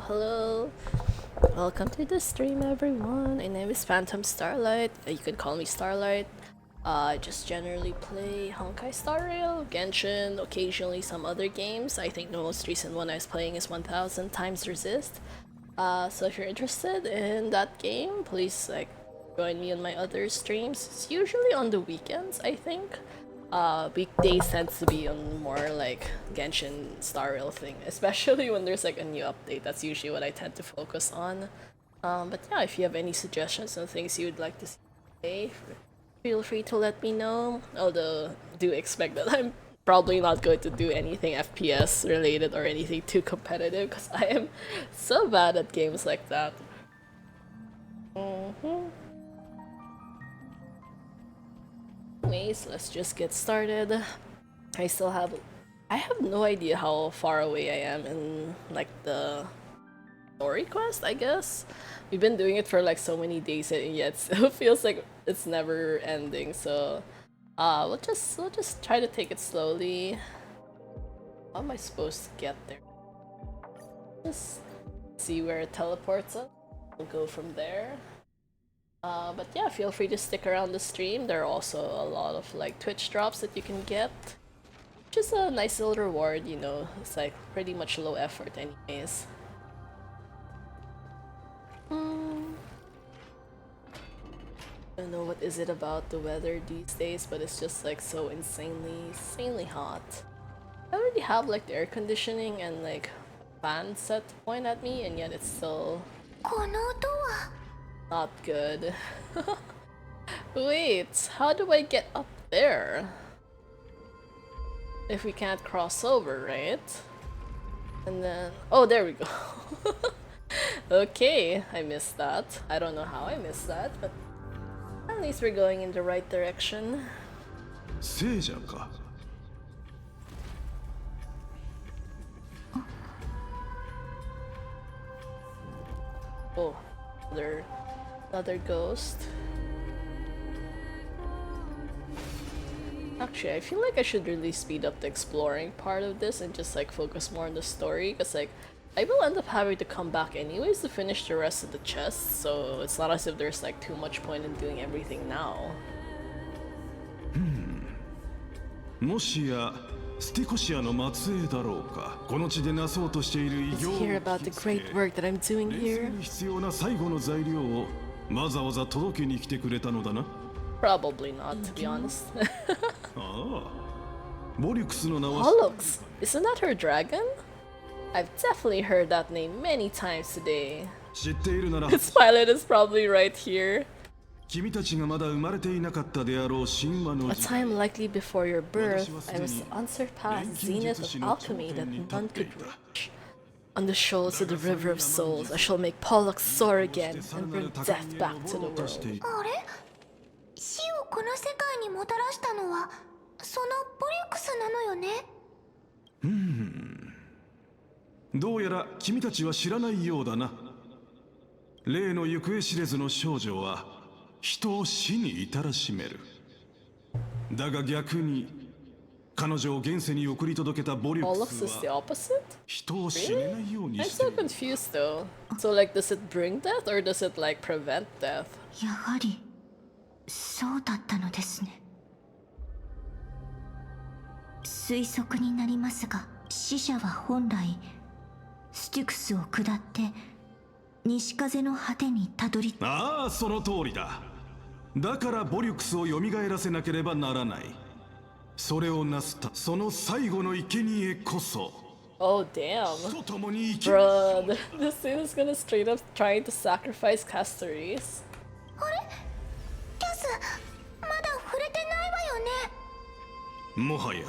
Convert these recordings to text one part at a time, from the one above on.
Hello. Welcome to the stream, everyone. My name is Phantom Starlight. You can call me Starlight. I just generally play Honkai Star Rail, Genshin, occasionally some other games. I think the most recent one I was playing is 1000 Times Resist. So if you're interested in that game, please join me on my other streams. It's usually on the weekends, I think. Weekdays tends to be on more like Genshin Star Rail thing, especially when there's like a new update. That's usually what I tend to focus on. But yeah, if you have any suggestions on things you would like to see play, feel free to let me know. Although, do expect that I'm probably not going to do anything FPS related or anything too competitive because I am so bad at games like that. Anyways, let's just get started. I have no idea how far away I am in like the story quest, I guess. We've been doing it for like so many days and yet it still feels like it's never ending, so we'll just try to take it slowly. How am I supposed to get there? Just see where it teleports us. We'll go from there. But yeah, feel free to stick around the stream. There are also a lot of like Twitch drops that you can get, which is a nice little reward, you know. It's like pretty much low effort anyways. I don't know what is it about the weather these days, but it's just like so insanely hot. I already have like the air conditioning and like fan set to point at me, and yet it's still not good. Wait, how do I get up there? If we can't cross over, right? And then... oh, there we go. Okay, I missed that. I don't know how I missed that, but at least we're going in the right direction. Oh, another ghost. Actually, I feel like I should really speed up the exploring part of this and just like focus more on the story, because like I will end up having to come back anyways to finish the rest of the chests, so it's not as if there's like too much point in doing everything now. Let's hear about the great work that I'm doing here. Probably not, to be honest. Pollux! Isn't that her dragon? I've definitely heard that name many times today. Its pilot is probably right here. A time likely before your birth, I was the unsurpassed zenith of alchemy that none could reach. On the shoals of the river of souls, I shall make Pollux soar again and bring death back to the world. 死をこの世界にもたらしたのはそのポリュクスなのよね。どうやら君たちは知らないようだな。例の行方知れずの少女は人を死に至らしめる。だが逆に彼女を現世に送り届けたボリュクスは人を死ねないようにしている。I'm so confused though. So like, does it bring death or does it like prevent death? やはりそうだったのですね。推測になりますが、死者は本来スティクスを下って西風の果てにたどり。ああ、その通りだ。だからボリュクスを蘇らせなければならない。それをなすたその最後の生贄こそ。Oh damn. Bro, this dude is gonna straight up trying to sacrifice Castoris. あれ？キャス、まだ触れてないわよね。もはや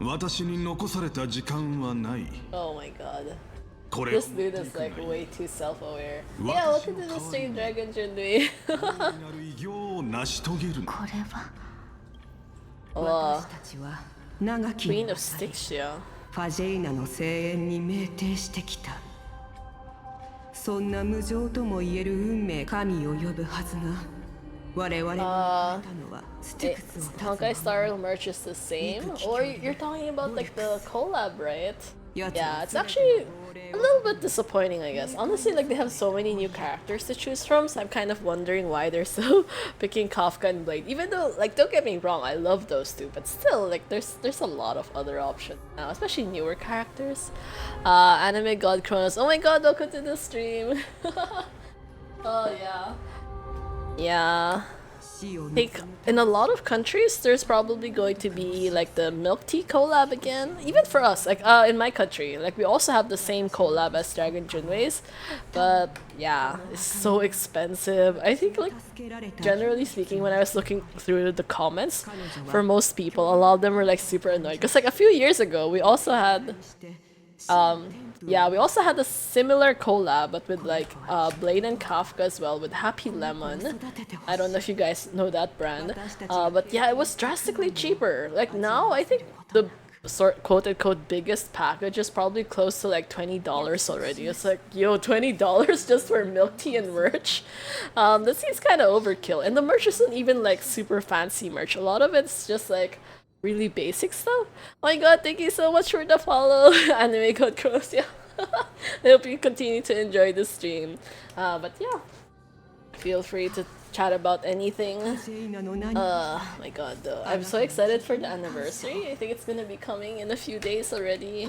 私に残された時間はない。Oh my god. This dude is like way too self-aware. Yeah, welcome to the stream, Dragon Junui. これは。Queen of Styxia. ファジェイナの声援に酩酊してきた。そんな無情とも言える運命、神を呼ぶはずが。我々が見たのはスティクスを Honkai Star Rail merch is the same? Or you're talking about like the collab, right? Yeah, it's actually a little bit disappointing, I guess. Honestly, like they have so many new characters to choose from, so I'm kind of wondering why they're still picking Kafka and Blade. Even though, like, don't get me wrong, I love those two, but still, like, there's a lot of other options now, especially newer characters. Anime God Kronos. Oh my god, welcome to the stream. Oh yeah. Yeah. Like, in a lot of countries, there's probably going to be like the milk tea collab again. Even for us, like in my country, like we also have the same collab as Dragon Junwei's, but yeah, it's so expensive. I think like generally speaking, when I was looking through the comments, for most people, a lot of them were like super annoyed because like a few years ago, we also had yeah, we also had a similar collab, but with like Blade and Kafka as well, with Happy Lemon. I don't know if you guys know that brand, but yeah, it was drastically cheaper. Like now, I think the quote-unquote biggest package is probably close to like $20 already. It's like, yo, $20 just for milk tea and merch? That seems kind of overkill. And the merch isn't even like super fancy merch. A lot of it's just like really basic stuff. Oh my god, thank you so much for the follow, Anime Code Cross. Yeah, I hope you continue to enjoy the stream. But yeah, feel free to chat about anything. My god, though, I'm so excited for the anniversary. I think it's gonna be coming in a few days already.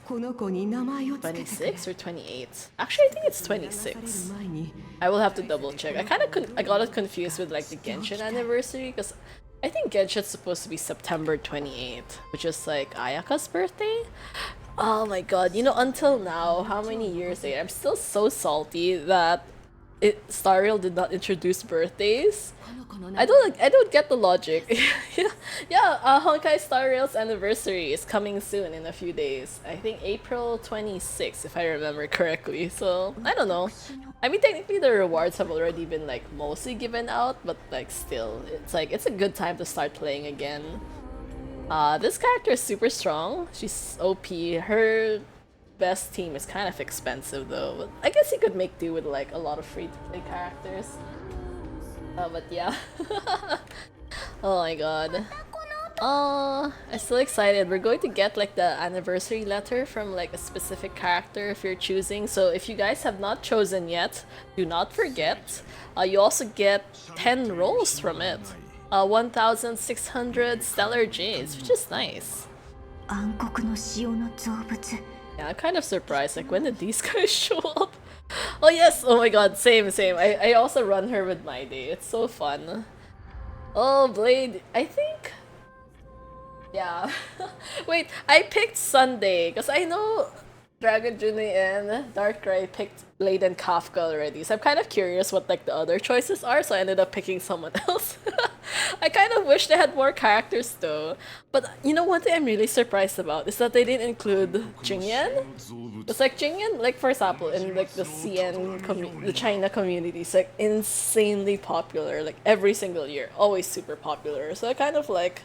26 or 28? Actually, I think it's 26. I will have to double check. I got it confused with like the Genshin anniversary because I think Genshin's supposed to be September 28th, which is like Ayaka's birthday. Oh my god, you know, until now, how many years later, I'm still so salty that Star Rail did not introduce birthdays. I don't get the logic. Yeah, Honkai Star Rail's anniversary is coming soon in a few days. I think April 26th, if I remember correctly. So I don't know. I mean, technically the rewards have already been like mostly given out, but like still, it's like it's a good time to start playing again. This character is super strong. She's OP. Her best team is kind of expensive though, but I guess you could make do with like a lot of free-to-play characters. But yeah. Oh my god. I'm so excited. We're going to get like the anniversary letter from like a specific character if you're choosing. So if you guys have not chosen yet, do not forget. You also get 10 rolls from it. 1,600 stellar jades, which is nice. Yeah, I'm kind of surprised. Like, when did these guys show up? Oh yes! Oh my god, same. I also run her with my day. It's so fun. Oh, Blade. I think... Yeah. Wait, I picked Sunday because I know Dragon Junwei and Darkrai picked Blade and Kafka already. So I'm kind of curious what like the other choices are, so I ended up picking someone else. I kind of wish they had more characters though. But you know, one thing I'm really surprised about is that they didn't include Jingyan. It's like Jingyan, like for example, in like the the China community, is like insanely popular, like every single year, always super popular. So I kind of like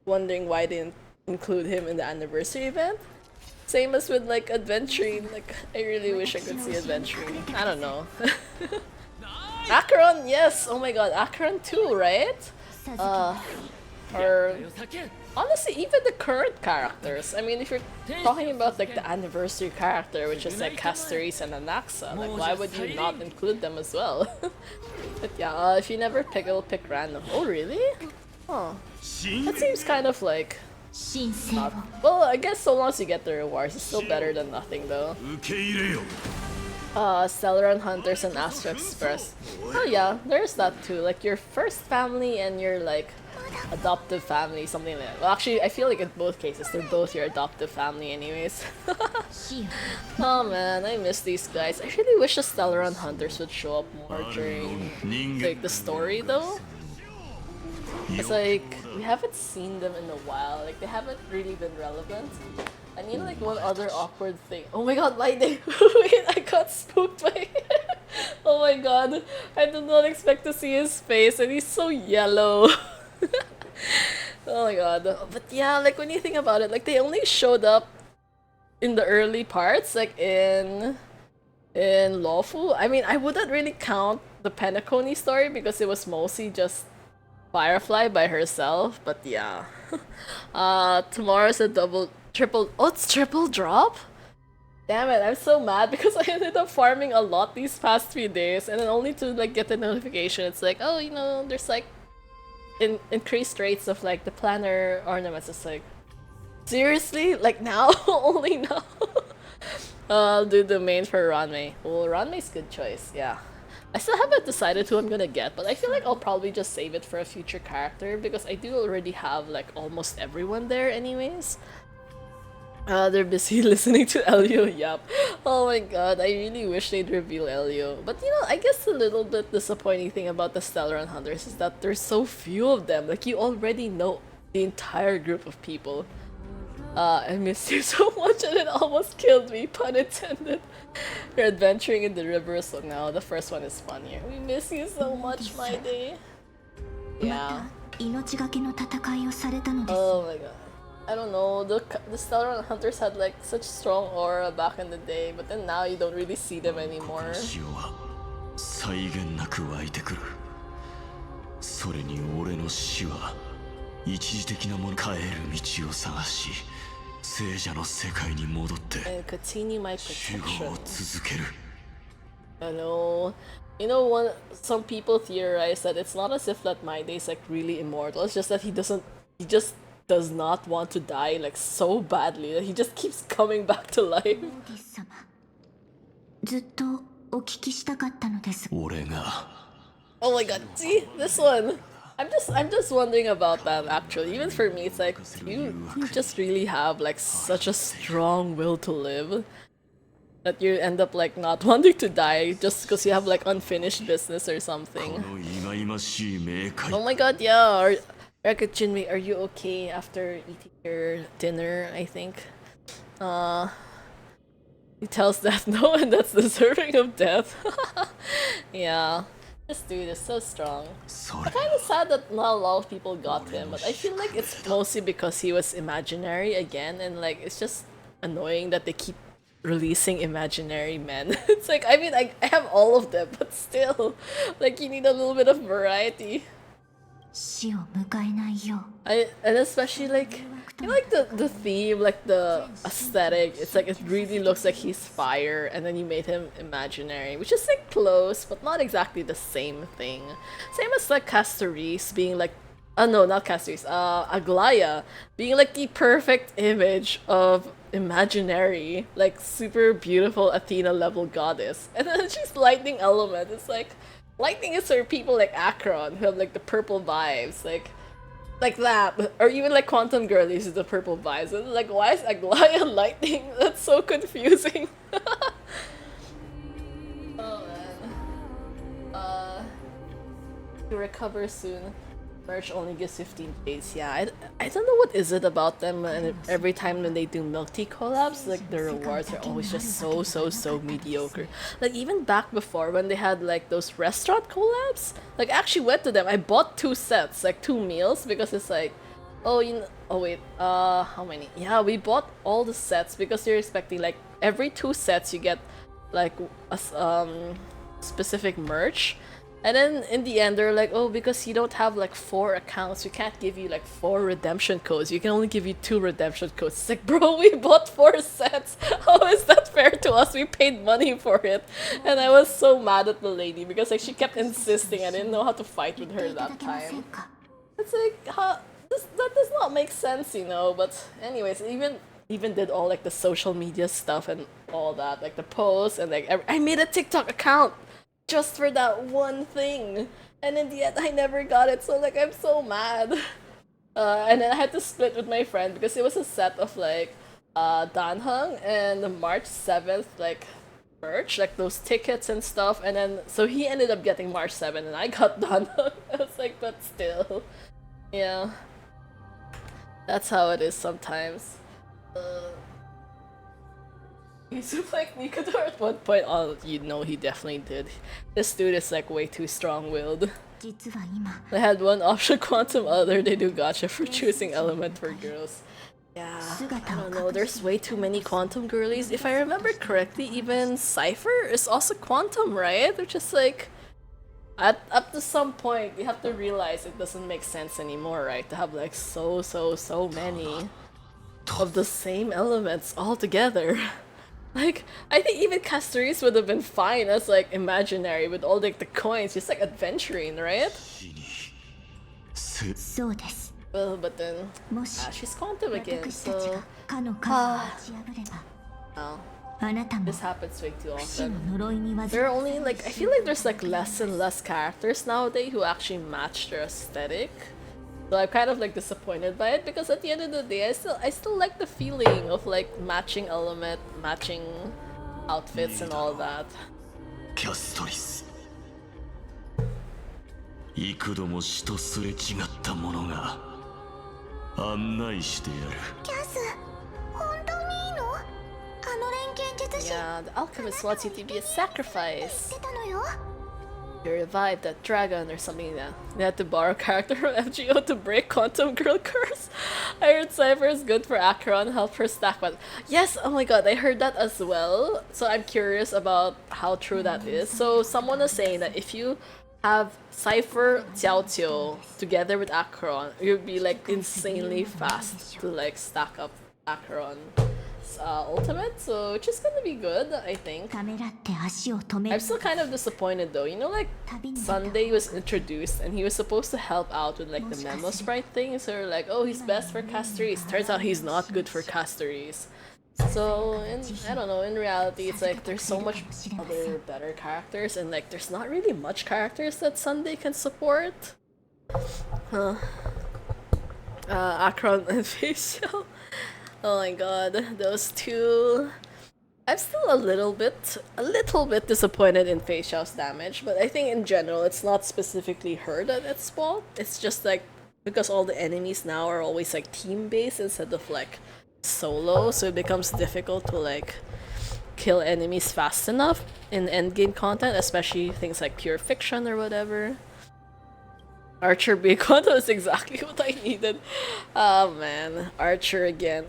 wondering why they didn't include him in the anniversary event. Same as with like Adventuring, like I really wish I could see Adventuring. I don't know. Acheron, yes! Oh my god, Acheron too, right? Or honestly, even the current characters. I mean, if you're talking about like the anniversary character, which is like Castoris and Anaxa, like why would you not include them as well? But yeah, if you never pick, it'll pick random. Oh really? Oh, that seems kind of like... not... Well, I guess so long as you get the rewards, it's still better than nothing though. Stellaron Hunters and Astro Express. Oh yeah, there's that too. Like your first family and your like adoptive family, something like that. Well, actually, I feel like in both cases, they're both your adoptive family anyways. Oh man, I miss these guys. I really wish the Stellaron Hunters would show up more during like the story though. It's like, we haven't seen them in a while, like they haven't really been relevant. I need like one other awkward thing. Oh my god, Lightning! Wait, I got spooked by Oh my god, I did not expect to see his face and he's so yellow. Oh my god. But yeah, like when you think about it, like they only showed up in the early parts, like in Lawful. I mean, I wouldn't really count the Penacony story because it was mostly just Firefly by herself, but yeah. Tomorrow's a double Triple. Oh, it's triple drop? Damn it, I'm so mad because I ended up farming a lot these past few days and then only to like get the notification. It's like, oh, you know, there's like increased rates of like the planner ornaments. It's like, seriously? Like now? Only now? I'll do the main for Ranmei. Well, Ranmei's good choice, yeah. I still haven't decided who I'm gonna get, but I feel like I'll probably just save it for a future character because I do already have like almost everyone there anyways. They're busy listening to Elio, yup. Oh my god, I really wish they'd reveal Elio. But you know, I guess a little bit disappointing thing about the Stellar Hunters is that there's so few of them. Like, you already know the entire group of people. I miss you so much and it almost killed me, pun intended. You're adventuring in the river, so now the first one is funnier. We miss you so much, my day. Yeah. Oh my god. I don't know, the Stellar Hunters had like such strong aura back in the day, but then now you don't really see them anymore. 際限なく湧いてくる。それに俺の死は一時的なもの帰る道を探し、聖者の世界に戻って And continue my 守 protection. 護を続ける。 I know. You know, some people theorize that it's not as if that My Day's like really immortal. It's just that he just does not want to die like so badly that he just keeps coming back to life. ずっとお聞きしたかったのです。 俺が Oh my god, see this one. I'm just wondering about that actually. Even for me, it's like you just really have like such a strong will to live that you end up like not wanting to die just because you have like unfinished business or こ something. の忌々しい冥界 Oh my god, yeah. Jinmei, are you okay after eating your dinner? I think. He tells Death no, and that's deserving of death. Yeah. This dude is so strong. そ I'm れ kind of sad that not a lot of people got him, but I feel like it's mostly because he was imaginary again, and like it's just annoying that they keep releasing imaginary men. It's like, I mean, I have all of them, but still, like you need a little bit of variety. 死を迎えないよう And especially like, you know, like the theme, like the aesthetic, it's like it really looks like he's fire, and then you made him imaginary, which is like close, but not exactly the same thing. Same as like Castoris being like, no, not Castoris, Aglaya being like the perfect image of imaginary, like super beautiful Athena level goddess, and then she's lightning element. It's like, lightning is for people like Akron who have like the purple vibes, like that, or even like Quantum Girlies is the purple vibes. And like, why is Aglaya lightning? That's so confusing. Oh man. To recover soon. Merch only gives 15 days. Yeah, I don't know what is it about them, and every time when they do milk tea collabs, like the rewards are always just so mediocre. Like even back before when they had like those restaurant collabs, like I actually went to them. I bought 2 sets, like 2 meals, because it's like, oh, you know, oh wait, how many? Yeah, we bought all the sets because you're expecting like every 2 sets you get like a specific merch. And then in the end, they're like, oh, because you don't have like 4 accounts, we can't give you like 4 redemption codes. You can only give you 2 redemption codes. It's like, bro, we bought 4 sets. How is that fair to us? We paid money for it. And I was so mad at the lady because like she kept insisting. I didn't know how to fight with her that time. It's like, that does not make sense, you know. But anyways, even did all like the social media stuff and all that, like the posts and like I made a TikTok account just for that one thing, and in the end I never got it, so like I'm so mad. And then I had to split with my friend because it was a set of like Danheng and the March 7th like merch, like those tickets and stuff, and then so he ended up getting March 7 and I got Danheng. I was like, but still, yeah, that's how it is sometimes. He like Nikador at one point. Oh, you know he definitely did. This dude is like way too strong-willed. 実は今 They had one option, Quantum, other they do gotcha for choosing element for girls. Yeah, I don't know, there's way too many Quantum girlies. If I remember correctly, even Cypher is also Quantum, right? They're just like, up to some point, you have to realize it doesn't make sense anymore, right? To have like so many. of the same elements all together. Like, I think even Castoris would have been fine as like imaginary with all like the coins, just like adventuring, right? そうです。 Well, but then もし she's quantum again, 私たち so がかの神を打ち破れば oh, あなたも this happens way too 不死 often. の呪いに患 There are only like I feel like there's like less and less characters nowadays who actually match their aesthetic. So I'm kind of like disappointed by it because at the end of the day, I still like the feeling of like matching element, matching outfits and all that. キャストリス幾度も死とすれ違った者が案内してやる。キャス本当にいいの？あの錬金術師 Yeah, the alchemist wants you to be a sacrifice. 言ってたのよ。 You revive that dragon or something like that. They had to borrow a character from FGO to break Quantum Girl curse. I heard Cypher is good for Acheron, help her stack one. Yes, oh my god, I heard that as well. So I'm curious about how true that is. So someone is saying that if you have Cypher Xiaoqiu together with Acheron, you'll be like insanely fast to like stack up Acheron. Ultimate, so which is gonna be good, I think. ためらって足を止め I'm る still kind of disappointed though. You know, like Sunday was introduced and he was supposed to help out with like the memo sprite thing. So we're like, oh, he's best for Castoris. Turns out he's not good for Castoris. So I don't know. In reality, it's like there's so much other better characters and like there's not really much characters that Sunday can support. Huh. Akron and Facial. Oh my god, those two. I'm still a little bit disappointed in Fei Xiao's damage, but I think in general it's not specifically her that it's fault. It's just like because all the enemies now are always like team based instead of like solo, so it becomes difficult to like kill enemies fast enough in endgame content, especially things like pure fiction or whatever. Archer being content is exactly what I needed. Oh man, Archer again.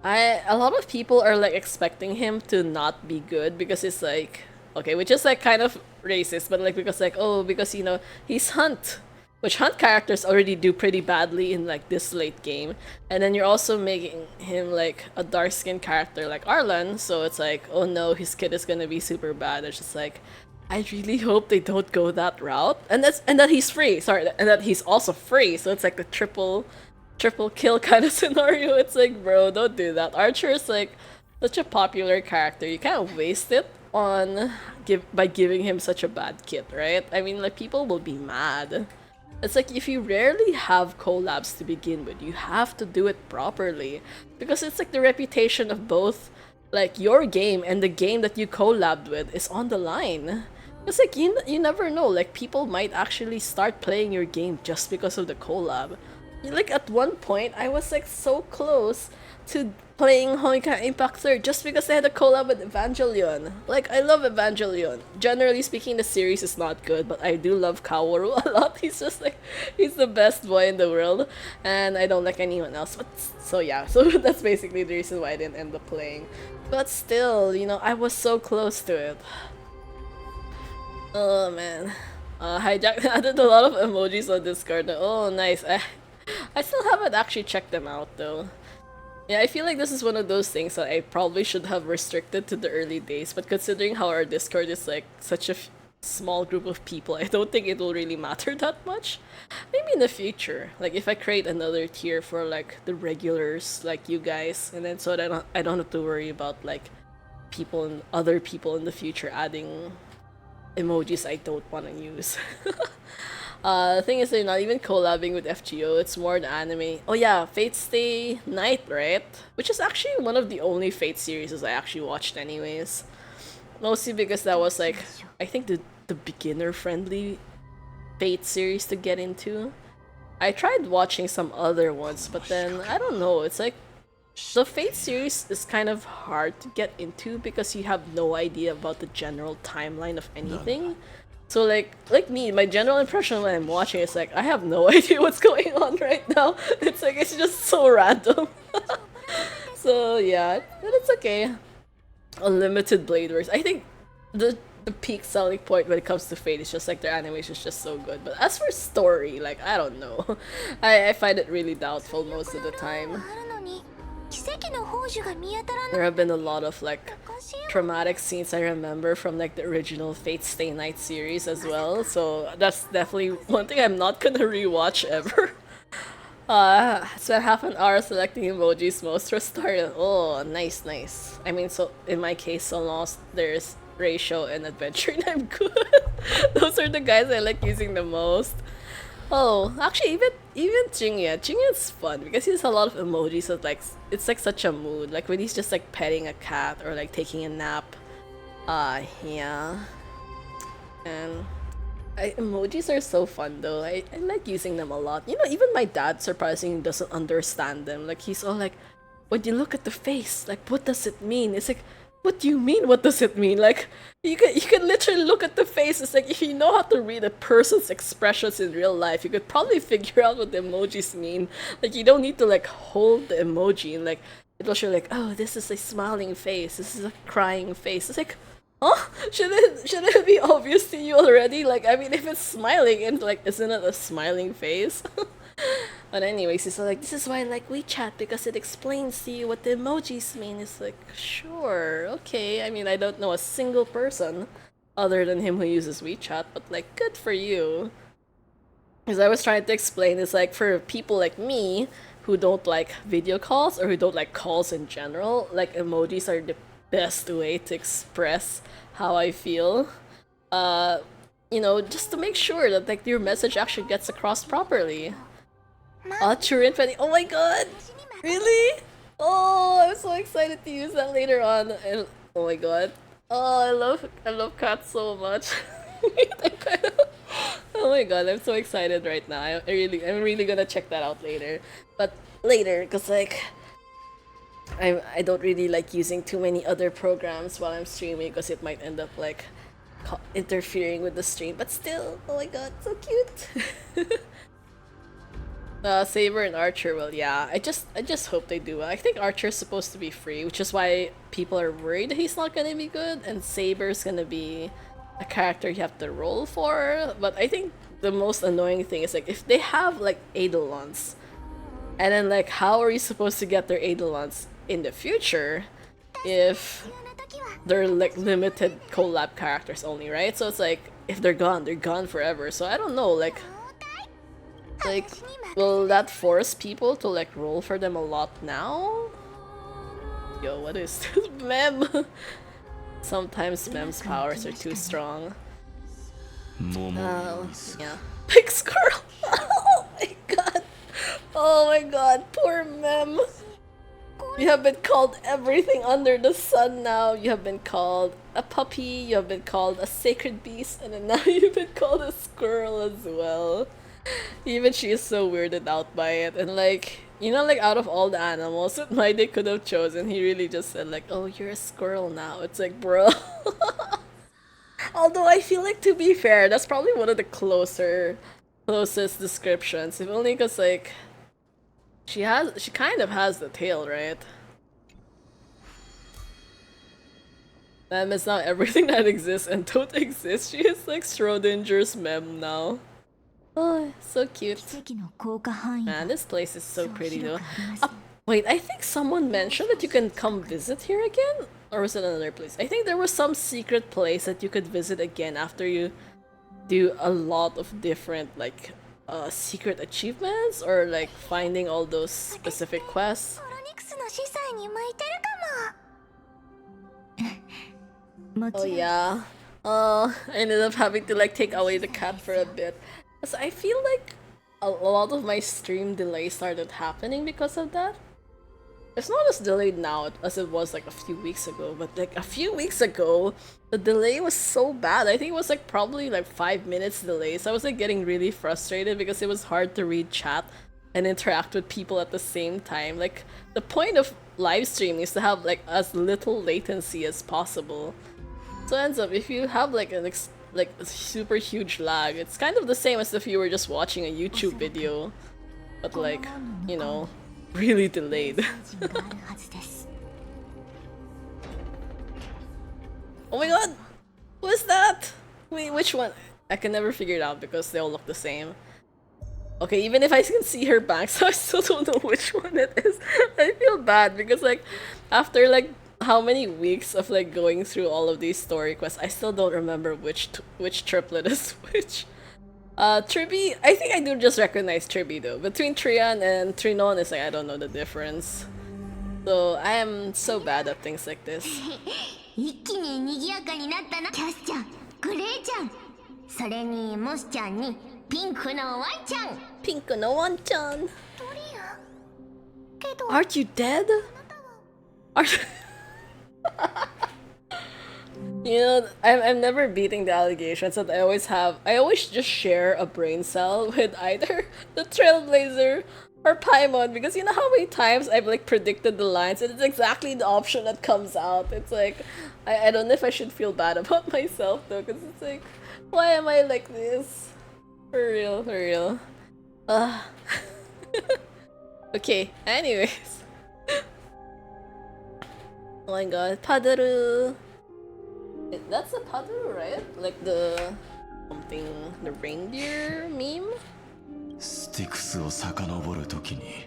A lot of people are like expecting him to not be good because it's like okay, which is like kind of racist, but like because like oh because you know he's Hunt, which Hunt characters already do pretty badly in like this late game, and then you're also making him like a dark skinned character like Arlan, so it's like oh no, his kid is gonna be super bad. It's just like I really hope they don't go that route, and that he's free. Sorry, and that he's also free, so it's like the triple kill kind of scenario. It's like, bro, don't do that. Archer is like such a popular character. You can't waste it on by giving him such a bad kit, right? I mean, like people will be mad. It's like if you rarely have collabs to begin with, you have to do it properly because it's like the reputation of both like your game and the game that you collabed with is on the line. It's like you never know, like people might actually start playing your game just because of the collab. Like at one point, I was like so close to playing Honkai Impact 3 just because they had a collab with Evangelion. Like I love Evangelion. Generally speaking, the series is not good, but I do love Kaworu a lot. He's just like he's the best boy in the world, and I don't like anyone else. But so yeah, so that's basically the reason why I didn't end up playing. But still, you know, I was so close to it. Oh man. Hijack added a lot of emojis on Discord. Oh nice. I still haven't actually checked them out though. Yeah, I feel like this is one of those things that I probably should have restricted to the early days, but considering how our Discord is like such a small group of people, I don't think it will really matter that much. Maybe in the future, like if I create another tier for like the regulars like you guys, and then so that I don't have to worry about like people and other people in the future adding emojis I don't want to use. The thing is they're not even collabing with FGO, it's more the anime. Oh yeah, Fate Stay Night, right? Which is actually one of the only Fate series I actually watched anyways. Mostly because that was like, I think the beginner-friendly Fate series to get into. I tried watching some other ones, but then, I don't know, it's like, the Fate series is kind of hard to get into because you have no idea about the general timeline of anything. So like me, my general impression when I'm watching is like, I have no idea what's going on right now. It's like, it's just so random. So yeah, but it's okay. Unlimited Blade Works. I think the the peak selling point when it comes to Fate is just like their animation is just so good. But as for story, like I don't know. I find it really doubtful most of the time. There have been a lot of like traumatic scenes I remember from like the original Fate Stay Night series as well. So that's definitely one thing I'm not gonna rewatch ever. Spent half an hour selecting emojis most restarted. Oh, nice, nice. I mean, so in my case, so long as there's ratio and adventure, and I'm good. Those are the guys I like using the most. Oh, actually, even Jingya's fun because he has a lot of emojis. So like, it's like such a mood. Like when he's just like petting a cat or like taking a nap. Yeah. And emojis are so fun though. I like using them a lot. You know, even my dad surprisingly doesn't understand them. Like he's all like, when you look at the face, like what does it mean? It's like, what do you mean? What does it mean? Like you can literally look at the face. It's like if you know how to read a person's expressions in real life, you could probably figure out what the emojis mean. Like you don't need to like hold the emoji and like it'll show like, oh, this is a smiling face. This is a crying face. It's like, huh? Shouldn't it be obvious to you already? Like, I mean, if it's smiling and like, isn't it a smiling face? But anyways, he's like, this is why I like WeChat because it explains to you what the emojis mean. It's like, sure, okay. I mean, I don't know a single person other than him who uses WeChat, but like, good for you. Because I was trying to explain, it's like for people like me who don't like video calls or who don't like calls in general, like emojis are the best way to express how I feel. You know, just to make sure that like your message actually gets across properly. True Infinity. Oh my god! Really? Oh, I'm so excited to use that later on. And oh my god. Oh, I love cats so much. Oh my god, I'm so excited right now. I'm really gonna check that out later. But later, cause like I don't really like using too many other programs while I'm streaming because it might end up like interfering with the stream. But still, oh my god, so cute. Saber and Archer, well, yeah. I just hope they do well. I think Archer's supposed to be free, which is why people are worried that he's not gonna be good, and Saber's gonna be a character you have to roll for. But I think the most annoying thing is like if they have like Eidolons, and then like how are you supposed to get their Eidolons in the future if they're like limited collab characters only, right? So it's like if they're gone forever. So I don't know, like will that force people to like roll for them a lot now? Yo, what is this mem? Sometimes mem's powers are too strong. Yeah. Big squirrel! Oh my god! Oh my god, poor mem! You have been called everything under the sun now. You have been called a puppy, you have been called a sacred beast, and then now you've been called a squirrel as well. Even she is so weirded out by it, and like, you know, like out of all the animals that my day could have chosen, he really just said like, oh, you're a squirrel now. It's like, bro. Although I feel like, to be fair, that's probably one of the closest descriptions, if only because like she kind of has the tail, right? Mem is now everything that exists and don't exist. She is like Schrodinger's mem now. Oh, so cute. Man, this place is so pretty though. Wait, I think someone mentioned that you can come visit here again? Or was it another place? I think there was some secret place that you could visit again after you do a lot of different like secret achievements or like finding all those specific quests. Oh yeah. I ended up having to like take away the cat for a bit. So I feel like a lot of my stream delays started happening because of that. It's not as delayed now as it was like a few weeks ago, but like a few weeks ago, the delay was so bad. I think it was like probably like 5 minutes delay. So I was like getting really frustrated because it was hard to read chat and interact with people at the same time. Like the point of live streaming is to have like as little latency as possible. So it ends up if you have like a super huge lag, it's kind of the same as if you were just watching a YouTube video, but like, you know, really delayed. Oh my god! What's that? Wait, which one? I can never figure it out because they all look the same. Okay, even if I can see her back, so I still don't know which one it is. I feel bad because like after like how many weeks of like going through all of these story quests, I still don't remember which triplet is which. Tribi, I think I do just recognize Tribi though. Between Trian and Trinon is like I don't know the difference. So I am so bad at things like this. 一気に賑やかになったな。キャスちゃん、グレーちゃん、それにモスちゃんにピンクのワンちゃん。Pink no one-chan. トリアン。けど。 Aren't you dead? Are You know, I'm never beating the allegations that I always just share a brain cell with either the Trailblazer or Paimon because you know how many times I've like predicted the lines and it's exactly the option that comes out. It's like, I don't know if I should feel bad about myself though because it's like, why am I like this? For real, for real. Okay, anyways. Oh my god, Padaru! That's a Padaru, right? Like the... something... the reindeer meme? スティクスを遡るときに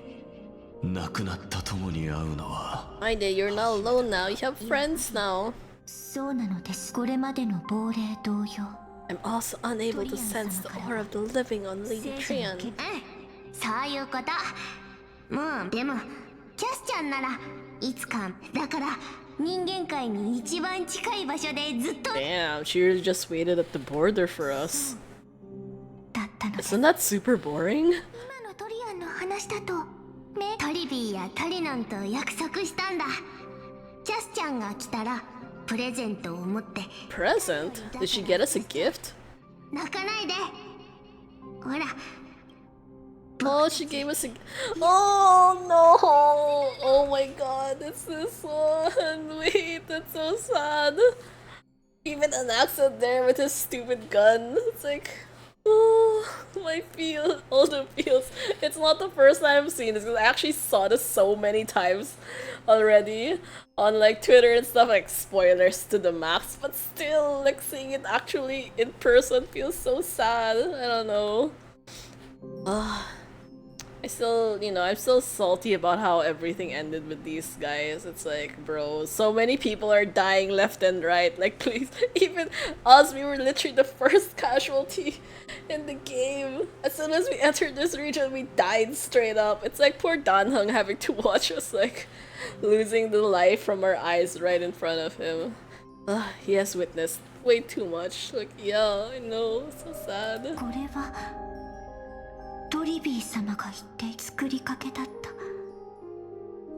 亡くなった友に会うのは Hi there, you're not alone now, you have friends now. そうなのです。これまでの亡霊同様。I'm also unable to sense the aura of the living on Lady Trian. そういうこと。もうでもキャスちゃんならいつかだから人間界に一番近い場所でずっと Damn, she just waited at the border for us. だったの。 Isn't that super boring? 今のトリアンの話だとトリビーやトリノンと約束したんだ。キャスちゃんが来たらプレゼントを持って。 Present? Did she get us a gift? 泣かないで。ほら。 Oh, she gave us a... Oh no! Oh my god, it's this one! Wait, that's so sad. Even an accent there with his stupid gun. It's like... Oh, my feel, all the feels. It's not the first time I've seen this because I actually saw this so many times already on like Twitter and stuff, like spoilers to the max, but still like seeing it actually in person feels so sad. I don't know. I still, you know, I'm still salty about how everything ended with these guys. It's like, bro, so many people are dying left and right. Like, please, even us, we were literally the first casualty in the game. As soon as we entered this region, we died straight up. It's like poor Danheng having to watch us, like, losing the life from our eyes right in front of him. He has witnessed way too much. Like, yeah, I know, so sad. これはトリビー様が言って作りかけだった。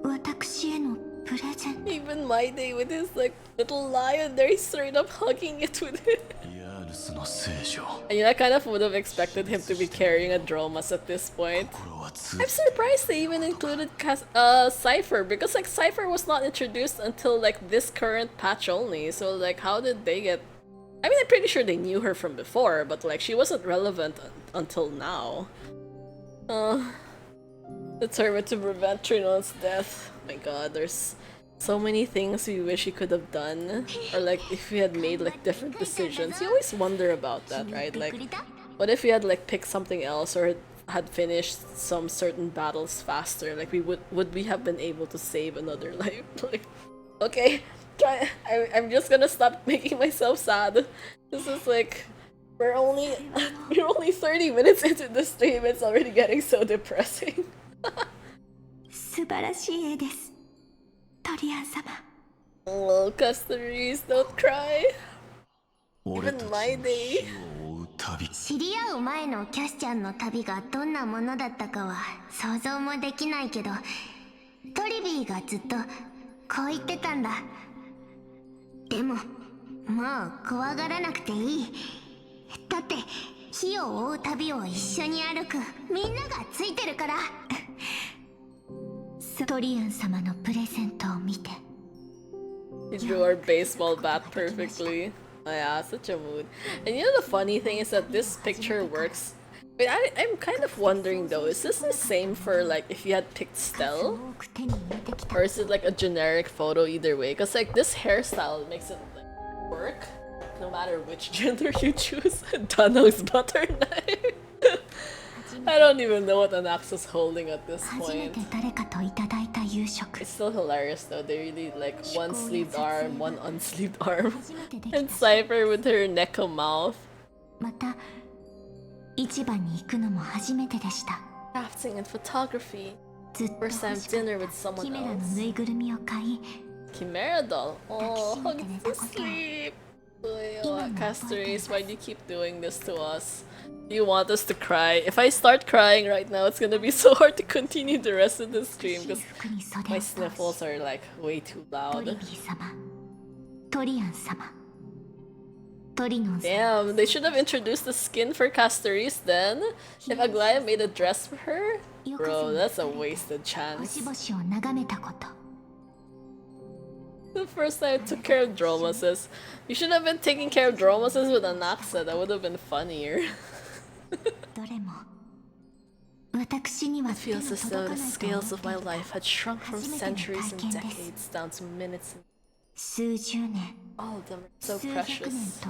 私へのプレゼント。 Even my day with his like little lion there, he's straight up hugging it with it. ヤーヌスの聖女 And you know, I kind of would have expected him to be carrying a Dromas at this point. 心は通 I'm surprised they even included Cypher because like Cypher was not introduced until like this current patch only. So like, how did they get? I mean, I'm pretty sure they knew her from before, but like she wasn't relevant until now. Determined to prevent Trinon's death. My god, there's so many things we wish he could have done. Or like, if we had made like different decisions. You always wonder about that, right? Like, what if we had like picked something else or had finished some certain battles faster? Like, would we have been able to save another life? Like, okay, I'm just gonna stop making myself sad. This is like... We're only 30 minutes into the stream, it's already getting so depressing. 素晴らしい絵です。トリアン様。 Oh, customers, don't cry. 俺たち Even my の day. 死を追う旅知り合う前のキャスちゃんの旅がどんなものだったかは想像もできないけど、トリビーがずっとこう言ってたんだ。でも、もう怖がらなくていい。だって火を追う旅を一緒に歩くみんながついてるから。トリアン様のプレゼントを見て。 He drew our baseball bat perfectly. Oh yeah, such a mood. And you know the funny thing is that this picture works. Wait, I'm kind of wondering though, is this the same for like if you had picked Stell? Or is it like a generic photo either way? Because like this hairstyle makes it like work. no matter which gender you choose. Danong's butter knife. I don't even know what Anax is holding at this 初め point. て誰かといただいた夕食 It's still hilarious though. They really like one sleeved arm, one unsleeved arm. 初めてでき And た Cypher with her neko mouth. また市場に行くのも初めてでした Crafting and photography. ずっと欲 First し time かっ dinner with た someone キメラの else. ぬいぐるみを買い Chimera doll. Oh, Takshimite hugs na to ako. sleep. Iman mo, Castorace, podcast. why do you keep doing this to us? Do you want us to cry? If I start crying right now, it's gonna be so hard to continue the rest of the stream 私 because 服に袖 my を通 sniffles し are like way too トリ loud. ビー様トリアン様トリノン様 Damn, they should have introduced the skin for Castorace then. If Aglaya made a dress for her? Bro, that's a wasted 星 chance. 々を眺めたこと The first time I took care of Dromasis. You should have been taking care of Dromasis with Anaxa, that would have been funnier. どれも私には It 手の feels as 届 though か the ないと scales 思 of my っていた life had shrunk from 初めての centuries and 体験です decades down to minutes and 数十年 all of them are so 数百年 precious. と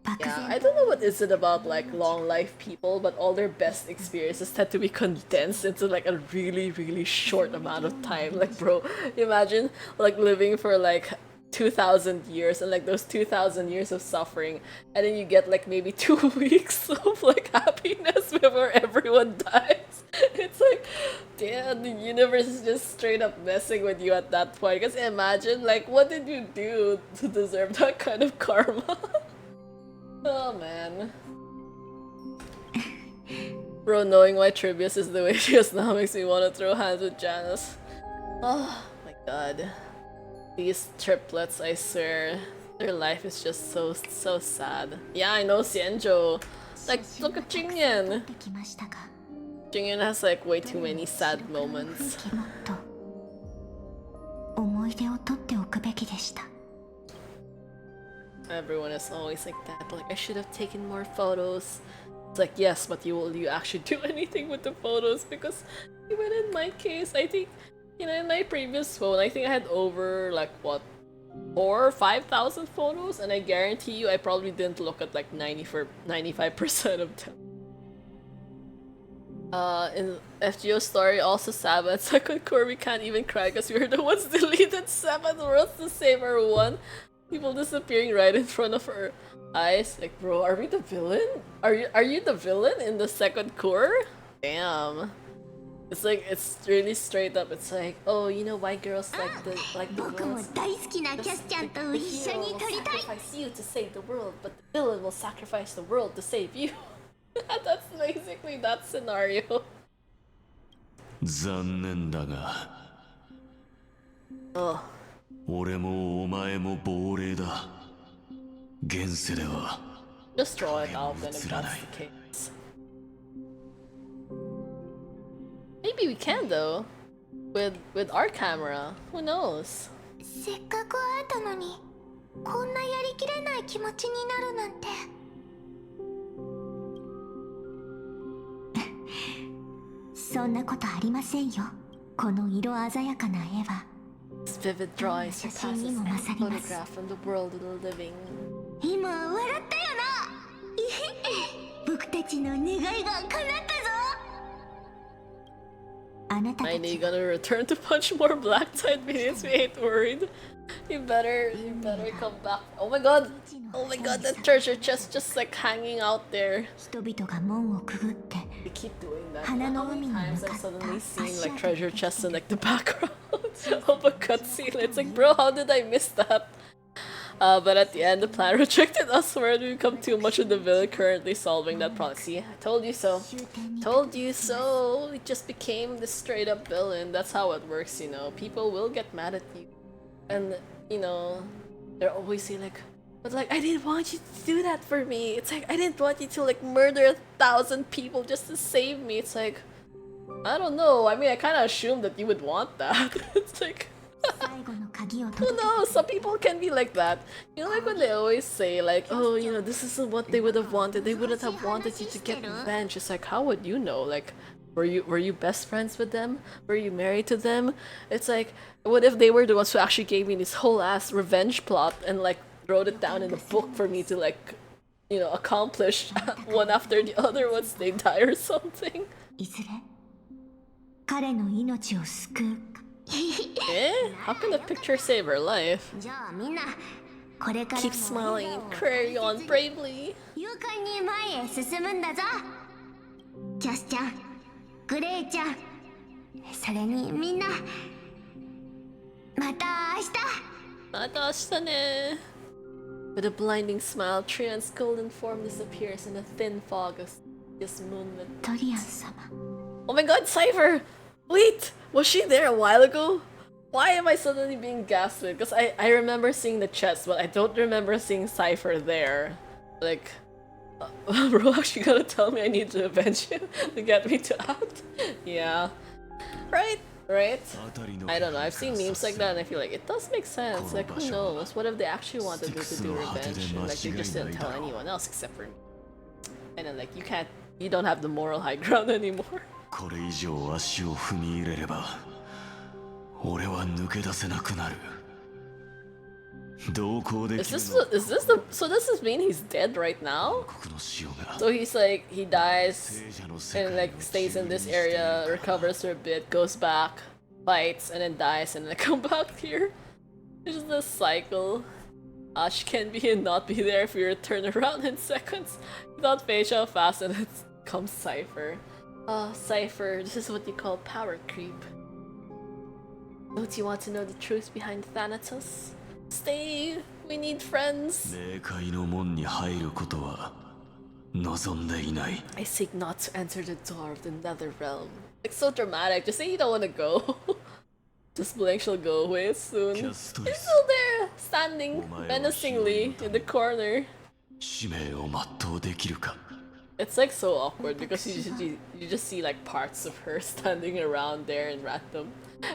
漠 Yeah, 然 I don't know what is it about like long life people, but all their best experiences tend to be condensed into like a really short amount of time. Like bro, imagine like living for like 2,000 years and like those 2,000 years of suffering, and then you get like maybe 2 weeks of like happiness before everyone dies. It's like, damn, the universe is just straight up messing with you at that point. Because imagine like what did you do to deserve that kind of karma? Oh man. Bro, knowing why Trivius is the way she is now makes me want to throw hands with Janice. Oh my god. These triplets, I swear. Their life is just so sad. Yeah, I know Xianzhou. Like, look at 取 Jingyan. ってきましたが Jingyan has like way too many sad moments. 風景もっと思い出を取っておくべきでした Everyone is always like that. Like, I should have taken more photos. It's like, yes, but will you actually do anything with the photos? Because even in my case, I think, you know, in my previous phone, I think I had over like what, 4 or 5,000 photos, and I guarantee you, I probably didn't look at like 95% of them. In FGO story, also Saba and second core, we can't even cry because we were the ones deleted 7 worlds to save our one. People disappearing right in front of our eyes. Like, bro, are we the villain? Are you the villain in the second core? Damn. It's like, it's really straight up. It's like, oh, you know why girls like the 僕も villains? 大好きなキャスちゃんと The 一緒 hero に will 撮りたい sacrifice you to save the world, but the villain will sacrifice the world to save you. That's basically that scenario. 残念だが Oh. 俺もお前も亡霊だ現世では Just draw it out then if 映ら that's ない the case. Maybe we can though. With our camera. Who knows? せっかく会えたのにこんなやりきれない気持ちになるなんてそんなことありませんよこの色鮮やかな絵は This vivid drawing surpasses any photograph from the world of the living. 今笑ったよな僕たちの願いが叶ったぞあなたた I know ち you're gonna return to punch more black tide minions, we ain't worried. You better come back. Oh my god! Oh my god, that treasure chest just like hanging out there. 人々が門をくぐって We keep doing that. Hana How no many umi ni times I've mukatta suddenly seen ashita like treasure ni chests in nakita. like the background of a cutscene. It's like, bro, how did I miss that? But at the end, the plan rejected us where we become too much of the villain currently solving that problem. See, I told you so. 終点に Told you so. We just became the straight up villain. That's how it works, you know. People will get mad at you. And, you know, they're always saying like, but like, I didn't want you to do that for me. It's like, I didn't want you to like murder 1,000 people just to save me. It's like, I don't know. I mean, I kind of assumed that you would want that. It's like, 最後の鍵を who 届け knows? Some people can be like that. You know, like when they always say like, oh, you know, this isn't what they would have wanted. They wouldn't have wanted you to get revenge. It's like, how would you know? Like, were you best friends with them? Were you married to them? It's like, what if they were the ones who actually gave me this whole ass revenge plot and like wrote it down in a book for me to like, you know, accomplish one after the other once they die or something. いずれ彼の命を救うか Eh? How can the picture save her life? じゃあみんなこれからも Keep smiling, carry on bravely. 勇敢に前へ進むんだぞキャスちゃんグレイちゃんそれにみんなまた明日 Mata ne. With a blinding smile, Trian's golden form disappears in a thin fog of this moonlit. トリアン様 Oh my god, Cypher! Wait! Was she there a while ago? Why am I suddenly being gaslit? Because I remember seeing the chest, but I don't remember seeing Cypher there. Like, bro, actually gotta tell me I need to avenge you to get me to out? Yeah. Right? Right? I don't know, I've seen memes like that and I feel like it does make sense. Like, who knows? What if they actually wanted me to do revenge and like they just didn't tell anyone else except for me? And then like, you don't have the moral high ground anymore. これ以上足を踏み入れれば俺は抜け出せなくなる同行できる So does this mean he's dead right now? 国の潮が So he's like, he dies and like stays in this area, recovers for a bit, goes back, fights, and then dies, and then come back here. It's just this cycle. She can be and not be there if you return around in seconds. Without facial fast and it comes Cypher. Cypher, this is what you call power creep. Don't you want to know the truth behind Thanatos? Stay, we need friends. 冥界の門に入ることは望んでいない I seek not to enter the door of the nether realm. Like so dramatic, just say you don't want to go. Just blink, she'll go away soon. He's still there, standing menacingly in the corner. 使命を全うできるか It's like so awkward because you just see like parts of her standing around there in random.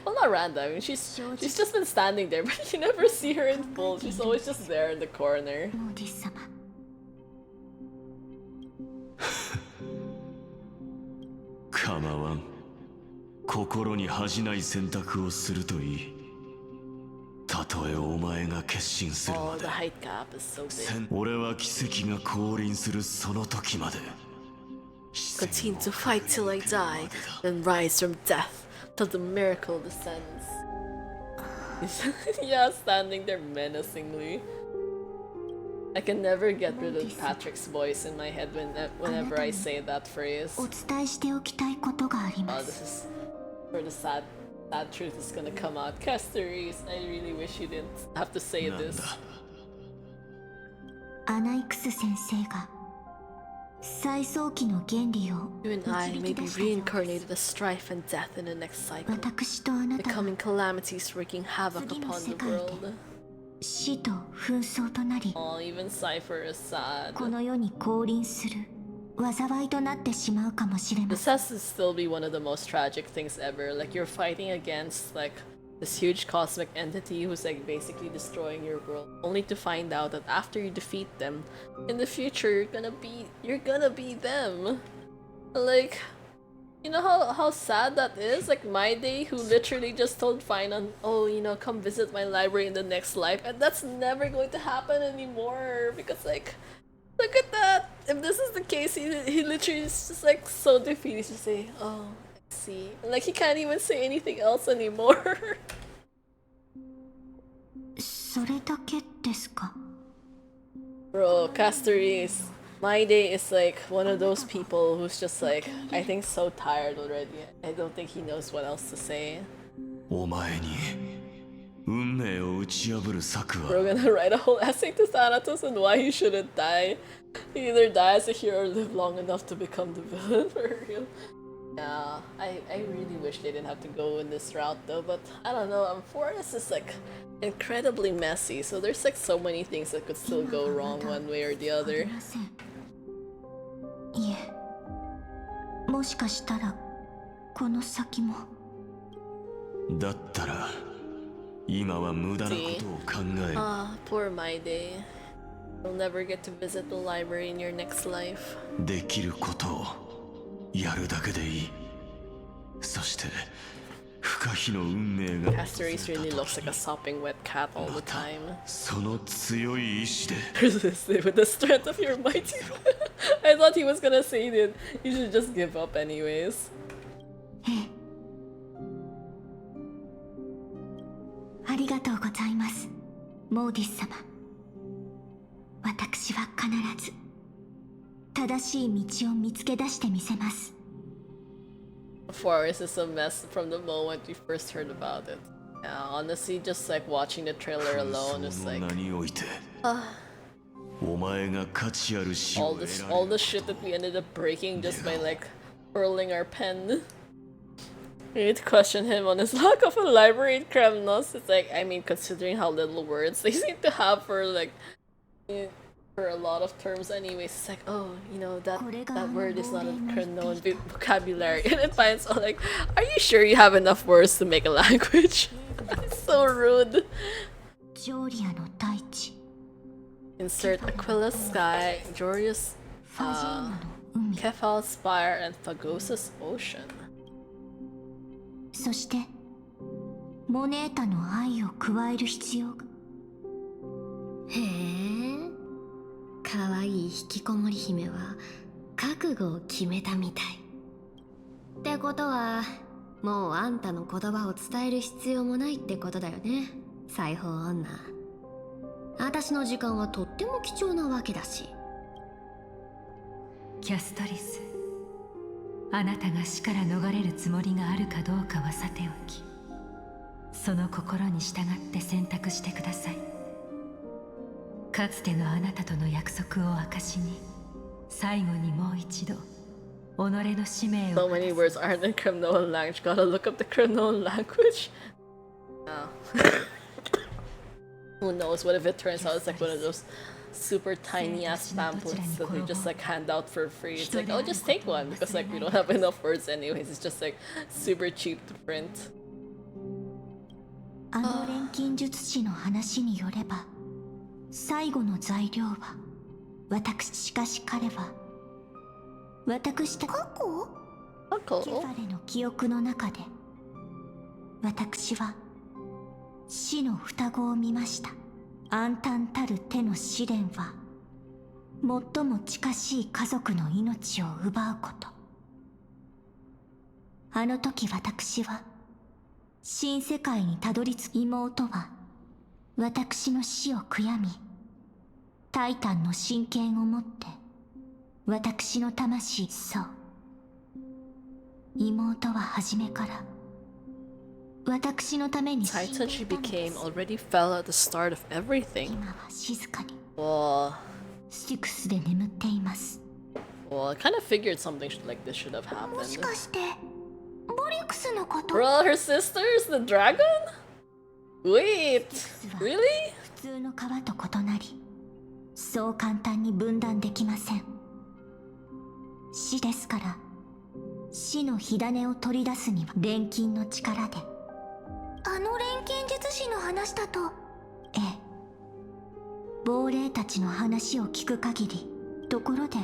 Well, not random. I mean, she's just been standing there, but you never see her in full. She's always just there in the corner. モーディス様構わん心に恥じない選択をするといいたとえお前が決心する Oh, ま the で height gap is so big. 俺は奇跡が降臨するその時まで Continue to fight till I die, then rise from death till the miracle descends. Yeah, standing there menacingly. I can never get rid of Patrick's voice in my head whenever I say that phrase. お伝えしておきたいことがありま Oh, す this is where the sad truth is gonna come out. Casteries, I really wish you didn't have to say なんだ this. アナイクス先生が再早期の原理を You and I 導 may き be 出したようです reincarnated as strife and death in the next cycle, 私とあなたは becoming calamities wreaking havoc upon the world. 死と紛争となり Oh, even Cypher is sad. この世に降臨する災いとなってしまうかもしれま This せん has to still be one of the most tragic things ever. Like, you're fighting against, like, this huge cosmic entity who's, like, basically destroying your world, only to find out that after you defeat them, in the future, you're gonna be them. Like, you know how sad that is? Like, my day, who literally just told Finan, oh, you know, come visit my library in the next life, and that's never going to happen anymore, because, like, look at that! If this is the case, he literally is just like so defeated. He's just say, oh, I see. And, like, he can't even say anything else anymore. それだけですか Bro, Castories, my day is like one of those people who's just like, I think so tired already. I don't think he knows what else to say. お前に運命を打ち破る策 We're は gonna write a whole essay to Thanatos and why he shouldn't die. He either die as a hero or live long enough to become the villain for real. Yeah, I really wish they didn't have to go in this route though, but I don't know, amphoreus is like incredibly messy, so there's like so many things that could still go wrong one way or the あ other. りませんいえもしかしたらこの先もだったら今は無駄なことを考える Ah, poor my day. You'll never get to visit the library in your next life. できることをやるだけでいいそして不可可否の運命が Castoris really looks like a sopping wet cat all the time. その強い意志で Persist with the strength of your mighty. I thought he was gonna say that you should just give up anyways. ありがとうございます、モーディス様。私は必ず正しい道を見つけ出してみせます。Forest is a mess from the moment we first heard about it. Yeah, honestly, just like watching the trailer alone is その like 名においてお前が価値ある死 all を得 this られ all る the shit that we ended up breaking just by like hurling our pen. We need to question him on his lack of a library in Kremnos. It's like, I mean, considering how little words they seem to have for like for a lot of terms anyways, it's like, oh, you know, that word is not a known vocabulary. And it finds all like, are you sure you have enough words to make a language? It's so rude. ジョーリアの大地、 Insert Aquila's sky, Jorius, ファジーナの海、 Kefal's spire, and Phagosa's ocean. そしてモネータの愛を加える必要が。へえ、かわいい引きこもり姫は覚悟を決めたみたい。ってことはもうあんたの言葉を伝える必要もないってことだよね、裁縫女。私の時間はとっても貴重なわけだし。キャストリス、あなたが死から逃れるつもりがあるかどうかはさておき、その心に従って選択してください。かつてのあなたとの約束を証に、最後にもう一度己の使命 So を many words aren't in Kremnoan language. Gotta look up the Kremnoan language. Oh. Who knows? What if it turns out it's like one of those super tiny ass pamphlets that we just like hand out for free? It's like, oh, just take one because like we don't have enough words anyways. It's just like super cheap to print. あの錬金術師の話によれば、最後の材料は私。しかし彼は私た過去ケフ Uncle. ァレの記憶の中で、私は死の双子を見ました。暗淡たる手の試練は最も近しい家族の命を奪うこと。あの時私は新世界にたどり着き、妹は私の死を悔やみ、タイタンの真剣を持って私の魂、そう、妹は初めから私のために死ん Titan で she いたので became す。 already fell at the start of everything. 今は静かに Well, スティクスで眠っています。 well, I kind of figured something like this should have もし happened. かしてボリュクスのこと？ Bro, her sisters, the dragon? Wait, really? 普通の川と異なり、そう簡単に分断できません。死ですから、死の火種を取り出すには錬金の力で。あの錬金術師の話だと、ええ、亡霊たちの話を聞く限り。ところで、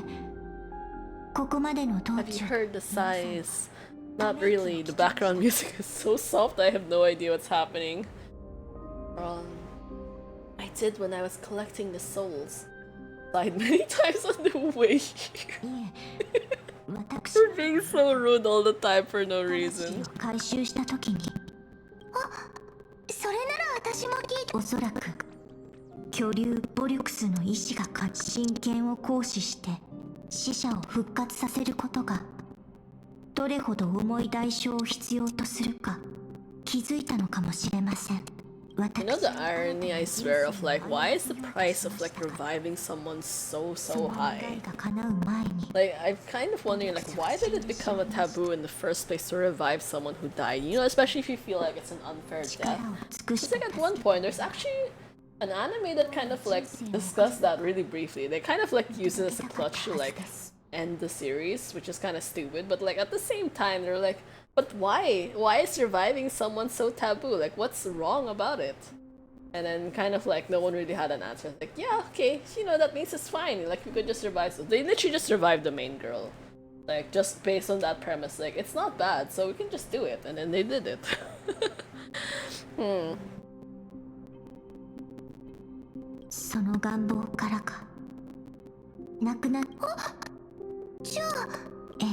ここまでの道 Have you 中、 heard the sighs? Not really. The background music is so soft I have no idea what's happening. I did when I was collecting the souls. Died many times on the way. いえ、私 You're being so rude all the time for no 魂 reason. を回収した時に、あ、それなら私も聞いて。おそらく巨竜ボリュクスの意志が真剣を行使して死者を復活させることがどれほど重い代償を必要とするか気づいたのかもしれません。 You know the irony, I swear, of like, why is the price of like reviving someone so その high? 願いが叶う前に Like, I'm kind of wondering, like, why did it become a taboo in the first place to revive someone who died? You know, especially if you feel like it's an unfair 力 death. を尽くし It's て like at one point, there's actually an anime that kind of like discussed that really briefly. They kind of like use it as a clutch to like end the series, which is kind of stupid. But like at the same time, they're like, but why? Why is reviving someone so taboo? Like, what's wrong about it? And then kind of like no one really had an answer. Like, yeah, okay, you know, that means it's fine. Like, we could just revive. So they literally just revived the main girl. Like, just based on that premise. Like, it's not bad, so we can just do it. And then they did it. その願望からかなくなっじゃあええ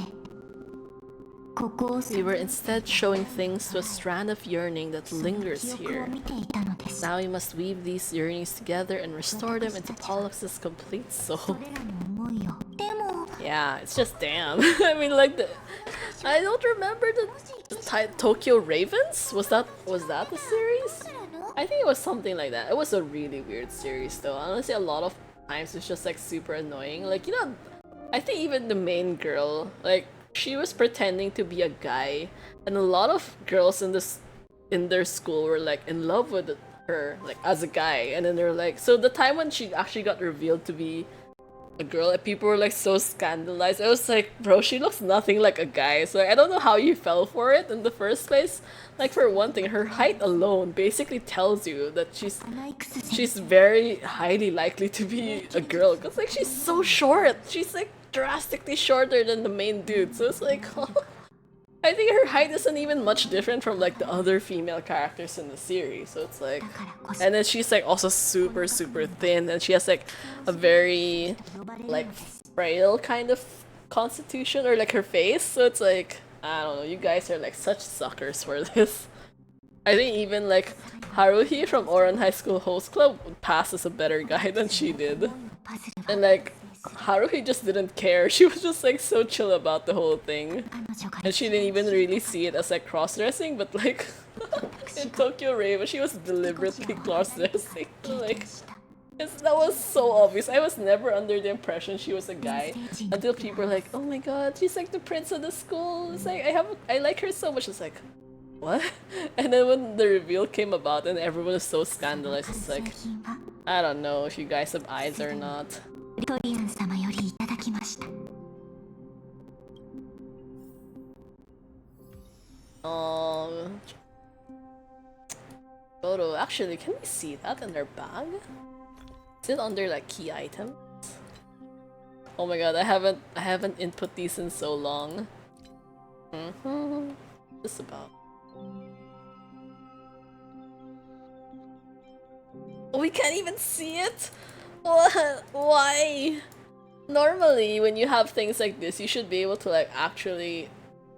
ここを We were instead showing things to a strand of yearning that 記 lingers 憶を here. 見ていたのです Now we must weave these yearnings together and restore them into Pollux's complete そ soul. れらの思いをでも Yeah, it's just damn. I mean, like I don't remember the Tokyo Ravens. Was that the series? I think it was something like that. It was a really weird series, though. Honestly, a lot of times it's just like super annoying. Like, you know, I think even the main girl, like, she was pretending to be a guy, and a lot of girls in their school were like in love with her, like as a guy. And then they're like, so the time when she actually got revealed to be a girl, and people were like so scandalized. I was like, bro, she looks nothing like a guy. So I don't know how you fell for it in the first place. Like, for one thing, her height alone basically tells you that she's very highly likely to be a girl, because like she's so short. She's like drastically shorter than the main dude. So it's like I think her height isn't even much different from like the other female characters in the series. So it's like, and then she's like also super thin, and she has like a very like frail kind of constitution, or like her face. So it's like, I don't know, you guys are like such suckers for this. I think even like Haruhi from Oran High School Host Club would pass as a better guy than she did. And like Haruhi just didn't care. She was just like so chill about the whole thing. And she didn't even really see it as like cross-dressing, but like in Tokyo Raven, she was deliberately cross-dressing. Like, that was so obvious. I was never under the impression she was a guy until people were like, oh my god, she's like the prince of the school. It's like, I like her so much. It's like, what? And then when the reveal came about and everyone was so scandalized, it's like, I don't know if you guys have eyes or not. トリアン様よりいただきました Photo. Actually, can we see that in their bag? Is it under like key items? Oh my god, I haven't input these in so long. Just about. Oh, we can't even see it? What? Why? Normally, when you have things like this, you should be able to like actually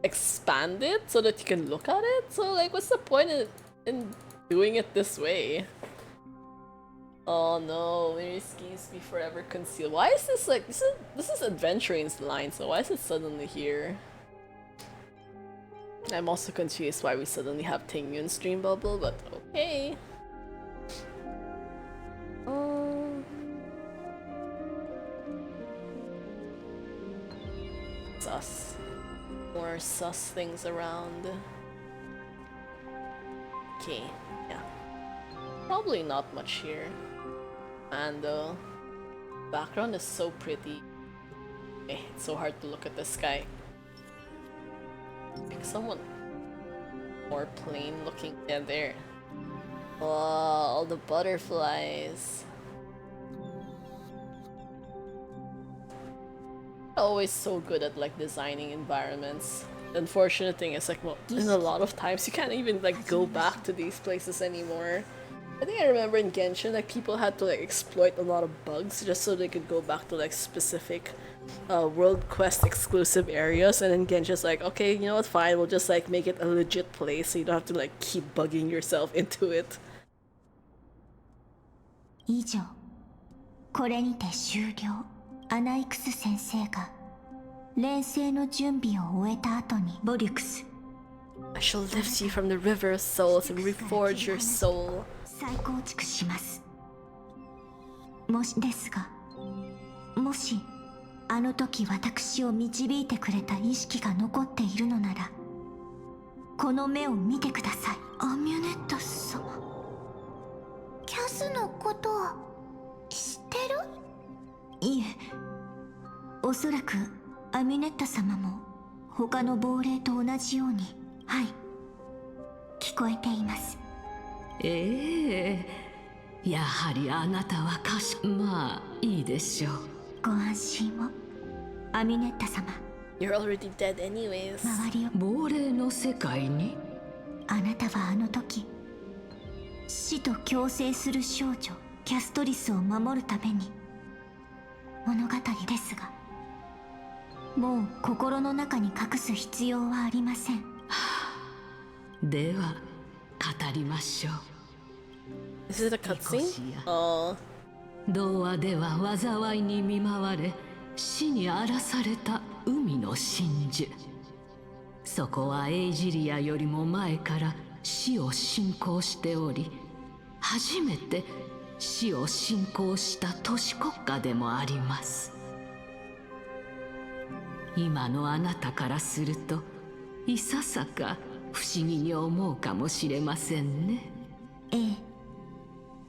expand it so that you can look at it. So like, what's the point in doing it this way? Oh no, Miriski's be forever concealed. Why is this like, this is Adventuring's line, so why is it suddenly here? I'm also confused why we suddenly have Tingyun stream bubble, but okay. Sus. More sus things around. Okay, yeah. Probably not much here. And the background is so pretty. It's so hard to look at the sky. Like someone more plain looking. Yeah, there. Wow, all the butterflies. Always so good at like designing environments. The unfortunate thing is like, well, in a lot of times you can't even like go back to these places anymore. I think I remember in Genshin, like people had to like exploit a lot of bugs just so they could go back to like specific World Quest exclusive areas, and then Genshin's like, okay, you know what, fine, we'll just like make it a legit place so you don't have to like keep bugging yourself into it. 以上これにて終了アナイクス先生が錬成の準備を終えた後にボリュクス I shall lift you from the river of souls and reforge your soul. 再構築しますもしですがもしあの時私を導いてくれた意識が残っているのならこの目を見てくださいアミュネッタ様キャスのことを知ってるいえおそらくアミュネッタ様も他の亡霊と同じようにはい聞こえていますええやはりあなたはまあいいでしょうご安心をアミュネッタ様 You're already dead anyways. 周りを亡霊の世界にあなたはあの時死と共生する少女キャストリスを守るために物語ですが、もう心の中に隠す必要はありません。では語りましょう。 Is it a cutscene? Oh. 童話では災いに見舞われ死に荒らされた海の真珠。そこはエイジリアよりも前から死を信仰しており、初めて死を信仰した都市国家でもあります。今のあなたからするといささか不思議に思うかもしれませんね。ええ、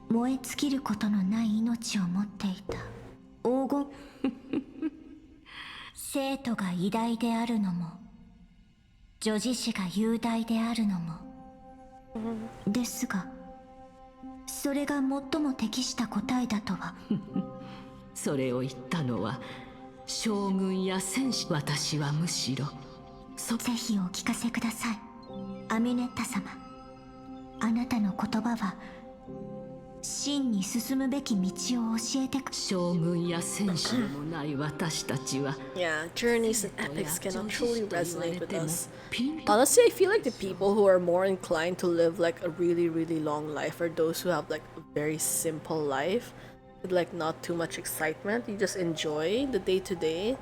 燃え尽きることのない命を持っていた黄金生徒が偉大であるのも女児誌が雄大であるのもですが、それが最も適した答えだとはそれを言ったのは将軍や戦士。私はむしろぜひお聞かせください、アミネッタ様。あなたの言葉は真に進むべき道を教えてく。将軍や戦士でもない私たちは Yeah, journeys and epics cannot truly resonate with us. Honestly, I feel like the people who are more inclined to live like a really, really long life are those who have like a very simple life with like not too much excitement. You just enjoy the day to day.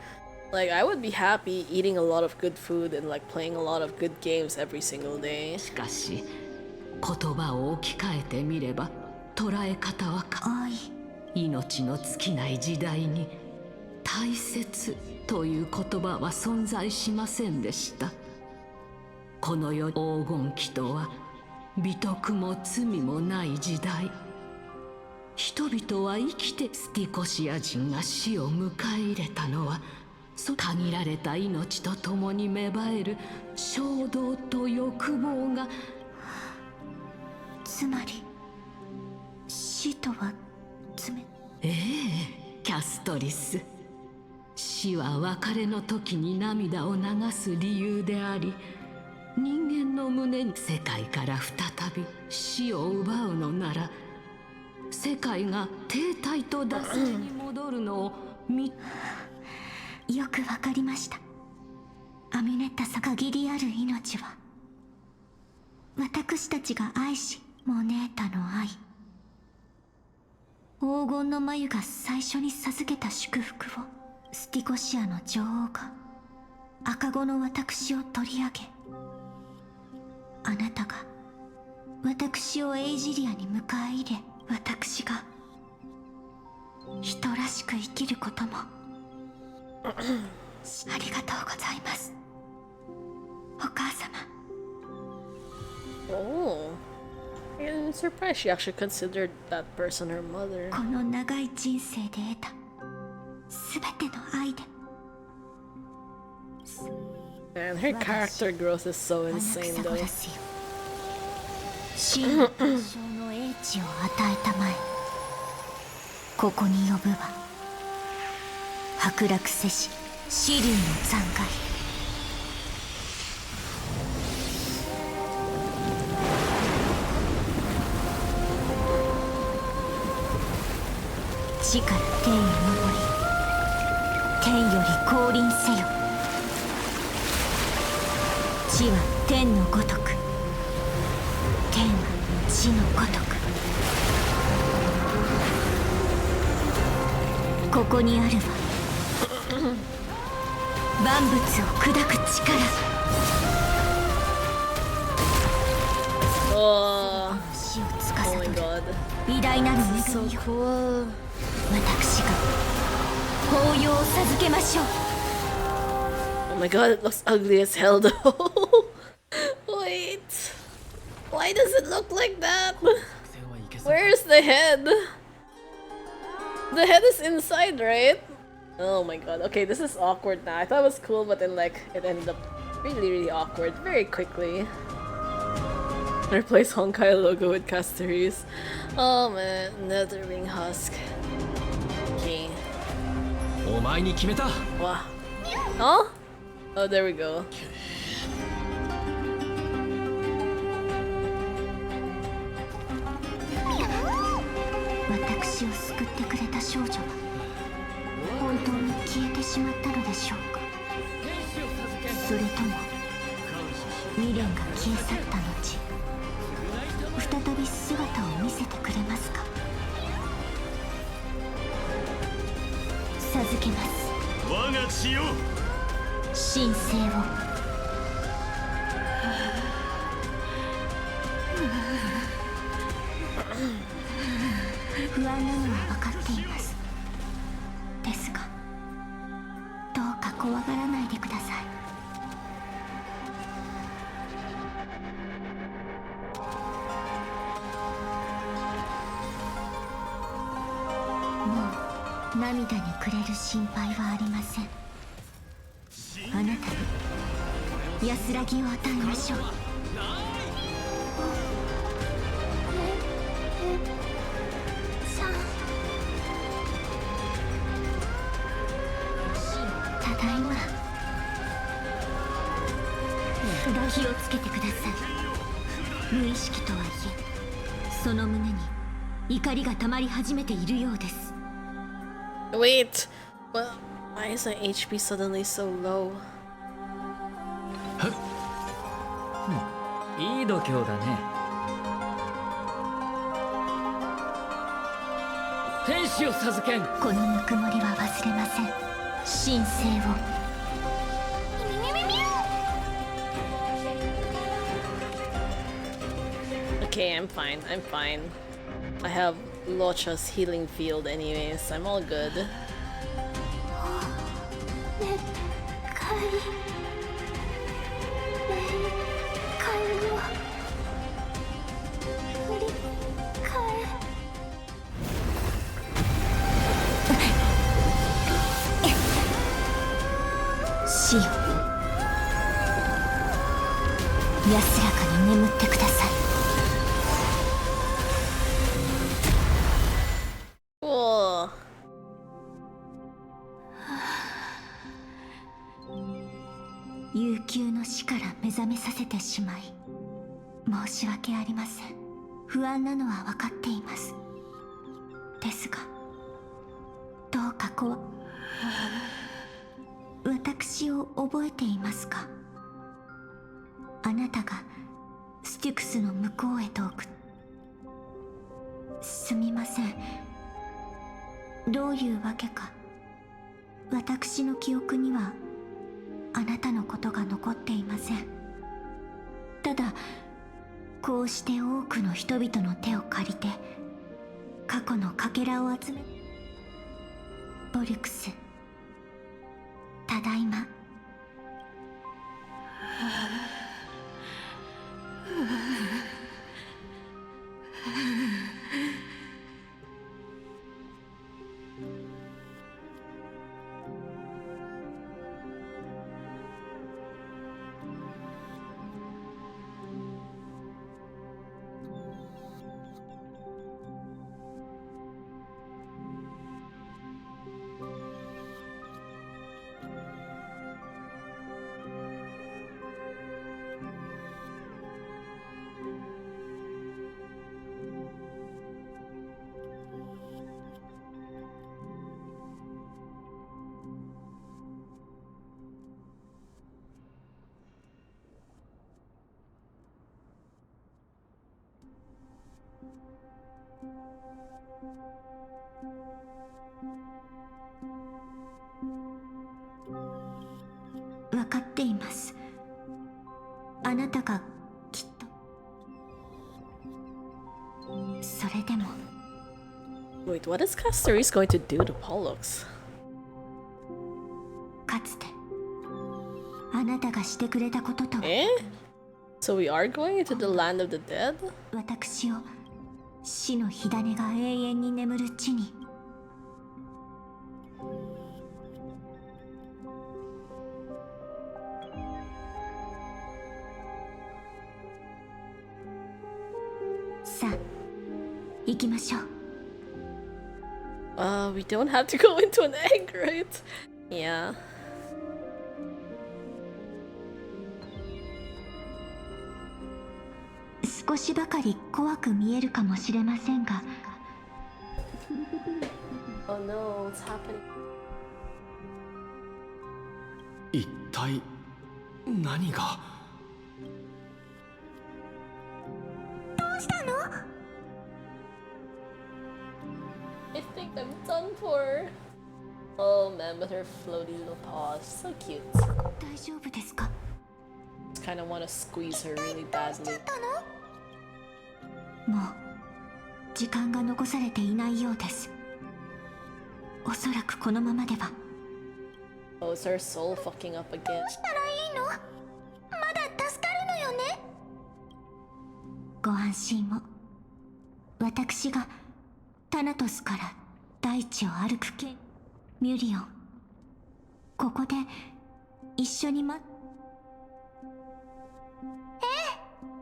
Like, I would be happy eating a lot of good food and like playing a lot of good games every single day. しかし言葉を置き換えてみれば捉え方は命の尽きない時代に大切という言葉は存在しませんでした。この世黄金期とは美徳も罪もない時代。人々は生きてスティコシア人が死を迎え入れたのは限られた命と共に芽生える衝動と欲望が。つまり死とはええ、キャストリス。死は別れの時に涙を流す理由であり、人間の胸に世界から再び死を奪うのなら、世界が停滞と惰性に戻るのをよくわかりました。アミネッタさ限りある命は私たちが愛しモネータの愛、黄金の眉が最初に授けた祝福をスティコシアの女王が赤子の私を取り上げ、あなたが私をエイジリアに迎え入れ、私が人らしく生きることもありがとうございます、お母様。 Oh. I'm surprised she actually considered that person her mother. この長い人生で得たすべての愛で Man, her character growth is so 七 insane 草ゴ though. ラスよ、真の天正の英知を与えたまえ、ここに呼ぶは剥落せし紫龍の残骸。地から天へ昇り、天より降臨せよ。地は天のごとく、天は地のごとく。ここにあるは万物を砕く力。 Oh, 死を oh 司 my る god. 偉大なる So 恵みよ、 cool. 私が抱擁を授けましょう。 Oh my god, it looks ugly as hell though. Wait. Why does it look like that? Where's the head? The head is inside, right? Oh my god. Okay, this is awkward now. I thought it was cool, but then like it ended up really, really awkward very quickly. Replace Honkai logo with Casteries. Oh man, Nether Ring Husk. Okay. お前に決めた。 Wow. Huh? Oh, there we go. 私を救ってくれた少女は本当に消えてしまったのでしょうか。それとも未練が消え去った後再び姿を見せてくれますか。授けます、我が血よ。神聖を。不安なのは分かっています。ですがどうか怖がらないでください。もう涙にくれる心配はありません。あなたに安らぎを与えましょう。ただいま。気をつけてください。無意識とはいえその胸に怒りが溜まり始めているようです。 Wait, well, why is my HP suddenly so low? いい度胸だね。天使を授けん。このぬくもりは忘れません。神聖を。Okay, I'm fine. I'm fine. I have Locha's healing field anyways. I'm all good. 死よ、安らかに眠ってください。Cool. 悠久の死から目覚めさせてしまい申し訳ありません。不安なのは分かっています。ですがどうか私を覚えていますか。あなたがスティクスの向こうへとすみません。どういうわけか私の記憶にはあなたのことが残っていません。ただこうして多くの人々の手を借りて過去のかけらを集め、ボリュクス、ただいま。分かっています。あなたがきっと。それでも Wait, what is Castoris going to do to Pollux? かつてあなたがしてくれたこととは、So we are going into the land of the dead? 私を死の火種が永遠に眠る地に。さあ行きましょう。We don't have to go into an egg, right? Yeah. 少しばかり怖く見えるかもしれませんが、Oh no, what's happening? 一体何が。どうしたの？ I think I'm done for. Oh man, with her floaty little paws. So cute. 大丈夫ですか？ Just kind of want to squeeze her really どうしち badly. ゃったの？もう時間が残されていないようです。おそらくこのままでは。 Oh, is her soul fucking up again? どうしたらいいの？まだ助かるのよね。ご安心を。私がタナトスから大地を歩く剣ミュリオン。ここで一緒に任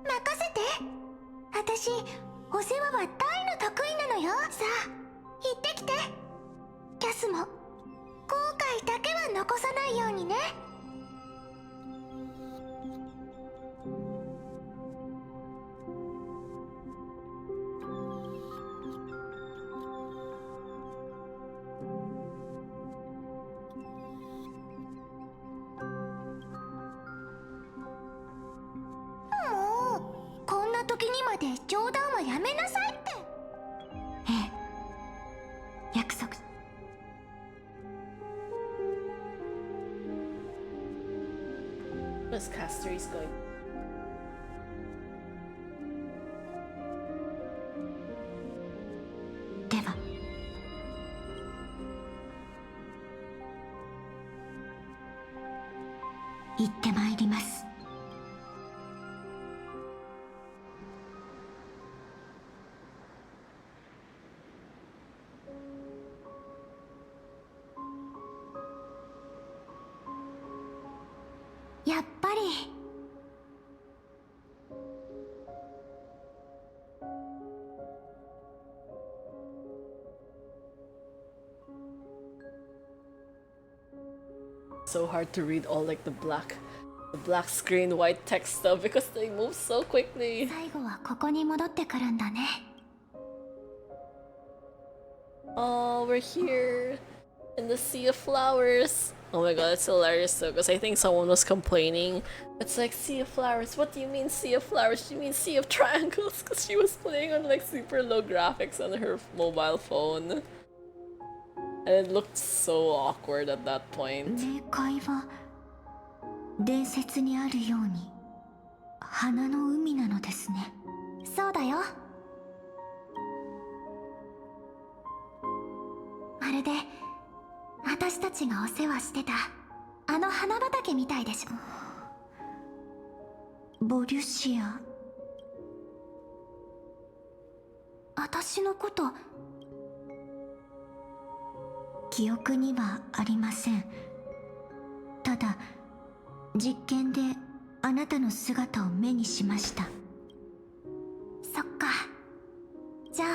せて。私お世話は大の得意なのよ。さあ行ってきて。キャスも後悔だけは残さないようにね。もうこんな時にまで冗談はやめなさいって。ええ、約束。This caster is going. では行ってまいります。やっぱりSo hard to read all like the black screen white text stuff because they move so quickly. 最後はここに戻ってくるんだね。 Oh, we're here in the sea of flowers. Oh my god, it's hilarious though, because I think someone was complaining. It's like, sea of flowers, what do you mean sea of flowers? Do you mean sea of triangles? Because she was playing on like super low graphics on her mobile phone. And it looked so awkward at that point. 冥界は伝説にあるように花の海なのですね。そうだよ。まるで私たちがお世話してたあの花畑みたいでしょ。ボリュシア、私のこと記憶にはありません。ただ実験であなたの姿を目にしました。そっか。じゃあ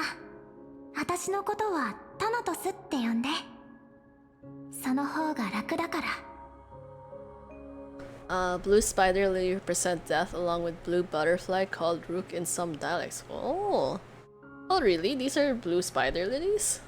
私のことはタナトスって呼んで。その方が楽だから。Blue spider lily represent death along with blue butterfly called rook in some dialects. Oh. Oh really? These are blue spider lilies?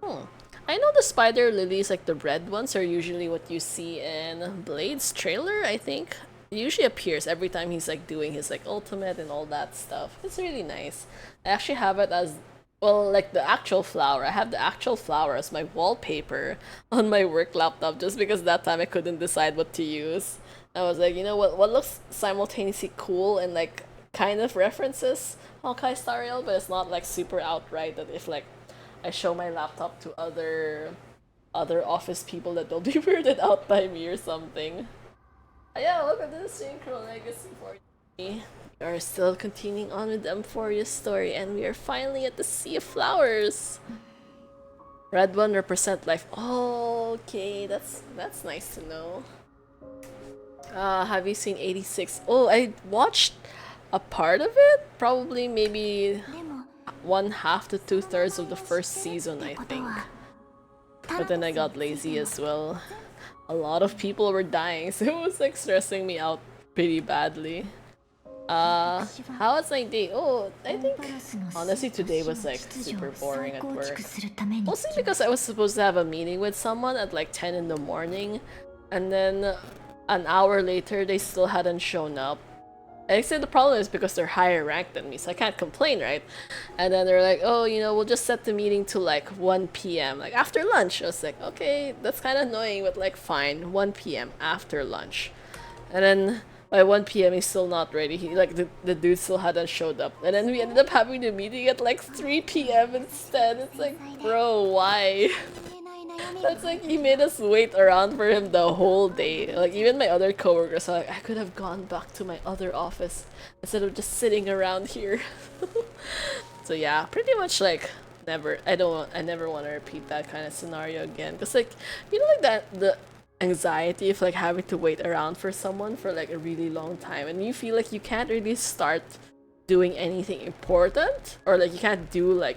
Hmm. I know the spider lilies, like the red ones, are usually what you see in Blade's trailer, I think. It usually appears every time he's like doing his like ultimate and all that stuff. It's really nice. I actually have it as, well, like the actual flower. I have the actual flower as my wallpaper on my work laptop just because that time I couldn't decide what to use. I was like, you know what looks simultaneously cool and like kind of references Honkai Star Rail, but it's not like super outright that if like I show my laptop to other office people that they'll be weirded out by me or something. Yeah, look at this Synchro Legacy for me. We are still continuing on with the amphoreus story and we are finally at the Sea of Flowers. Red one represent life. Oh, okay, that's nice to know. Have you seen 86? Oh, I watched a part of it? Probably maybe 1/2 to 2/3 of the first season, I think. But then I got lazy as well. A lot of people were dying, so it was like stressing me out pretty badly. How was my day? Oh, I think honestly today was like super boring at work. Mostly because I was supposed to have a meeting with someone at like 10 in the morning, and then an hour later they still hadn't shown up. I say the problem is because they're higher ranked than me, so I can't complain, right? And then they're like, oh, you know, we'll just set the meeting to like 1 p.m. like after lunch. I was like, okay, that's kind of annoying, but like fine, 1 p.m. after lunch. And then by 1 p.m. he's still not ready. He like the dude still hadn't showed up. And then we ended up having the meeting at like 3 p.m. instead. It's like, bro, why? That's like he made us wait around for him the whole day. Like even my other coworkers are like, I could have gone back to my other office instead of just sitting around here. So yeah, pretty much like I never want to repeat that kind of scenario again. Cause like, you know, like the anxiety of like having to wait around for someone for like a really long time, and you feel like you can't really start doing anything important, or like you can't do like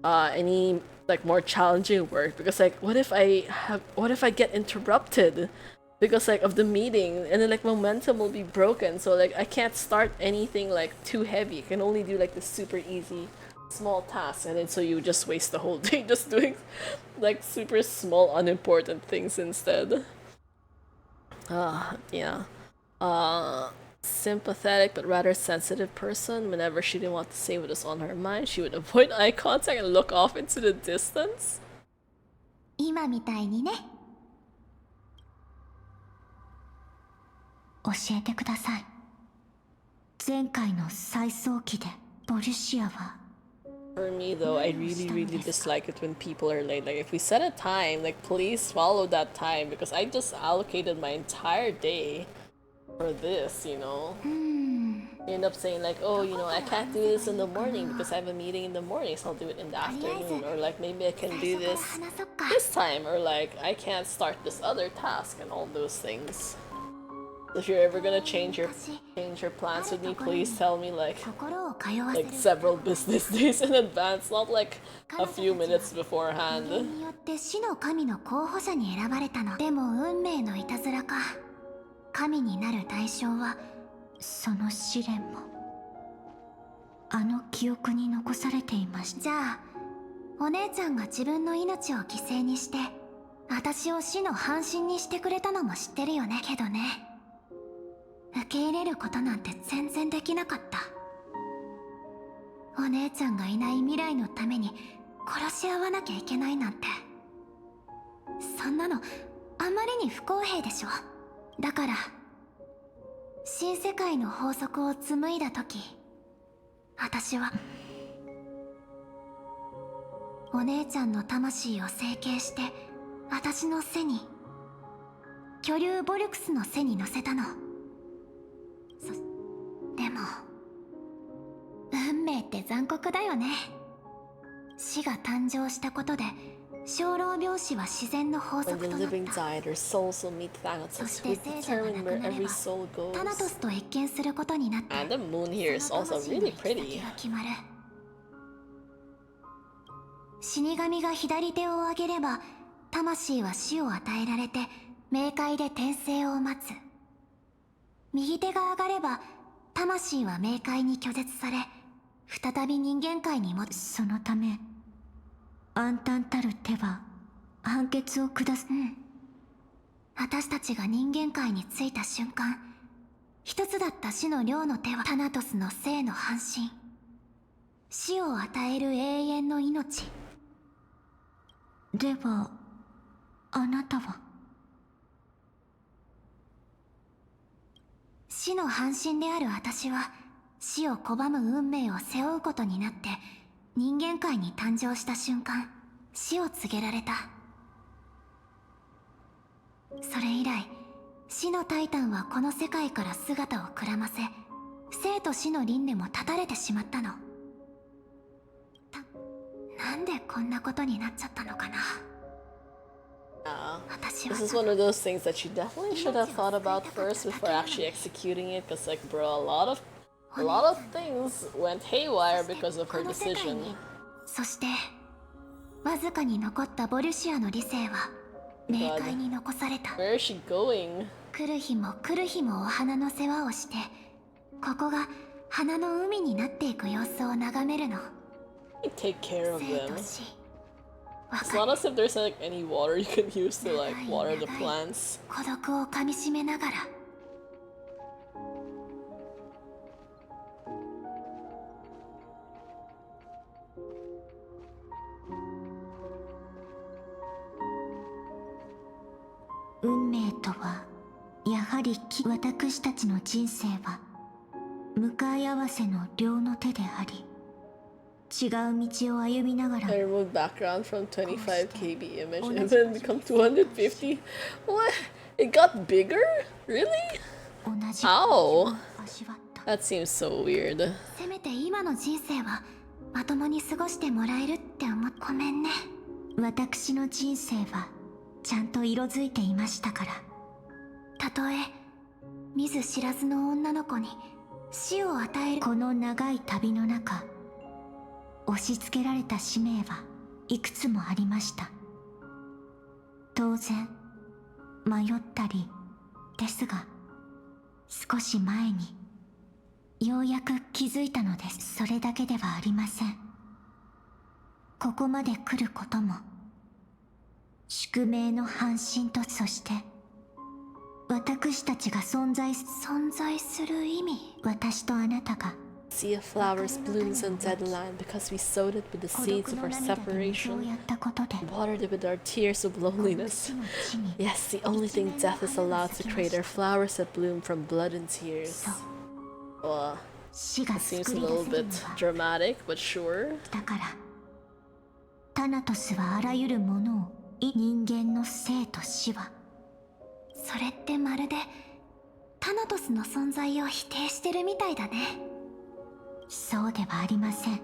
any like more challenging work because like what if I get interrupted because like of the meeting, and then like momentum will be broken, so like I can't start anything like too heavy. I can only do like the super easy small tasks, and then so you just waste the whole day just doing like super small unimportant things instead. Yeah. Sympathetic but rather sensitive person. Whenever she didn't want to say what was on her mind, she would avoid eye contact and look off into the distance. 今みたいにね。教えてください。前回の再送機でボルシアは For me though, I really dislike it when people are late. Like if we set a time, like please follow that time, because I just allocated my entire day for this, you know. You end up saying like, oh, you know, I can't do this in the morning because I have a meeting in the morning, so I'll do it in the afternoon, or like maybe I can do this time, or like I can't start this other task, and all those things. If you're ever gonna change your plans with me, please tell me like several business days in advance, not like a few minutes beforehand. によって死の神の候補者に選ばれたの。でも運命のいたずらか。神になる対象はその試練もあの記憶に残されていました。じゃあお姉ちゃんが自分の命を犠牲にして私を死の半身にしてくれたのも知ってるよね。けどね、受け入れることなんて全然できなかった。お姉ちゃんがいない未来のために殺し合わなきゃいけないなんて、そんなのあまりに不公平でしょ。だから新世界の法則を紡いだ時、私はお姉ちゃんの魂を整形して私の背に、巨竜ボルクスの背に乗せたの。でも運命って残酷だよね。死が誕生したことで生老病死は自然の法則となった。そして聖者が亡くなればタナトスと謁見することになって、その魂の行き先が決まる。死神が左手を上げれば魂は死を与えられて冥界で転生を待つ。右手が上がれば魂は冥界に拒絶され再び人間界に戻る。そのため暗淡たる手は判決を下す。私たちが人間界に着いた瞬間、一つだった死の両の手はタナトスの生の半身、死を与える永遠の命。ではあなたは死の半身である私は死を拒む運命を背負うことになって人間界に誕生した瞬間、死を告げられた。それ以来死のタイタンはこの世界から姿をくらませ、生と死の輪廻も断たれてしまったの。なんでこんなことになっちゃったのかな。This is one of those things that you definitely should have thought about first before actually executing it, because like bro, a lot of things went haywire because of her decision. そしてわずかに残ったボルシアの理性は冥界に残された。 Where is she going? 来る日も来る日もお花の世話をしてここが花の海になっていく様子を眺めるの。 Take care of 生 them. と死。わ It's か not る。 as if there's like any water you can use to like water the plants. 孤独をかみしめながら。運命とはやはり私たちの人生は向かい合わせの両の手であり、違う道を歩みながら I removed background from 25 KB image and then become 250. What? It got bigger? Really? 同じ How? 味わった。 That seems so weird. せめて今の人生はまともに過ごしてもらえるって思っごめんね。私の人生はちゃんと色づいていましたから。たとえ見ず知らずの女の子に死を与えるこの長い旅の中、押し付けられた使命はいくつもありました。当然迷ったりですが、少し前にようやく気づいたのです。それだけではありません。ここまで来ることも宿命の半身と、そして私たちが存在する意味。私とあなたが Sea of flowers blooms on dead land because we sowed it with the 孤 seeds 独 of の our 涙で水を separation, やったことで watered it with our tears of loneliness. 死の地に Yes, the only thing death is allowed to create are flowers that bloom from blood and tears. Well, 死が it 作 seems a り出 little せる bit のは dramatic, but sure. だから、タナトスはあらゆるものを人間の生と死は、それってまるでタナトスの存在を否定してるみたいだね。そうではありません。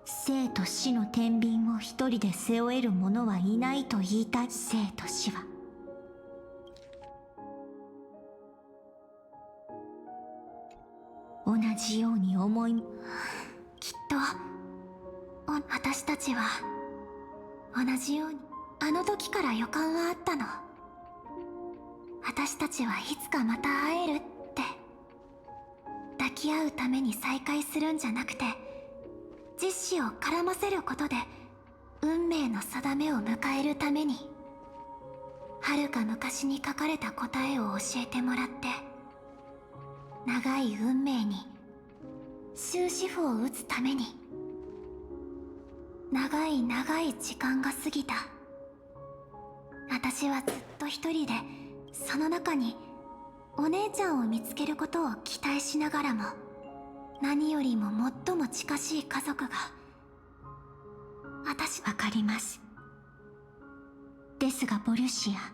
生と死の天秤を一人で背負える者はいないと言いたい。生と死は同じように思い、きっと私たちは同じようにあの時から予感はあったの。私たちはいつかまた会えるって。抱き合うために再会するんじゃなくて、実子を絡ませることで運命の定めを迎えるために、遥か昔に書かれた答えを教えてもらって、長い運命に終止符を打つために。長い長い時間が過ぎた。私はずっと一人でその中にお姉ちゃんを見つけることを期待しながらも、何よりも最も近しい家族が私。わかります。ですがボルシア、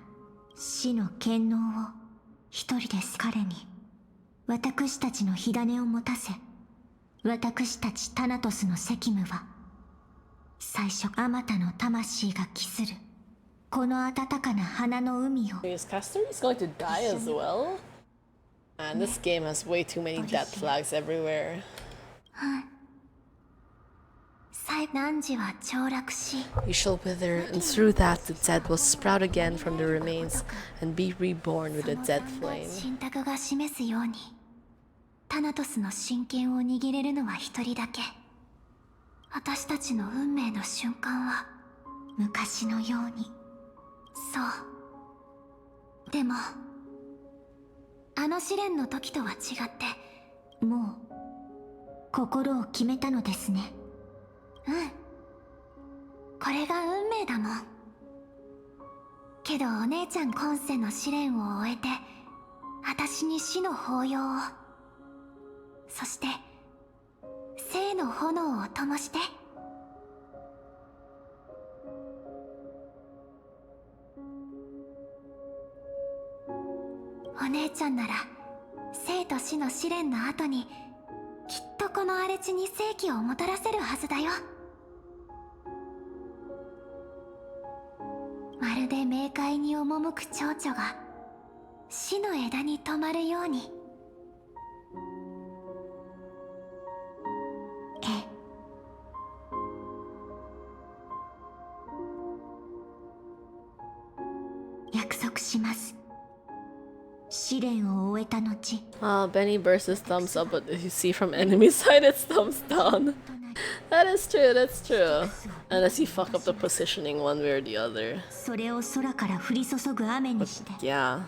死の権能を一人です。彼に私たちの火種を持たせ、私たちタナトスの責務は最初あまたの魂が期するこの温かな花の海を。 Is Castori's going to die as well? Man, this game has way too many death flags everywhere. 汝は凋落し、 You shall wither, and through that the dead will sprout again from the remains and be reborn with a dead flame. 信託が示すように、タナトスの真剣を握れるのは一人だけ。私たちの運命の瞬間は昔のように。そう。でもあの試練の時とは違って、もう心を決めたのですね。うん、これが運命だもん。けどお姉ちゃん今世の試練を終えて、私に死の抱擁を、そして生の炎を灯して。お姉ちゃんなら生と死の試練の後にきっとこの荒れ地に生気をもたらせるはずだよ。まるで冥界に赴く蝶々が死の枝に止まるように。ええ、約束します。死試練を終えた後、 Benny versus thumbs up, but if you see from enemy side, it's thumbs down. That is true, that's true. Unless you fuck up the positioning one way or the other. それを空から降り注ぐ雨にして、 Yeah.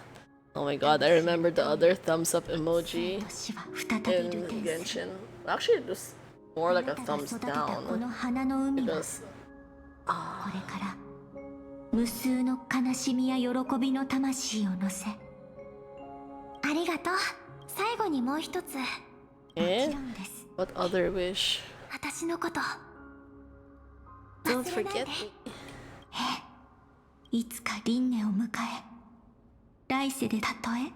Oh my god, I remember the other thumbs up emoji 年は再び in 流転する。 Genshin. Actually, it was more like a あなたが thumbs 育てたこ down. の花の海は Because これから無数の悲しみや喜びの魂を乗せ、ありがとう。最後にもう一つ、もちろんです。 what other wish? 私のこと Don't 忘れない forget で。 me. いつか輪廻を迎え、来世でたとえ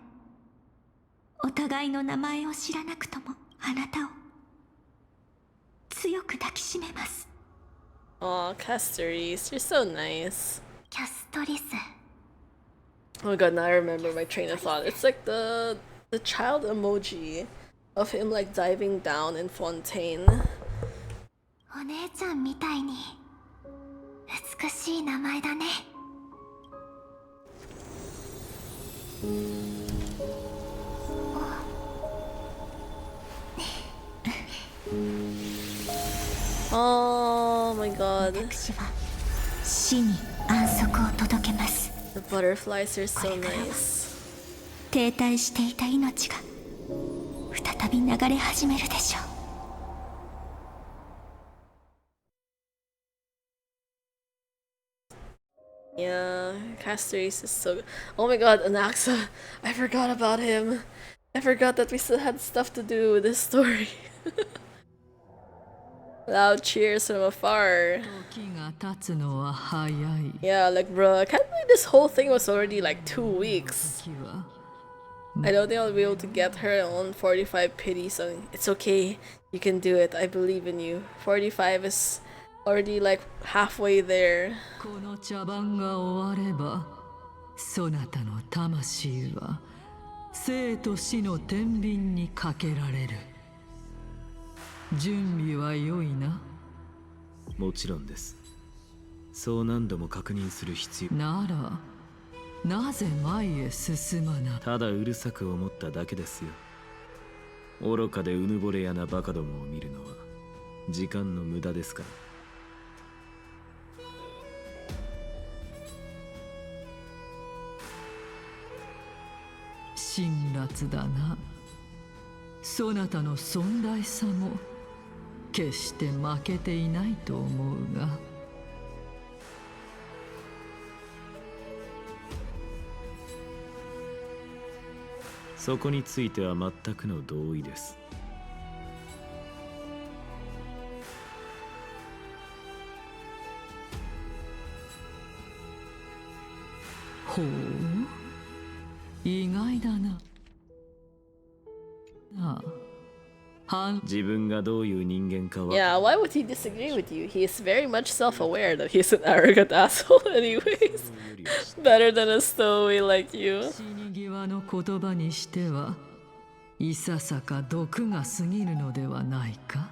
お互いの名前を知らなくとも、あなたを強く抱きしめます。 Aw, Castoris, you're so nice. キャストリス。 Oh my god, now I remember my train of thought. It's like the child emoji of him like diving down in Fontaine. お姉ちゃんみたいに美しい名前だね。 Oh my god. 私は死に安息を届けます。 The butterflies are so nice. 停滞していた命が再び流れ始めるでしょう。 Yeah, Castoris is so. Oh my god, Anaxa. I forgot about him. I forgot that we still had stuff to do with this story. Loud cheers from afar. 時が経つのは早い。 Yeah, like, bro, I can't believe this whole thing was already like 2 weeks. 時は I don't think I'll be able to get her on 45 pity, so it's okay. You can do it. I believe in you. 45 is already like halfway there. この茶番が終われば、そなたの魂は生と死の天秤にかけられる。準備は良いな。もちろんです。そう何度も確認する必要。ならなぜ前へ進まな。ただうるさく思っただけですよ。愚かでうぬぼれやなバカどもを見るのは時間の無駄ですから。辛辣だな。そなたの尊大さも決して負けていないと思うが。そこについては全くの同意です。ほう、意外だな。ああ、自分がどういう人間かは。 Yeah, why would he disagree with you? He is very much self-aware that he's an arrogant asshole anyways. Better than a stowaway like you. 死に際の言葉にしてはいささか毒が過ぎるのではないか。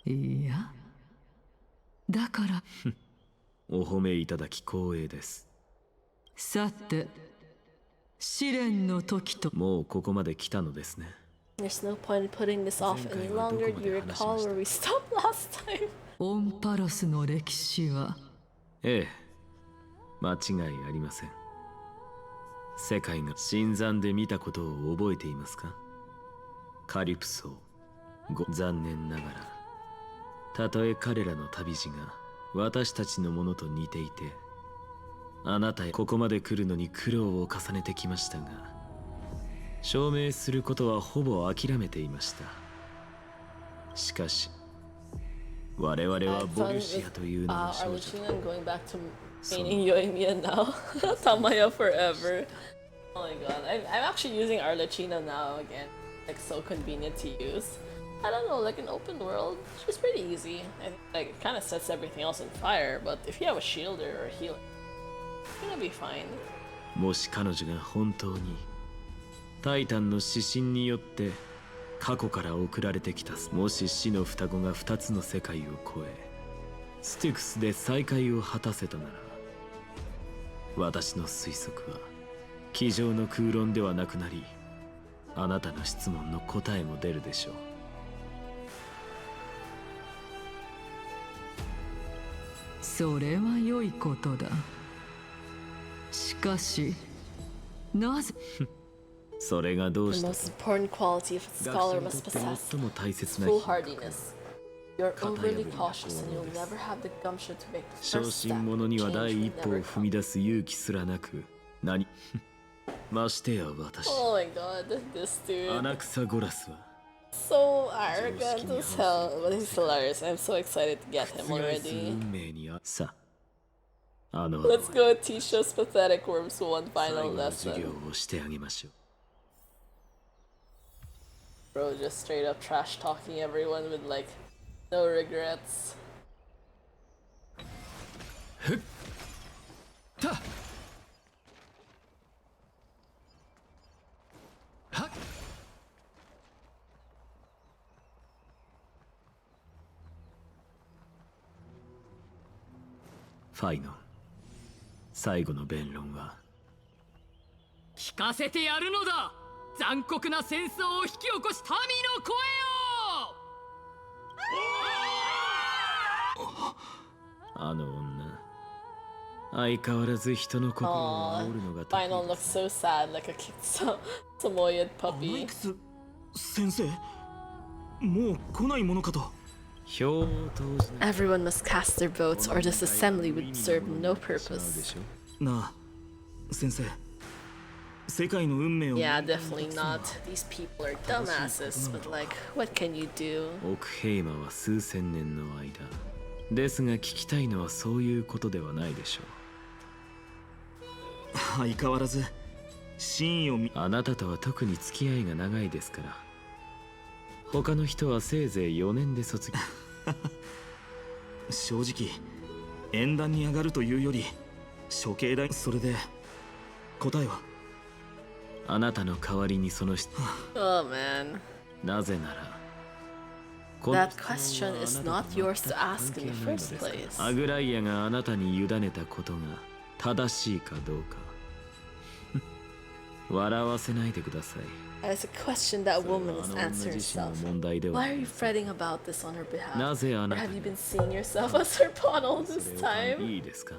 いや、だからお褒めいただき光栄です。さて、試練の時と。もうここまで来たのですね。 There's no point in putting this off any longer. Do you recall where we stopped last time? オンパロスの歴史は。ええ、間違いありません。世界が新参で見たことを覚えていますか？カリプソー、残念ながらたとえ彼らの旅路が私たちのものと似ていて、あなたへここまで来るのに苦労を重ねてきましたが、証明することはほぼ諦めていました。しかし我々はボルシアという名の少女と Arlecchino and going back to meaning Yoimiya now. Tamaya forever. Oh my god, I'm actually using Arlecchino now again. Like, so convenient to use. I don't know, like, an open world, she's pretty easy. I think, like, it kind of sets everything else on fire, but if you have a shielder or a healer, you're gonna be fine. もし彼女が本当にタイタンの指針によって過去から送られてきた、もし死の双子が2つの世界を超えスティクスで再会を果たせたなら、私の推測は机上の空論ではなくなり、あなたの質問の答えも出るでしょう。それは良いことだ。しかしなぜそれがどう The した most important quality of a scholar must possess 最も大切な foolhardiness. You're overly cautious and you'll never have the gumption to make the 小 first 心 step. 者には Change 第 will 一歩を never 踏み come. 出す勇気すらなく、何ましてや私 Oh my god, this ア dude. ナクサゴラスは So arrogant as hell, but he's hilarious. I'm so excited to get him 覆す already. 運命にさあの Let's go and teach those pathetic worms one 最 final 後の授業 lesson. をしてあげましょう。 Bro, just straight up trash talking everyone with like no regrets. たはっファイノン、最後の弁論は聞かせてやるのだ。残酷な戦争を引き起こし民の声を。あの女、相変わらず人の心を Aww, 煽るのが得 Final 意 looks so sad, like a kicked Samoyed アナ puppy. イクス先生もう来ないものかと。票を投じない Everyone must cast their votes or this assembly would serve no で purpose. しょ。なあ先生、世界の運命を Yeah, definitely not. These people are dumbasses, but like, what can you do? 奥平魔は数千年の間ですが、聞きたいのはそういうことではないでしょ相変わらず真意を見う。あなたとは特に付き合いが長いですから。他の人はせいぜい4年で卒業。正直縁談に上がるというより処刑台。それで答えはあなたの代わりにその質 Oh man. なぜならこの That 質問 question は is あな not たと yours 全 to く ask 関 in 係 the ないの first ですから place. アグライアがあなたに委ねたことが正しいかどうか笑わせないでください。 That is a question that woman あ must の女 answer 自身の herself. 問題では Why な are い you fretting about this on her な behalf? ぜあ Or なた have you が been seeing yourself as her pawn all そ this れを考 time? えいいですか。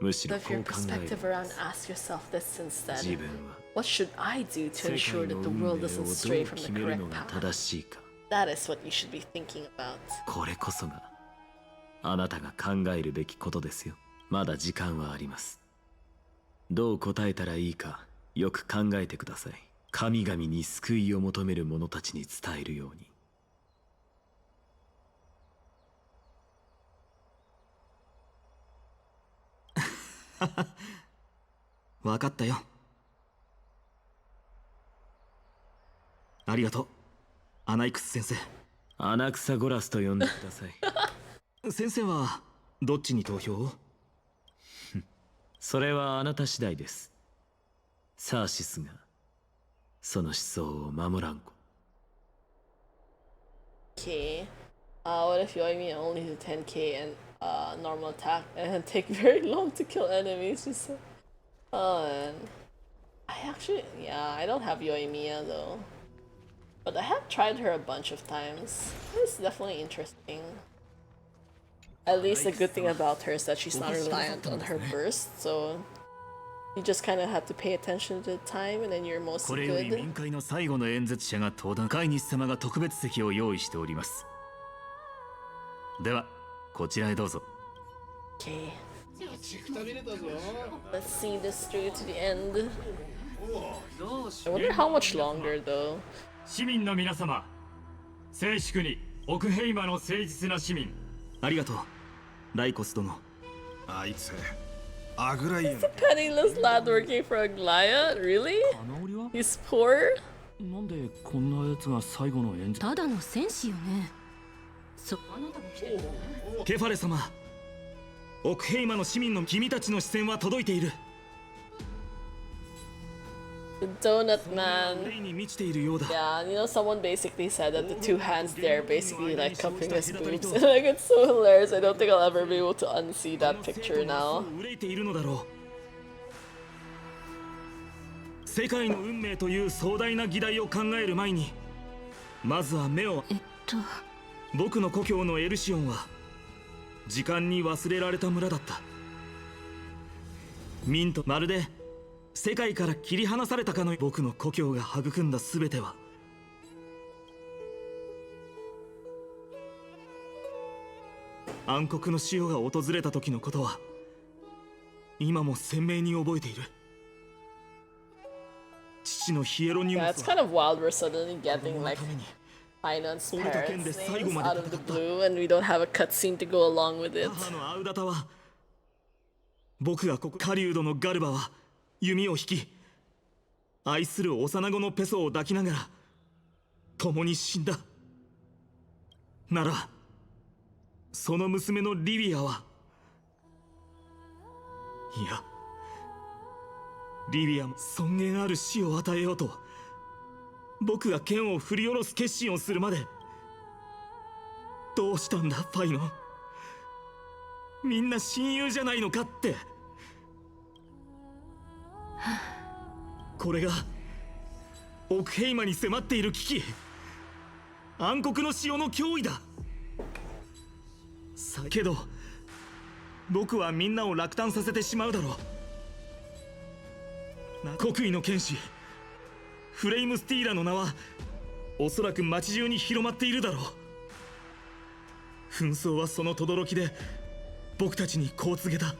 むしろ But こ if う your 考え perspective る around, ask yourself this 自 instead. 分は What should I do to 世 ensure 界の that the 運命を world どう doesn't stray from 決 the めるの correct が path? 正しいか。 That is what you should be thinking about. これこそがあなたが考えるべきことですよ。まだ時間はあります。どう答えたらいいかよく考えてください。神々に救いを求める者たちに伝えるように。分かったよ。ありがとうアナイクス先生。アナクサゴラスと呼んでください。先生はどっちに投票を？それはあなた次第です。サーシスがその思想を守らんこ。 Okay. What if Yoimi only do 10k and normal attack and take very long to kill enemies? Just oh man. I don't have Yoimiya though. But I have tried her a bunch of times. It's definitely interesting. At least the good thing about her is that she's not reliant on her burst, so you just kind of have to pay attention to the time and then you're こ mostly れより good. 民会の最後の演説者が登壇。飼い主様が特別席を用意しております。ではこちらへどうぞ。 Okay. Let's see this through to the end. I wonder how much longer though. 市民の皆様、静粛に奥平魔の誠実な市民。ありがとうライコス殿。あいつアグライアの Penniless lad working for Aglaya? Really? 金織は He's poor? なんでこんな奴が最後の演説ただの戦士よね。あなたも来てるのね。ケファレ様、オクヘイマの市民の君たちの視線は届いている。 The donut man. 霊に満ちているようだ。 Yeah, you know, someone basically said that the two hands there basically like cupping his boobs. Like, it's so hilarious. I don't think I'll ever be able to unsee that picture now. 憂いているのだろう。世界の運命という壮大な議題を考える前に、まずは目を。僕の故郷のエルシオンは時間に忘れられた村だった。ミント、まるで世界から切り離されたかの僕の故郷が育んだ全ては、暗黒の潮が訪れた時のことは今も鮮明に覚えている。父のヒエロニウ Yeah, ス it's kind of wild. We're suddenly getting like に Finance 俺と parents 剣で names 最後まで out of the 戦った blue, and we don't have a cutscene to go along with it. 母のアウダタは、僕が狩人のガルバは弓を引き、愛する幼子のペソを抱きながら共に死んだ。ならその娘のリビアは、いや、リビアも尊厳ある死を与えようと僕が剣を振り下ろす決心をするまで。どうしたんだファイノン、みんな親友じゃないのかって。これがオクヘイマに迫っている危機、暗黒の潮の脅威だ。けど僕はみんなを落胆させてしまうだろう。国威の剣士フレイムスティーラの名はおそらく街中に広まっているだろう。紛争はその轟で僕たちにこう告げた。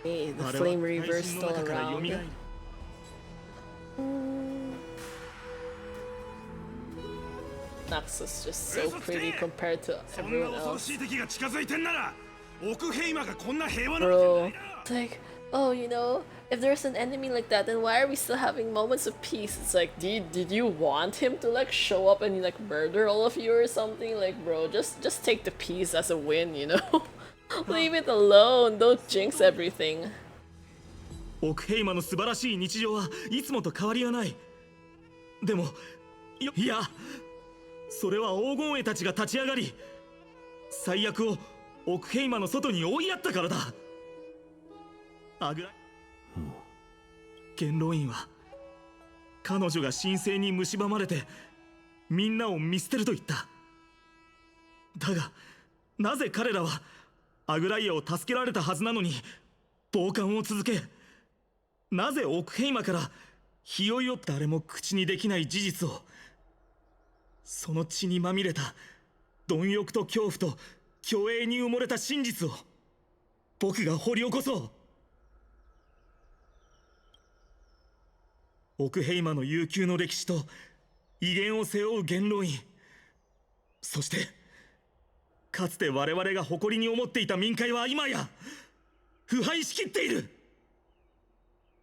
Hey, the flame reaver is still around. Nax is just so pretty compared to everyone else. Bro, it's like, oh, you know, if there's an enemy like that, then why are we still having moments of peace? It's like, did you want him to like show up and like murder all of you or something? Like, bro, just take the peace as a win, you know? Leave it alone. Don't jinx everything. オクヘイマの素晴らしい日常はいつもと変わりはない。でもいや、それは黄金衛たちが立ち上がり最悪をオクヘイマの外に追いやったからだ。アグラ元老院は彼女が神聖に蝕まれてみんなを見捨てると言った。だがなぜ彼らはアグライアを助けられたはずなのに傍観を続け、なぜオクヘイマから日をよ誰も口にできない事実を、その血にまみれた貪欲と恐怖と虚栄に埋もれた真実を僕が掘り起こそう。オクヘイマの悠久の歴史と威厳を背負う元老院、そしてかつて我々が誇りに思っていた民会は今や腐敗しきっている。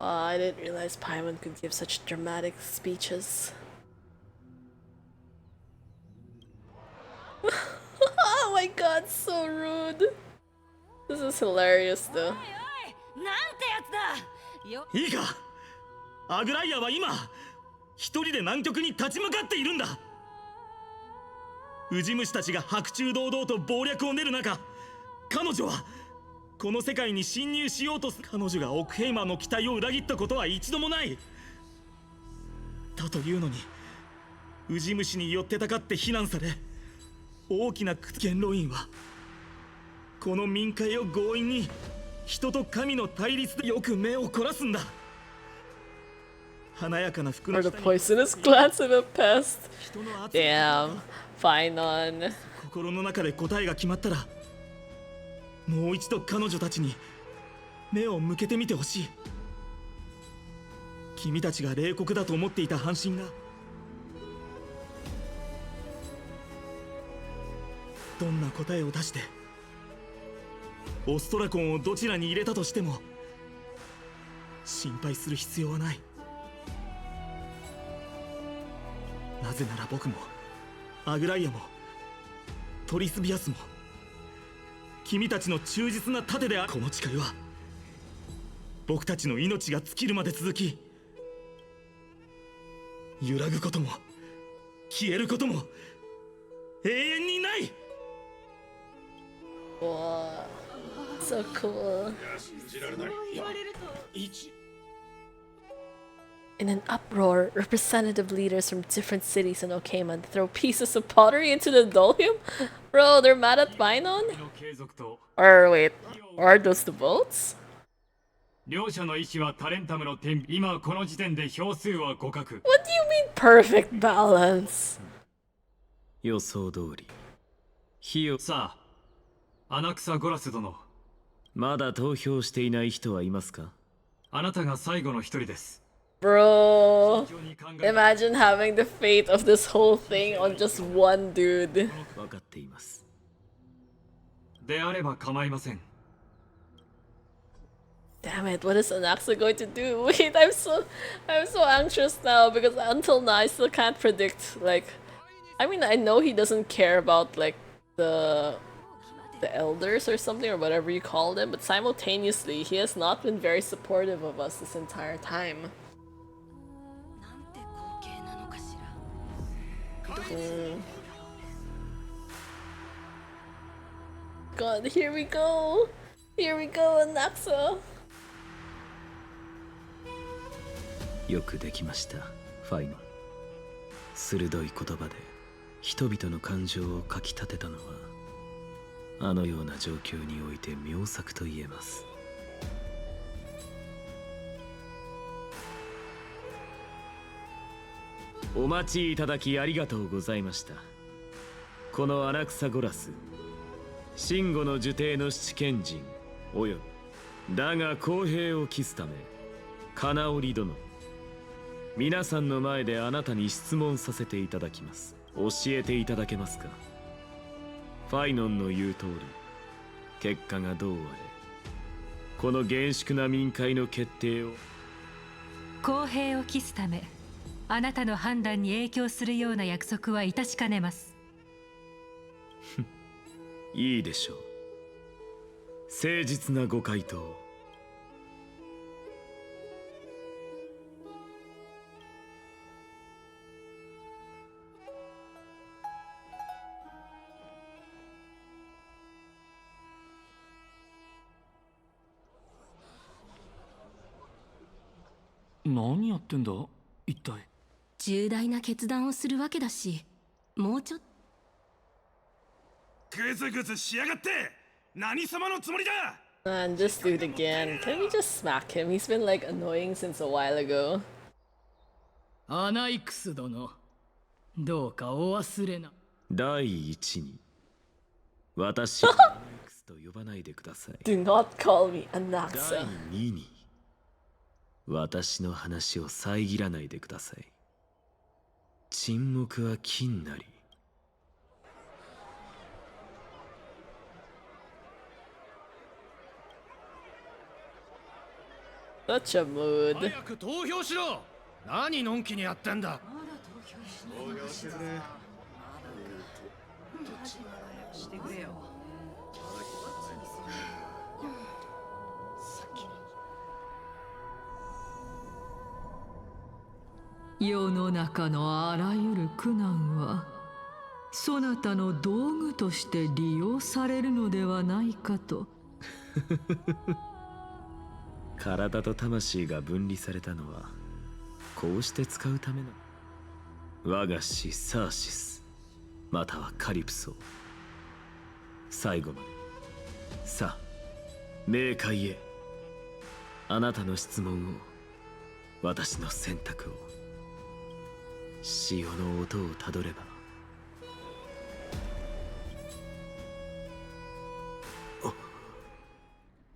I didn't realize Paimon could give such dramatic speeches. Oh my god, so rude. This is hilarious though. いいか、アグライアは今一人で南極に立ち向かっているんだ。ウジ虫たちが白昼堂々と謀略を練る中、彼女はこの世界に侵入しようとする。彼女がオクヘイマーの期待を裏切ったことは一度もない。だというのにウジ虫によってたかって非難され、大きな元老院はこの民会を強引に人と神の対立でよく目を凝らすんだ。華やかな服の Or the poisonous glance of a pest. Damn, fine on. 心の中で答えが決まったらもう一度彼女たちに目を向けてみてほしい。君たちが冷酷だと思っていた半身がどんな答えを出してオストラコンをどちらに入れたとしても心配する必要はない。なぜなら僕もアグライアもトリスビアスも君たちの忠実な盾である。この誓いは僕たちの命が尽きるまで続き、揺らぐことも消えることも永遠にない。 Wow, so cool. In an uproar, representative leaders from different cities in Okema throw pieces of pottery into the Dolhum? Bro, they're mad at Minon? Or wait, are those the boats? 両者の意思はタレンタムの天今この時点で票数は互角。 What do you mean perfect balance? 予想通り火をさあ、アナクサゴラス殿。まだ投票していない人はいますか？あなたが最後の一人です。 Bro, imagine having the fate of this whole thing on just one dude. 分かっています。であれば構いません。 Damn it, what is Anaxa going to do? Wait, I'm so anxious now because until now I still can't predict, like, I mean, I know he doesn't care about like the elders or something or whatever you call them, but simultaneously he has not been very supportive of us this entire time. God, here we go, Anaxa. よくできました、ファイノン。鋭い言葉で人々の感情をかきたてたのはあのような状況において妙作と言えます。お待ちいただきありがとうございました。このアナクサゴラス、真吾の呪帝の七賢人およびだが公平を期すため金織殿、皆さんの前であなたに質問させていただきます。教えていただけますか？ファイノンの言う通り、結果がどうあれ、この厳粛な民会の決定を公平を期すため、あなたの判断に影響するような約束は致しかねます。いいでしょう。誠実なご回答を。何やってんだ一体。重大な決断をするわけだし、もうちょっと。グズグズしやがって。何様のつもりだ。 Man, this dude again. Can we just smack him? He's been like annoying since a while ago. アナイクス殿、どうかお忘れな。第一に、私をアナイクスと呼ばないでください。Do not call me 第 Anaxa. 二に、私の話を遮らないでください。沈黙は金なり。Such a mood. 早く投票しろ。何のんきにやってんだ。投票してくれ。してくれよ。世の中のあらゆる苦難はそなたの道具として利用されるのではないかと。体と魂が分離されたのはこうして使うための我が師サーシスまたはカリプソ。最後までさあ冥界へ。あなたの質問を、私の選択を、潮の音をたどれば。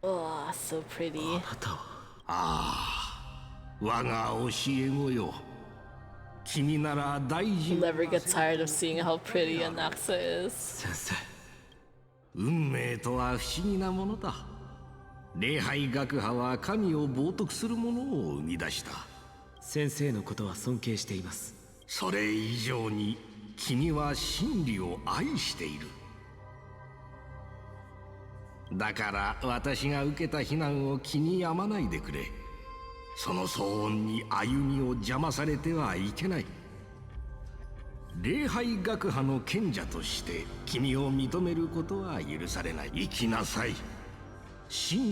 Oh, so pretty. あなたは。ああ、我が教え子よ。君なら大事。 I'll never get tired of seeing how pretty Anaxa is. 先生、運命とは不思議なものだ。礼拝学派は神を冒涜するものを生み出した。先生のことは尊敬しています。それ以上に君は真理を愛している。だから私が受けた非難を気に病まないでくれ。その騒音に歩みを邪魔されてはいけない。礼拝学派の賢者として君を認めることは許されない。生きなさい。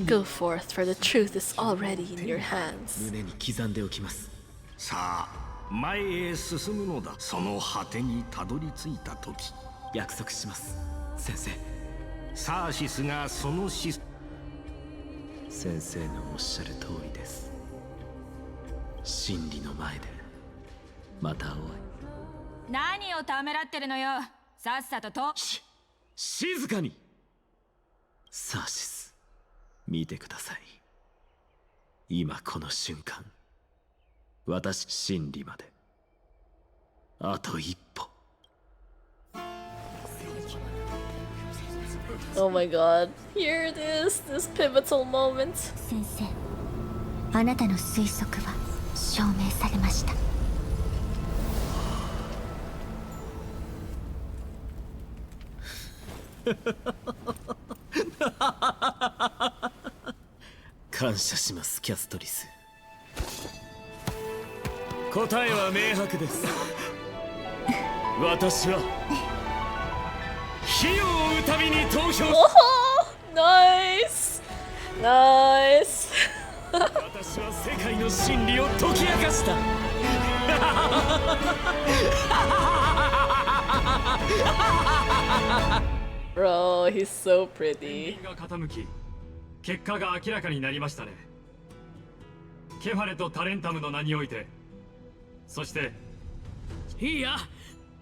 Go forth, for the truth is already in your hands. 胸に刻んでおきます。さあ、前へ進むのだ。その果てにたどり着いた時。約束します、先生。サーシスがその先生のおっしゃる通りです。真理の前でまた会おう。何をためらってるのよ。さっさと静かに。サーシス、見てください。今この瞬間、私真理まであと一歩。Oh my god, here it is, this pivotal moment. 先生、あなたの推測は証明されました。感謝します、キャストリス。答えは明白です。私は火を追うたびに投票。Nice! Nice! 私は世界の真理を解き明かした。Bro, he's so pretty. が傾き、結果が明らかになりましたね。ケファレとタレンタムの名において、そしていや、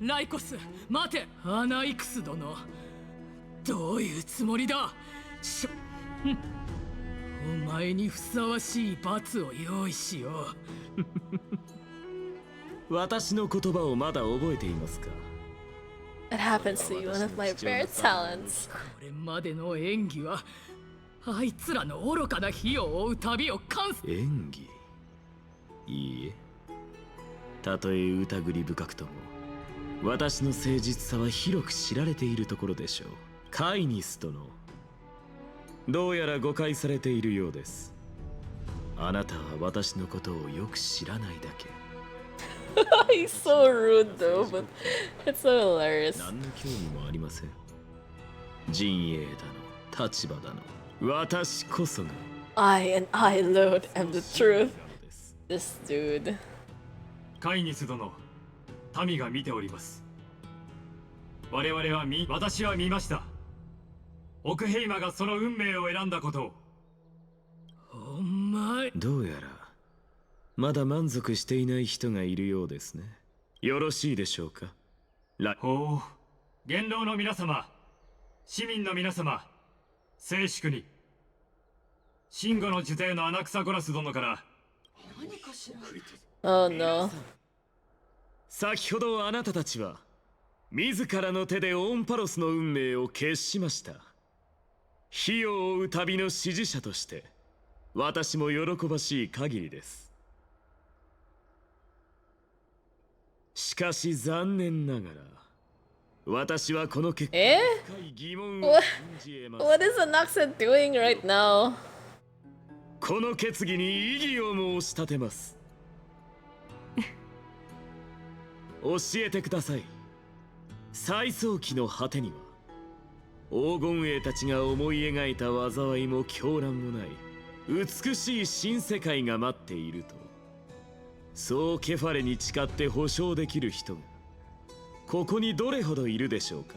ライコス、待て、アナイクス殿。どういうつもりだ。お前にふさわしい罰を用意しよう。私の言葉をまだ覚えていますか。It happens to be one of my rare talents. これまでの演技は、あいつらの愚かな火を追う旅を演技。いいえ、たとえ疑り深くとも私の誠実さは広く知られているところでしょう。カイニス殿、どうやら誤解されているようです。あなたは私のことをよく知らないだけ。He's so rude though, but it's so hilarious. 何の興味もありません。陣営だの、立場だの、私こそが。I and I alone am the truth. This dude. カイニス殿、民が見ております。我々は私は見ました。オクヘイマがその運命を選んだことを。お前。どうやらまだ満足していない人がいるようですね。よろしいでしょうか。ほう、元老の皆様、市民の皆様、静粛に。シンゴの受帝のアナクサゴラス殿から。Oh no. 先ほどあなたたちは自らの手でオンパロスの運命を決しました。火を追う旅の支持者として私も喜ばしい限りです。しかし残念ながら私はこの結果に深い疑問を感じ得ます。What is Anaxa doing right now? この決議に異議を申し立てます。教えてください。最早期の果てには黄金衛たちが思い描いた災いも狂乱もない美しい新世界が待っていると、そうケファレに誓って保証できる人がここにどれほどいるでしょうか。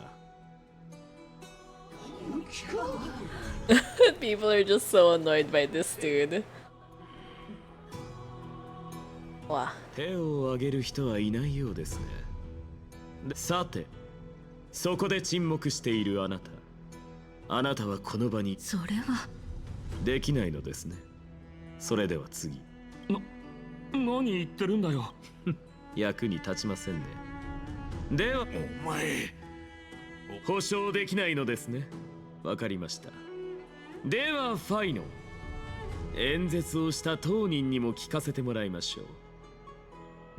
People are just so annoyed by this dude. わ。手を挙げる人はいないようですね。さて、そこで沈黙しているあなた。あなたはこの場にそれはできないのですね。それでは次。何言ってるんだよ。役に立ちませんね。ではお前、保証できないのですね。わかりました。ではファイノン、演説をした当人にも聞かせてもらいましょう。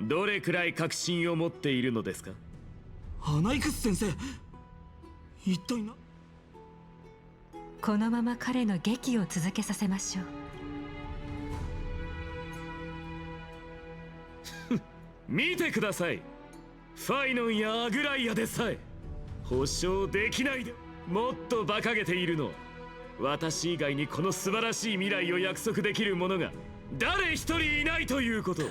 どれくらい確信を持っているのですか？アナイクス先生、一体な。このまま彼の劇を続けさせましょう。見てください。ファイノンやアグライアでさえ保証できないで。もっと馬鹿げているのは、私以外にこの素晴らしい未来を約束できる者が誰一人いないということ。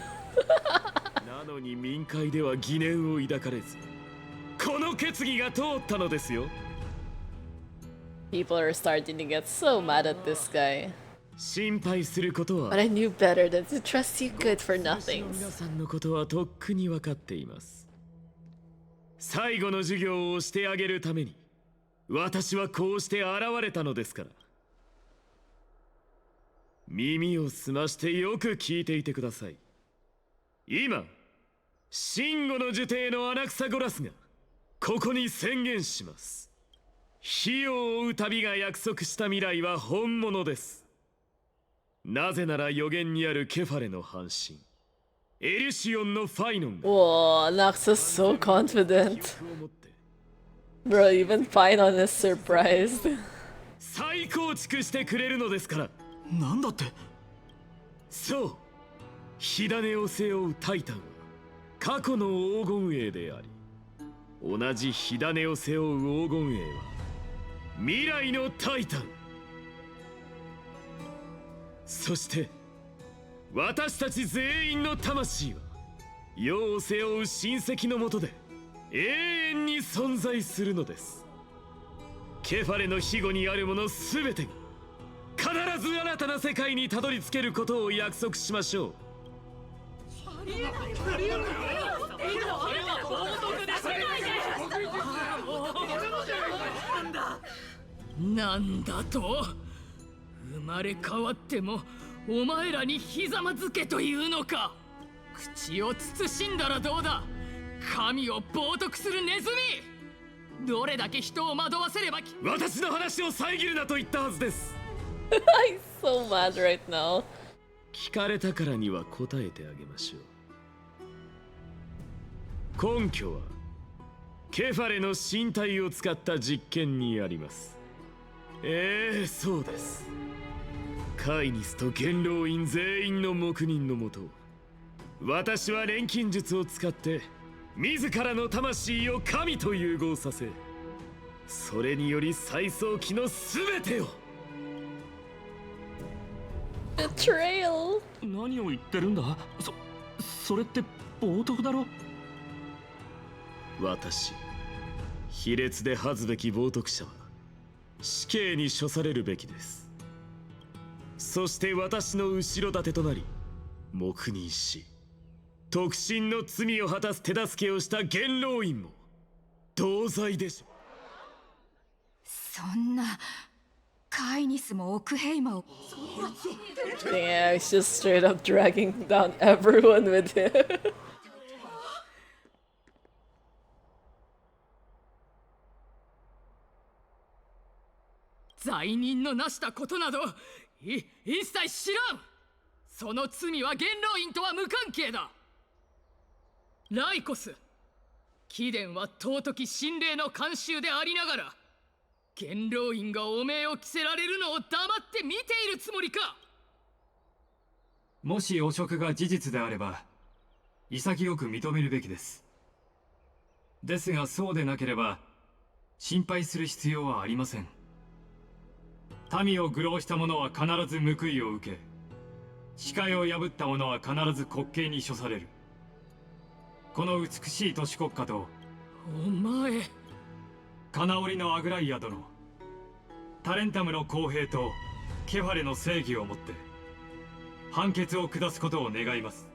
なのに民会では疑念を抱かれず、この決議が通ったのですよ。People are starting to get so mad at this guy. 心配することは。But I knew better than to trust you good for nothing. 皆さんのことはとっくに分かっています。最後の授業をしてあげるために私はこうして現れたのですから。耳を澄ましてよく聞いていてください。今、真吾の呪帝のアナクサゴラスがここに宣言します。火を追う旅が約束した未来は本物です。なぜなら予言にあるケファレの半身、エリュシオンのファイノンが。Whoa, Naxa's so confident. Bro, even Painon is surprised. 再構築してくれるのですから。なんだって。そう、火種を背負うタイタンは過去の黄金栄であり、同じ火種を背負う黄金栄は未来のタイタン。そして私たち全員の魂は世を背負う親戚のもとで永遠に存在するのです。ケファレの庇護にあるものすべてが必ず新たな世界にたどり着けることを約束しましょう。なんだと？生まれ変わってもお前らにひざまずけというのか。口を慎んだらどうだ。神を冒涜するネズミ。どれだけ人を惑わせれば。私の話を遮るなと言ったはずです。I'm so mad right now. 聞かれたからには答えてあげましょう。根拠はケファレの身体を使った実験にあります。そうです。カイニスと元老院全員の黙認のもと、私は錬金術を使って自らの魂を神と融合させ、それにより最早期の全てを。Betrayal。何を言ってるんだ。それって冒涜だろ。私、卑劣で恥ずべき冒涜者は死刑に処されるべきです。そして私の後ろ盾となり黙認し、特進の罪を果たす手助けをした元老院も同罪でしょう。そんな、カイニスもオクヘイマを。Yeah, he's just straight up dragging down everyone with him. 罪人のなしたことなど一切知らん。その罪は元老院とは無関係だ。ライコス、貴殿は尊き神霊の慣習でありながら、元老院が汚名を着せられるのを黙って見ているつもりか。もし汚職が事実であれば潔く認めるべきです。ですがそうでなければ心配する必要はありません。民を愚弄した者は必ず報いを受け、誓いを破った者は必ず滑稽に処される。この美しい都市国家とお前、金織のアグライア殿、タレンタムの公平とケファレの正義をもって判決を下すことを願います。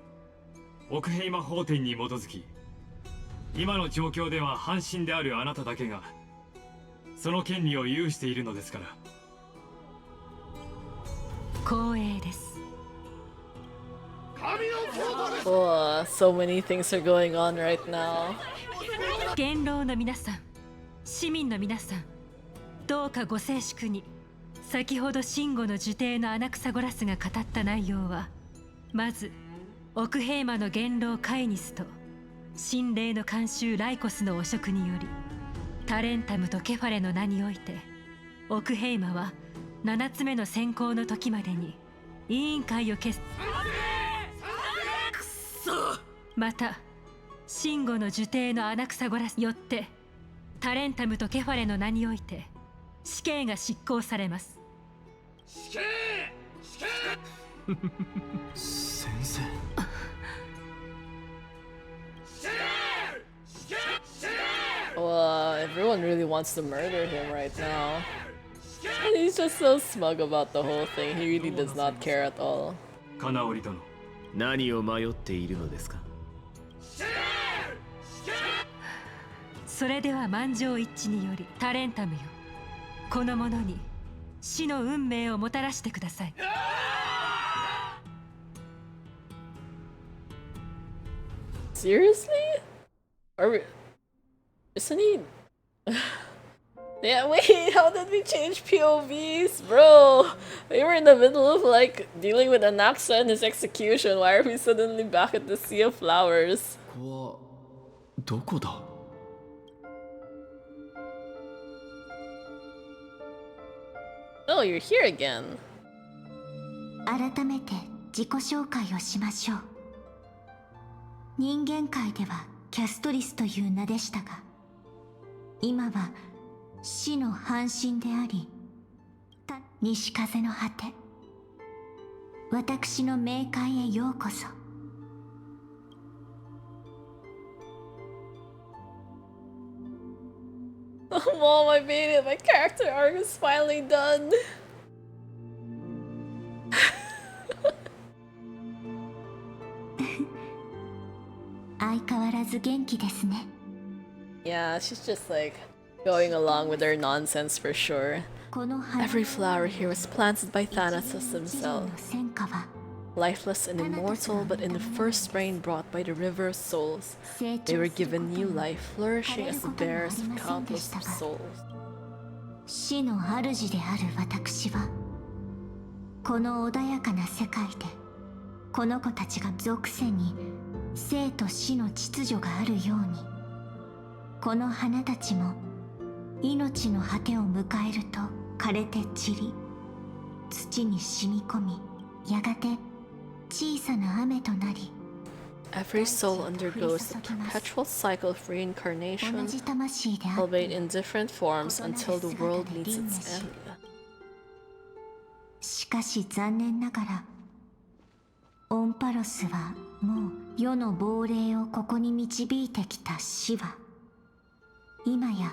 オクヘイマ法典に基づき、今の状況では半身であるあなただけがその権利を有しているのですから。光栄です。Oh, so many things are going on right now. 元老の皆さん、市民の皆さん、どうかご静粛に。先ほどシンゴの呪帝のアナクサゴラスが語った内容は、まず奥平魔の元老カイニスと神霊の監修ライコスの汚職により、タレンタムとケファレの名において奥平魔は7つ目の選考の時までに委員会を結成。またシンゴの呪帝のアナクサゴラスによってタレンタムとケファレの名において死刑が執行されます。死刑先生。Well, everyone really wants to murder him right now. And he's just so smug about the whole thing. He really does not care at all. 金織殿、何を迷っているのですか？それでは満場一致によりタレンタムよ、この者に死の運命をもたらしてください。Seriously? Are we... Isn't he... Yeah, wait, how did we change POVs? Bro, we were in the middle of, like, dealing with Anaxa and his execution. Why are we suddenly back at the Sea of Flowers? ここはどこだ？ Oh, you're here again. 改めて自己紹介をしましょう。人間界ではキャストリスという名でしたが、今は死の半身であり、西風の果て、私の冥界へようこそ。Oh, Mom, I made it. My character arc is finally done. Yeah, she's just like going along with her nonsense for sure. Every flower here was planted by Thanatos himself. Lifeless and immortal, but in the first rain brought by the river of souls, they were given new life, flourishing as the bearers of countless souls. 死の主である私は、この穏やかな世界で、この子たちが属性に生と死の秩序があるように、この花たちも命の果てを迎えると枯れて散り、土に染み込み、やがて小さな雨となり、 Every soul undergoes a perpetual cycle of reincarnation, albeit in different forms until the world meets its end. しかし残念ながら、オンパロスはもう世の亡霊をここに導いてきた死は、今や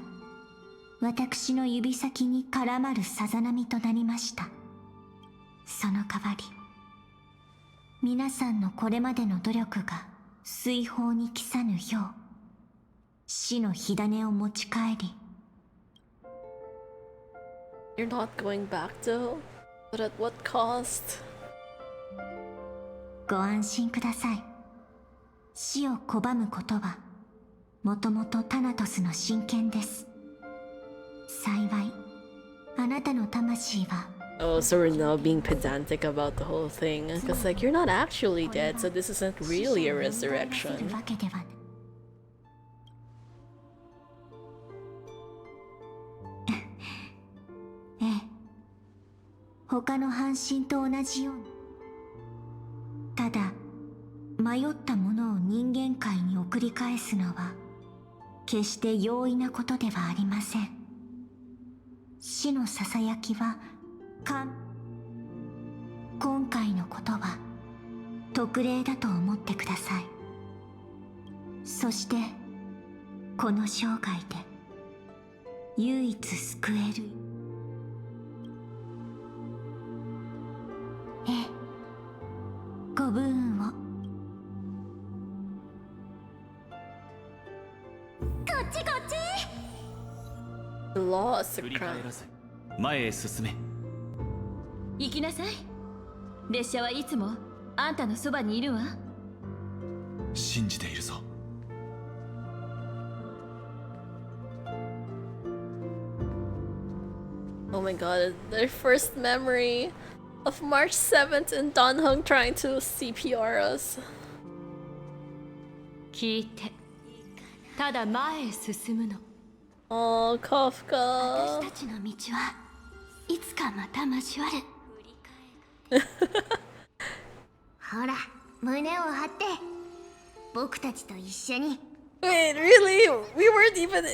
私の指先に絡まるさざ波となりました。その代わり、皆さんのこれまでの努力が水泡に帰さぬよう、死の火種を持ち帰り。You're not going back though? But at what cost? ご安心ください。死を拒むことは、もともとタナトスの真剣です。幸い、あなたの魂は、Oh, so we're now being pedantic about the whole thing. Because, like, you're not actually dead, so this isn't really a resurrection. ええ、他の半身と同じように。ただ、迷ったものを人間界に送り返すのは、決して容易なことではありません。死のささやきは、今回のことは特例だと思ってください。そしてこの生涯で唯一救える、ええ、ご武運を。こっちこっち。 The law is the crown. 前へ進め。行きなさい。列車はいつもあんたのそばにいるわ。信じているぞ。Oh my god, their first memory of March 7th and Donhung trying to CPR us. 聞いて、ただ前へ進むの。Oh, Kafka. 私たちの道はいつかまた交わる。ほら、胸を張って、僕たちと一緒に。Wait, really? We weren't even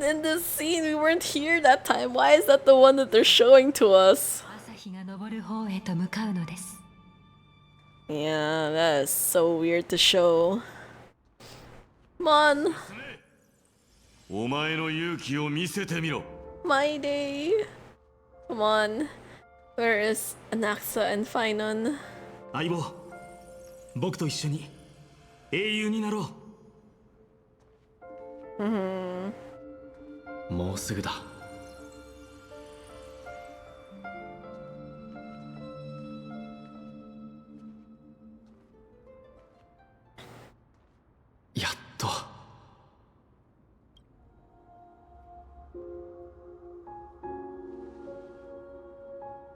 in this scene. We weren't here that time. Why is that the one that they're showing to us? 朝日が昇る方へと向かうのです。Yeah, that is so weird to show. Come on. お前の勇気を見せてみろ。My day. Come on. Where is Anaxa and Finon? 相棒、僕と一緒に英雄になろう。もうすぐだ。やっと。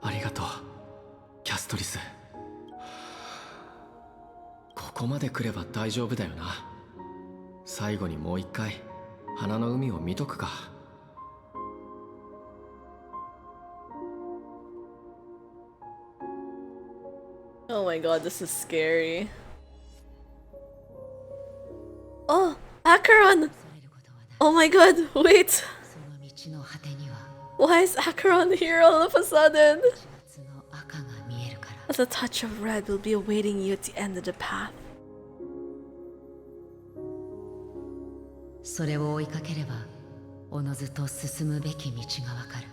ありがとう、キャストリス。ここまで来れば大丈夫だよな。最後にもう一回花の海を見とくか。Oh my god, this is scary. Oh, Acheron! Oh my god, wait! Why is Acheron here all of a sudden? A touch of red will be awaiting you at the end of the path. それを追いかければおのずと進むべき道がわかる。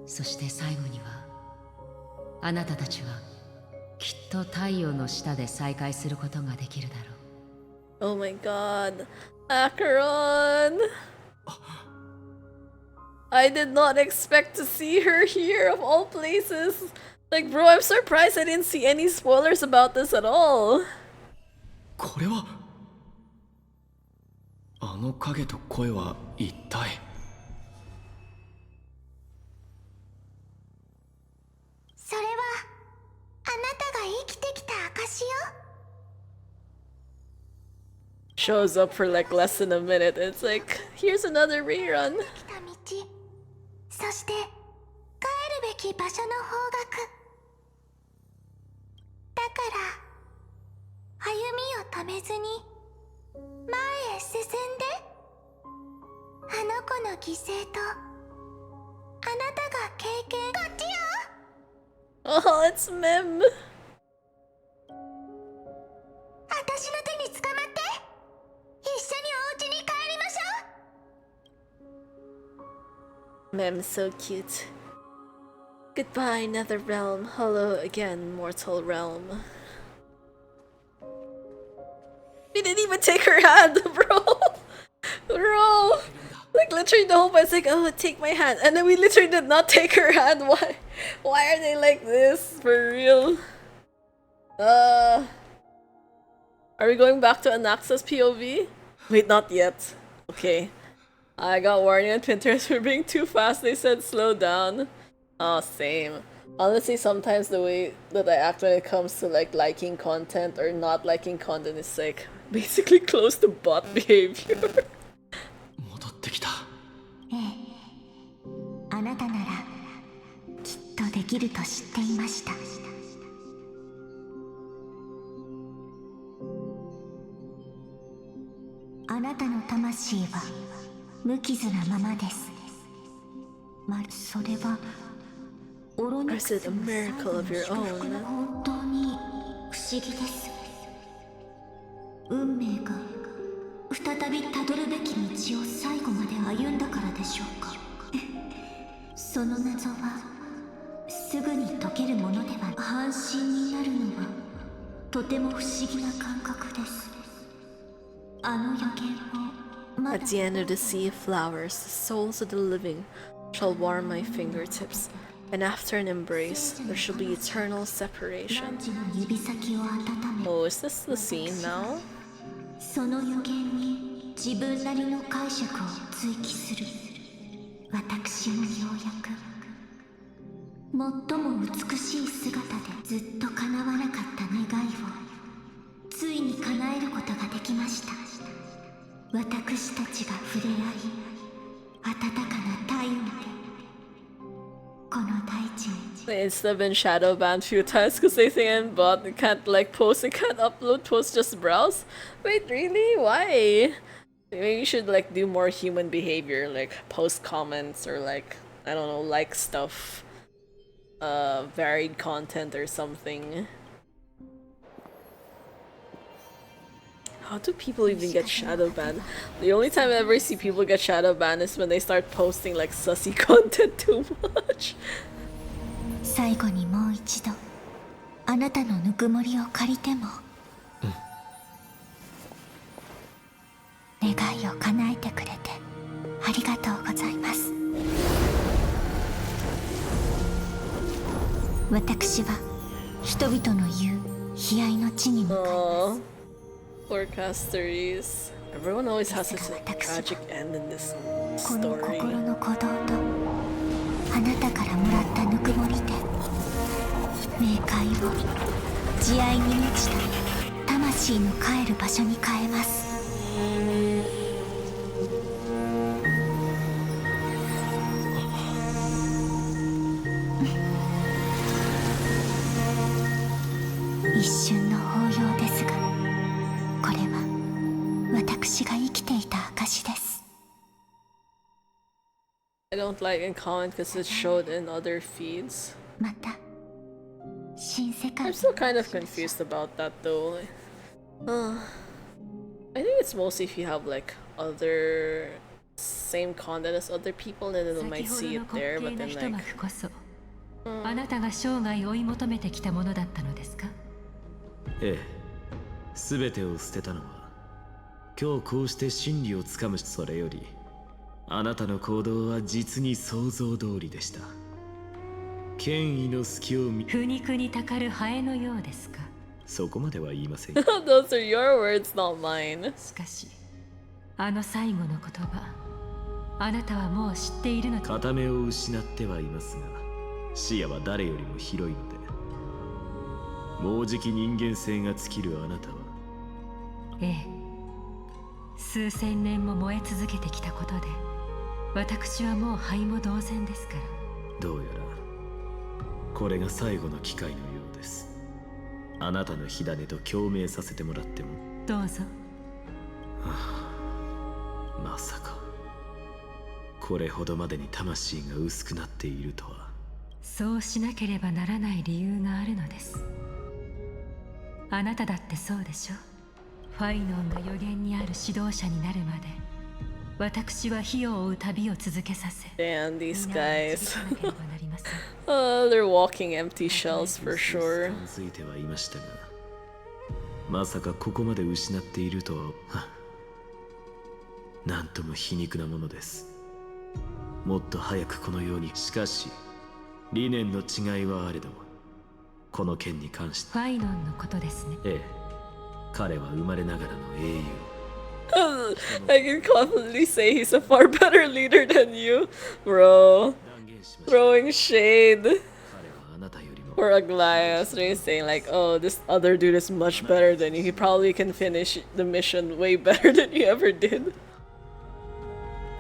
そして最後にはあなたたちはきっと太陽の下で再会することができるだろう。 Oh my god, Acheron! I did not expect to see her here of all places. Like, bro, I'm surprised I didn't see any spoilers about this at all. これはあの影と声は一体。それはあなたが生きてきた証よ。Shows up for like less than a minute. It's like, here's another rerun. 来た道、そして帰るべき場所の方角。だから歩みを止めずに前へ進んで。あの子の犠牲とあなたが経験。こっちよ。Oh, it's Mem. 私の手に捕まって一緒にお家に帰りましょう。 Mem, so cute. Goodbye, Nether Realm. Hello again, Mortal Realm. We didn't even take her hand, bro. Bro. Like literally the whole part's like, oh, take my hand. And then we literally did not take her hand. Why? Why are they like this? For real? Are we going back to Anaxa's POV? Wait, not yet. Okay. I got warning on Pinterest for being too fast. They said slow down. Oh, same. Honestly, sometimes the way that I act when it comes to like liking content or not liking content is like basically close to bot behavior. 戻ってきた。ええ、あなたならきっとできると知っていました。あなたの魂は無傷なままです。それは Or is it a miracle of your own? 本当に不思議です。運命が再びたどるべき道を最後まで歩んだからでしょうか。その謎はすぐに解けるものでは。半身になるのはとても不思議な感覚です。あの予言をまだ。 At the end of the sea of flowers, the souls of the living shall warm my fingertips, and after an embrace, there shall be eternal separation. Oh, is this the scene now? その予言に自分なりの解釈を追記する。私もようやく最も美しい姿でずっと叶わなかった願いをついに叶えることができました。私たちが触れ合い温かな太陽でこの大地に It's been shadow banned few times because they think I'm bot and can't like post and can't upload posts, just browse. Wait, really? Why? Maybe you should like do more human behavior, like post comments or like I don't know, like stuff, varied content or something. How do people even get shadow banned? The only time I ever see people get shadow banned is when they start posting like sussy content too much. 最後にもう一度あなたのぬくもりを借りても、願いを叶えてくれてありがとうございます。私は人々の言う悲哀の地に向かいます。Forecasters. Everyone always has such a tragic end in this この story. 心の鼓動とあなたからもらったぬくもりで冥界を慈愛に満ちた魂の帰る場所に変えます。一瞬の抱擁ですが、これは私が生きていた証です。I don't like in comment because it's showed in other feeds. また新世界 I'm still kind of confused about that though. I think it's mostly if you have like other same content as other people, then it might see it there, but then like あなたが生涯追い求めてきたものだったのですか？ええ、全てを捨てたのは今日こうして真理をつかむ。それよりあなたの行動は実に想像通りでした。権威の隙を見、皮肉にたかるハエのようですか？そこまでは言いません。Those are your words, not mine. しかしあの最後の言葉、あなたはもう知っているの。片目を失ってはいますが、視野は誰よりも広いので、もうじき人間性が尽きるあなたは、ええ、数千年も燃え続けてきたことで私はもう灰も同然ですから。どうやらこれが最後の機会のようです。あなたの火種と共鳴させてもらっても。どうぞ。まさかこれほどまでに魂が薄くなっているとは。そうしなければならない理由があるのです。あなただってそうでしょ。ファイノンが予言にある指導者になるまで私は火を追う旅を続けさせ。Damn, these guys. They're walking empty shells for sure. ついてはいましたが、まさかここまで失っているとは。なんとも皮肉なものです。もっと早くこのように。しかし理念の違いはあれども、この件に関して。ファイノンのことですね。ええ、彼は生まれながらの英雄。I can confidently say he's a far better leader than you, bro. Throwing shade. Poor Aglaia. So he's saying like, oh, this other dude is much better than you. He probably can finish the mission way better than you ever did.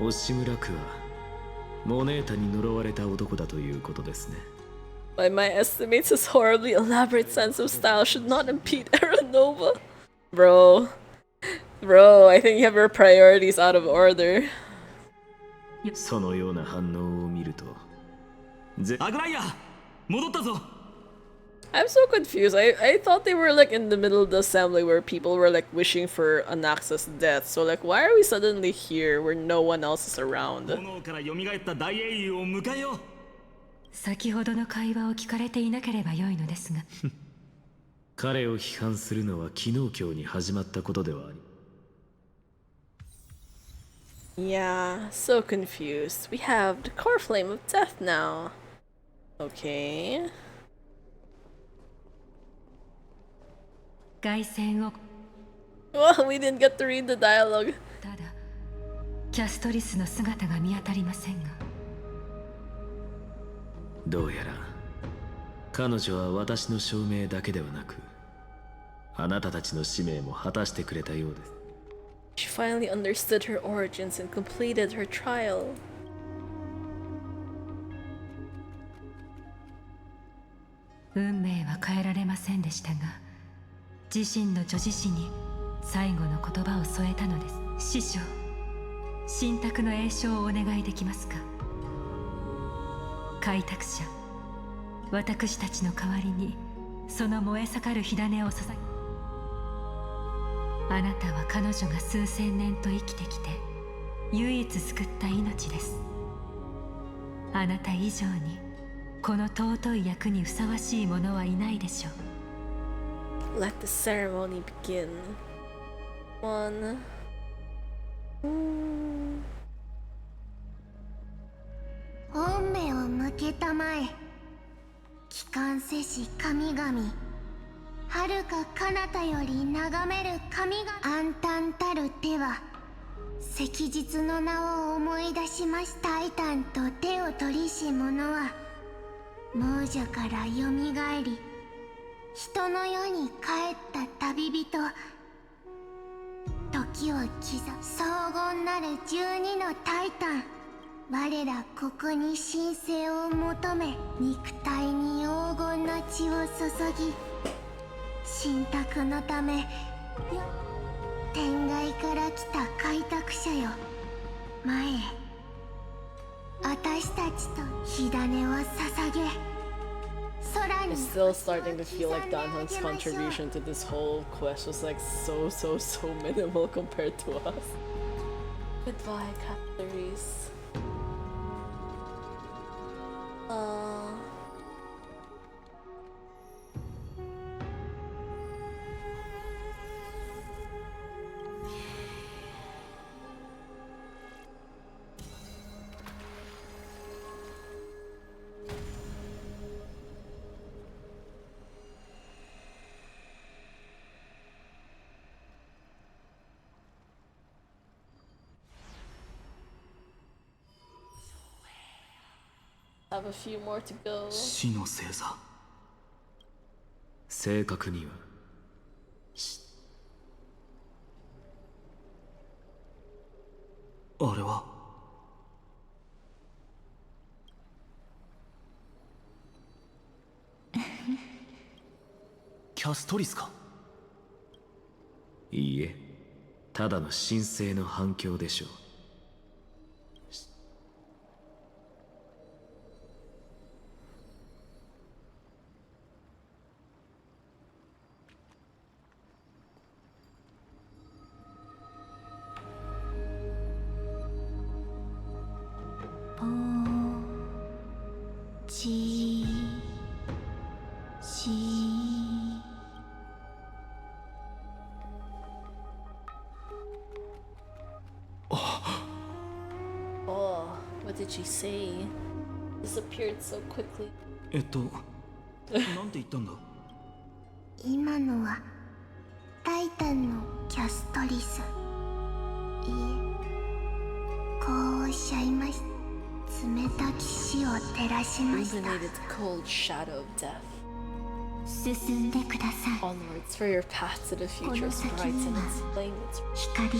押村区はモネータに呪われた男だということですね。By my estimates, his horribly elaborate sense of style should not impede Aranova. Bro, I think you have your priorities out of order. そのような反応を見ると、アグライア、戻ったぞ。I'm so confused. I thought they were like in the middle of the assembly where people were like wishing for Anaxa's death. So like, why are we suddenly here where no one else is around? 炎から蘇った大英雄を迎えよう。先ほどの会話を聞かれていなければ良いのですが。彼を批判するのは昨日今日に始まったことではあり。Yeah, so confused. We have the core flame of death now. Okay. 凱旋を。Well, we didn't get to read the dialogue. ただキャストリスの姿が見当たりませんが。どうやら彼女は私の証明だけではなく、あなたたちの使命も果たしてくれたようです。She finally understood her origins and completed her trial. 運命は変えられませんでしたが、自身の女子誌に最後の言葉を添えたのです。師匠、信託の栄唱をお願いできますか。開拓者、私たちの代わりにその燃え盛る火種を捧げ、あなたは彼女が数千年と生きてきて唯一救った命です。あなた以上にこの尊い役にふさわしい者はいないでしょう。 Let the ceremony begin. One. 本目を向けたまえ。帰還せし神々、遥か彼方より眺める神々。暗淡たる手は昔日の名を思い出しまし。タイタンと手を取りし者は亡者からよみがえり、人の世に帰った旅人。時を刻む荘厳なる12のタイタン。我らここに神聖を求め、肉体に黄金の血を注ぎ、信託のため天外から来た開拓者よ、前へ。私たちと火種を捧げ、空に。 It's still starting to feel like Danhan's contribution to this whole quest was like so minimal compared to us. Goodbye, Capillaries. Have a few more to go. 死の星座。正確にはあれはキャストリスか。いいえ、ただの神聖の反響でしょう。What did she say? Disappeared so quickly. なんて言ったんだ。今のはタイタンのキャストリス。いえ、こうおっしゃいました。冷たき死を照らしました。 Illuminated the cold shadow of death. 進んでください。 Onwards, for your path to the future is bright and its flame is 光と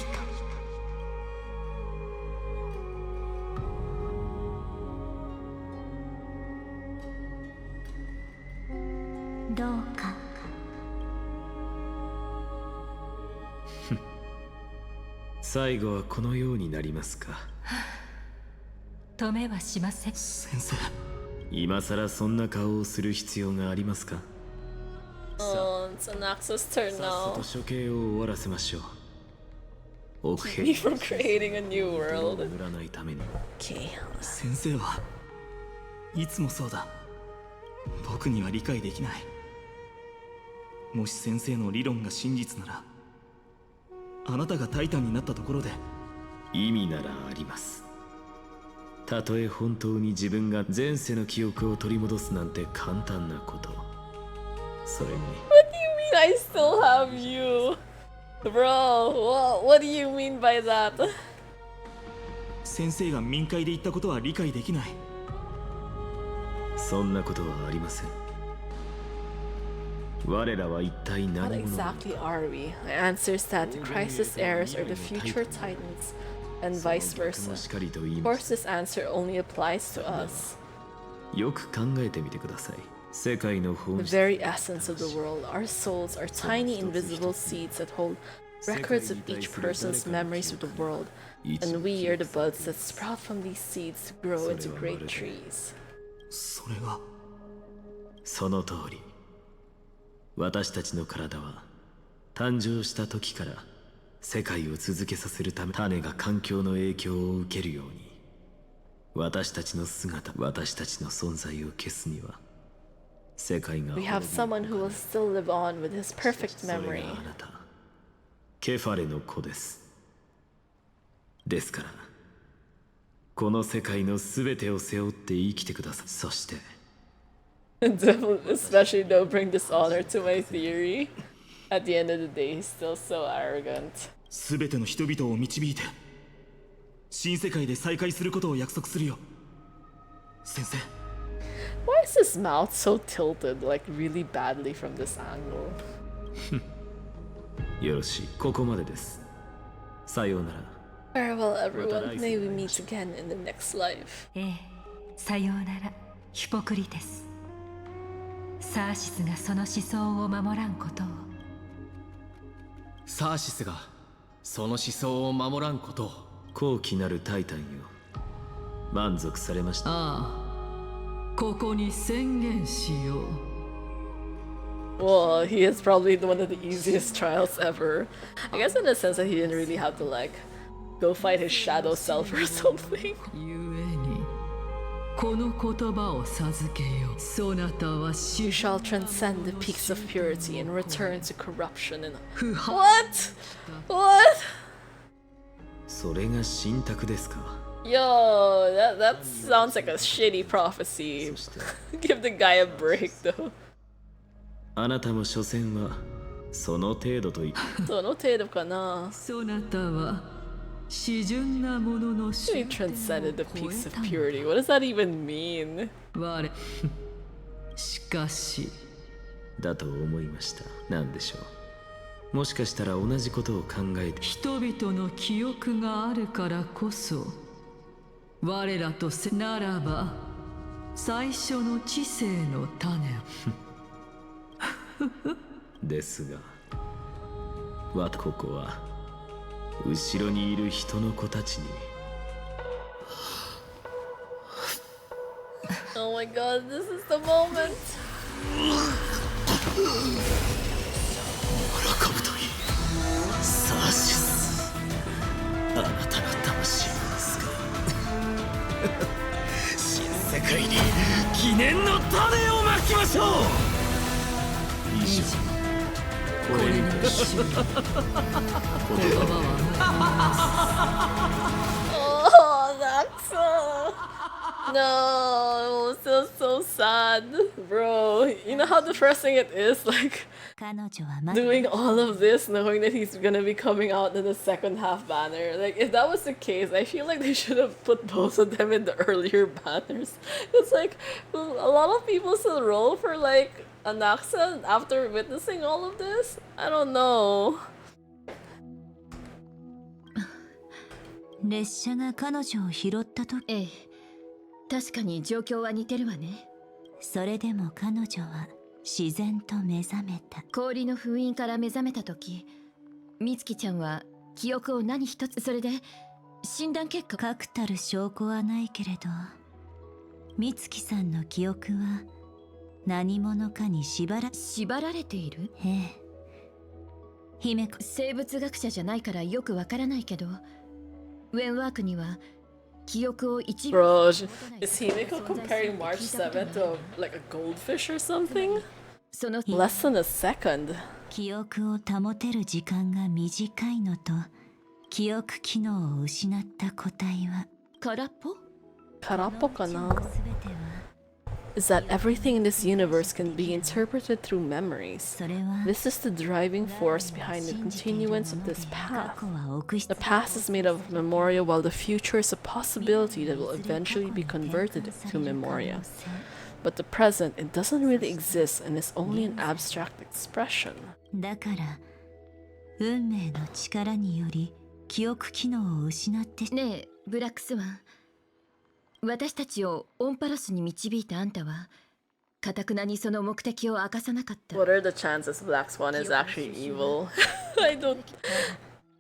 どうか。最後はこのようになりますか。止めはしません。先生、今さらそんな顔をする必要がありますか。 Oh, it's Anaxa's turn さっさ now. と処刑を終わらせましょう。奥 Me 兵 from creating a new を world. 塗らないために。 Okay. 先生はいつもそうだ。僕には理解できない。もし先生の理論が真実なら、あなたがタイタンになったところで意味ならあります。たとえ本当に自分が前世の記憶を取り戻すなんて簡単なこと。それに What do you mean I still have you? Bro, what do you mean by that? 先生が民会で言ったことは理解できない。そんなことはありません。我らは一体 What 何者なの exactly か。 are we? My answer is that the crisis heirs are the future titans, and vice 逆 versa. もしかりと言い Of ま course, した。 this answer only applies to us. よく考えてみてください。世界の The 本質 very essence of the world, our souls are tiny invisible seeds that hold records of each person's memories of the world, and we are the buds that sprout from these seeds to grow into great trees. それがその通り。私たちの体は誕生した時から世界を続けさせるため、種が環境の影響を受けるように、私たちの姿、私たちの存在を消すには、世界が We have someone who will still live on with his perfect それ memory. があなた、ケファレの子です。ですから、この世界の全てを背負って生きてください。そして、Especially don't bring dishonor to my theory. At the end of the day, he's still so arrogant. 全ての人々を導いて新世界で再会することを約束するよ、先生。 Why is his mouth so tilted, like really badly from this angle? よろしい、ここまでです。さようなら。 Farewell, everyone. May we meet again in the next life. ええ、さようなら、ヒポクリテス。サーシスがその思想を守らんことを。サーシスがその思想を守らんことを。高貴なるタイタンよ、満足されました。ああ、ここに宣言しよう。 Well, he is probably one of the easiest trials ever. I guess in the sense that he didn't really have to like go fight his shadow self or something. ゆえにこの言葉を授けよう。そなたは You 死 shall transcend the peaks of purity and return to corruption and what? What? それが信託ですか。 Yo, that sounds like a shitty prophecy. Give the guy a break though. あなたも所詮はその程度と言ってその程度かな。そなたは至純なものの He transcended the peaks of purity. What does that even mean? 我しかしだと思いました。なんでしょう。もしかしたら同じことを考えて、人々の記憶があるからこそ我らとせならば最初の知性の種ですが、ここは後ろにいる人の子たちに。 Oh my god, this is the moment. 喜ぶといい、サーシス。あなたの魂を救う。新世界に記念の種をまきましょう。以上、これに一緒に言葉は Oh, that's no, it was so sad, bro. You know how depressing it is, like doing all of this, knowing that he's gonna be coming out in the second half banner. Like, if that was the case, I feel like they should have put both of them in the earlier banners. It's like a lot of people still roll for like Anaxa after witnessing all of this. I don't know. 列車が彼女を拾ったと。ええ、確かに状況は似てるわね。それでも彼女は自然と目覚めた。氷の封印から目覚めた時、美月ちゃんは記憶を何一つ、それで診断結果、確たる証拠はないけれど、美月さんの記憶は何者かに縛られている。ええ、姫子、生物学者じゃないからよくわからないけど、ウェンワークには記憶を一部。 Bro, is Himiko comparing March 7th to like a goldfish or something? Less than a second. 記憶を保てる時間が短いのと、記憶機能を失った個体は空っぽ？空っぽかな? Is that everything in this universe can be interpreted through memories. This is the driving force behind the continuance of this path. The past is made of memoria, while the future is a possibility that will eventually be converted to memoria. but the present, it doesn't really exist and is only an abstract expression. だから運命の力により記憶機能を失ってねえブラックスワン、私たちをオンパロスに導いたあんたは堅くなにその目的を明かさなかった。 What are the chances Black Swan is actually evil? I don't...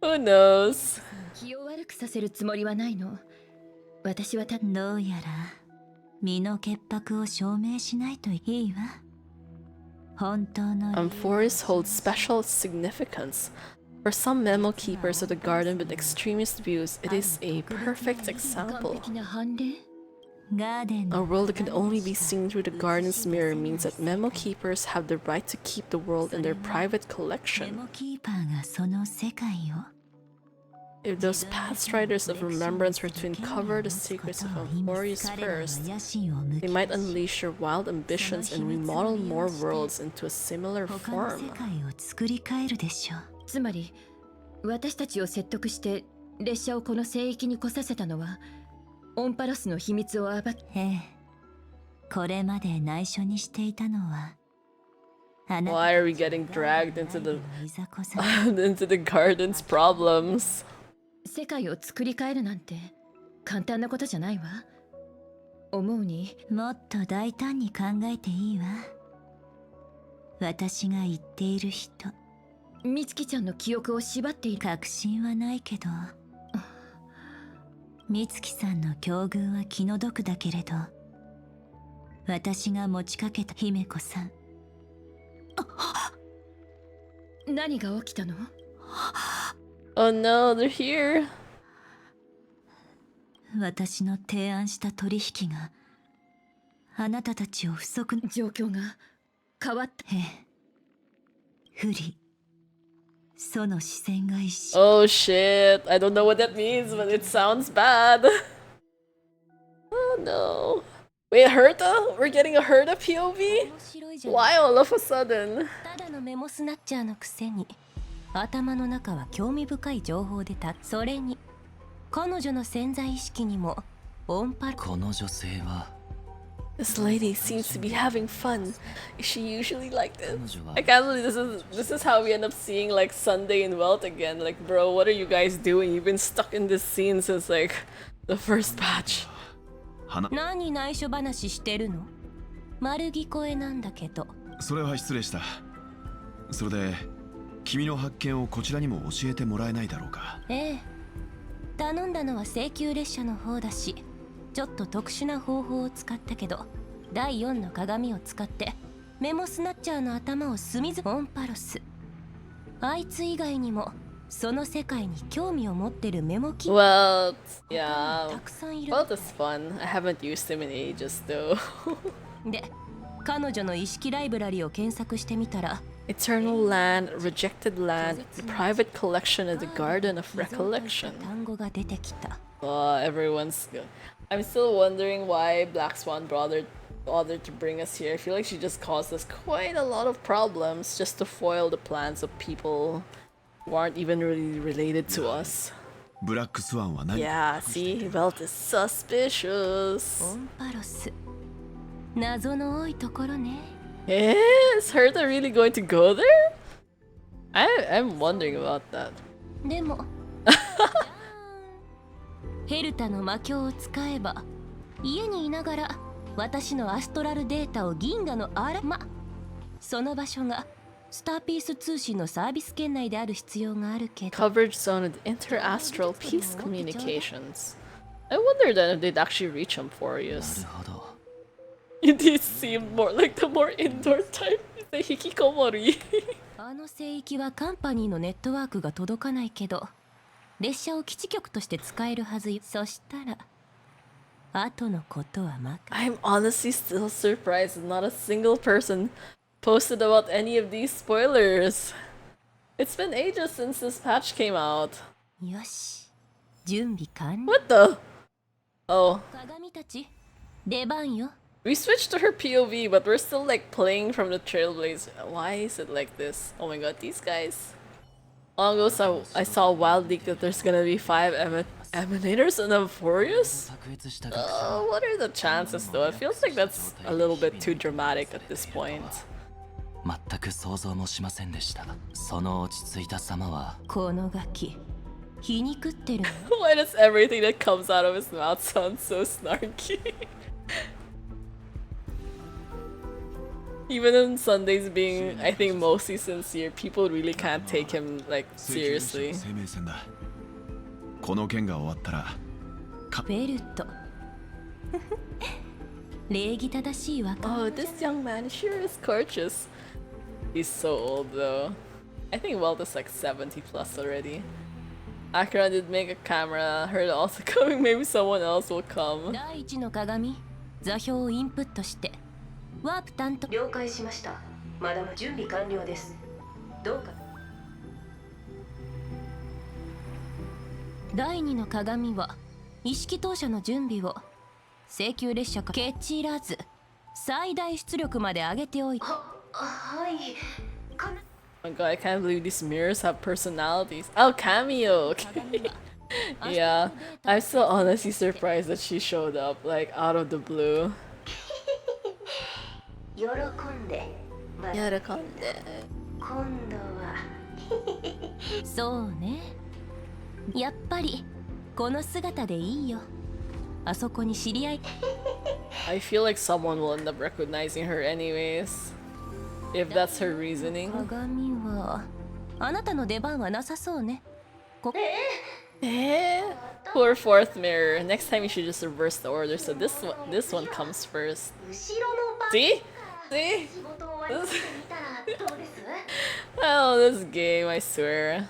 Who knows? 気を悪くさせるつもりはないの。私はどうやら身の潔白を証明しないといいわ。本当の amphoreus holds special significance. For some memo keepers of the garden with extremist views, it is a perfect example. A world that can only be seen through the garden's mirror means that memo keepers have the right to keep the world in their private collection. If those past writers of remembrance were to uncover the secrets of amphoreus first, they might unleash their wild ambitions and remodel more worlds into a similar form. つまり私たちを説得して列車をこの聖域に来させたのはオンパロスの秘密を暴って、これまで内緒にしていたのは Why are we getting dragged into the into the garden's problems? 世界を作り変えるなんて簡単なことじゃないわ。思うにもっと大胆に考えていいわ。私が言っている人、美月ちゃんの記憶を縛っている。確信はないけど、美月さんの境遇は気の毒だけれど、私が持ちかけた姫子さん。何が起きたの？ Oh no, they're here. 私の提案した取引があなたたちを不足。状況が変わった。不利。その視線が一緒。 Oh shit, I don't know what that means, but it sounds bad. Oh no. Wait, Herta? We're getting a Herta POV? Why all of a sudden? ただのメモスナッチャーのくせに頭の中は興味深い情報でそれに彼女の潜在意識にも音波。この女性は This lady seems to be having fun. Is she usually like this? I can't believe this is how we end up seeing like Sunday in Welt again. Like, bro, what are you guys doing? You've been stuck in this scene since like the first batch. 何内緒話してるの？丸聞こえなんだけど。それは失礼した。それで君の発見をこちらにも教えてもらえないだろうか。ええ、頼んだのは請求列車の方だし、ちょっと特殊な方法を使ったけど、第4の鏡を使ってメモスナッチャーの頭を隅々オンパロス。あいつ以外にもその世界に興味を持ってるメモ機。Well, yeah. Welt is fun. I haven't used him in ages though. で、彼女の意識ライブラリを検索してみたら。Eternal land, rejected land, the private collection of the garden of recollection. Oh, everyone's good. I'm still wondering why Black Swan bothered to bring us here. I feel like she just caused us quite a lot of problems just to foil the plans of people who aren't even really related to us. Yeah, see, Welt is suspicious. 謎の多いところね。Is Herta really going to go there? I'm wondering about that. でもヘルタの魔境を使えば家にいながら私のアストラルデータを銀河のその場所がスターピース通信のサービス圏内である必要があるけど。 Coverage zone of interastral peace communications. I wonder then if they'd actually reach amphoreus. It did seem more like the more indoor type. 引きこもり。あの聖域はカンパニーのネットワークが届かないけど、列車を基地局として使えるはずよ。そしたら後のことはI'm honestly still surprised that not a single person posted about any of these spoilers. It's been ages since this patch came out. よし、準備完了。 What the? Oh. 鏡たち、出番よ。We switched to her POV, but we're still like playing from the Trailblazer. Why is it like this? Oh my god, these guys. Long ago, I saw a wild leak that there's gonna be 5 Emanators and amphoreus? What are the chances though? It feels like that's a little bit too dramatic at this point. 全く想像もしませんでした。その落ち着いた様はこのガキ皮肉ってる。 Why does everything that comes out of his mouth sound so snarky? Even in Sundays being, I think, mostly sincere, people really can't take him, like, seriously. この件が終わったらベルト礼儀正しい若者。 Oh, this young man sure is gorgeous. He's so old though. I think Walt is like 70 plus already. Akira did make a camera, heard also coming, maybe someone else will come. 第一の鏡座標をインプットしてワープ担当。了解しました。マダム準備完了です。どうか。第二の鏡は意識投射の準備を請求列車かケチらず最大出力まで上げておいて。はい。Oh my god, I can't believe these mirrors have personalities. Oh, cameo! Okay. Yeah, I'm so honestly surprised that she showed up, like, out of the blue. 喜んで。今度はそうね。やっぱりこの姿でいいよ。あそこに知り合い。I feel like someone will end up recognizing her anyways. If that's her reasoning. 鏡はあなたの出番はなさそうね。Poor fourth mirror. Next time you should just reverse the order so this one comes first. See? See? Oh, this game, I swear.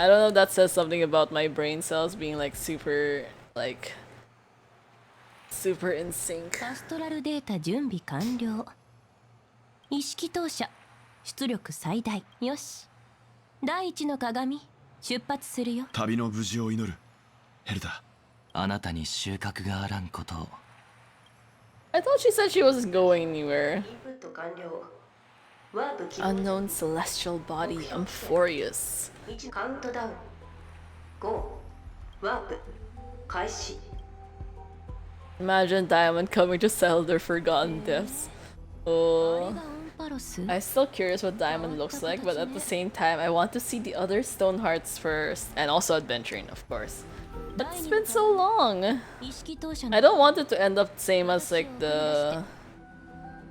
I don't know if that says something about my brain cells being like super in sync. アストラルデータ準備完了。意識投射出力最大。よし。第一の鏡出発するよ。旅の無事を祈る。ヘルダ。あなたに収穫があらんことを。I thought she said she wasn't going anywhere. Unknown celestial body, amphoreus. カウントダウン。5、ワープ開始。 Imagine Diamond coming to settle their forgotten deaths. Oh. I'm still curious what Diamond looks like, but at the same time, I want to see the other stone hearts first, and also adventuring, of course. But it's been so long. I don't want it to end up same as like the,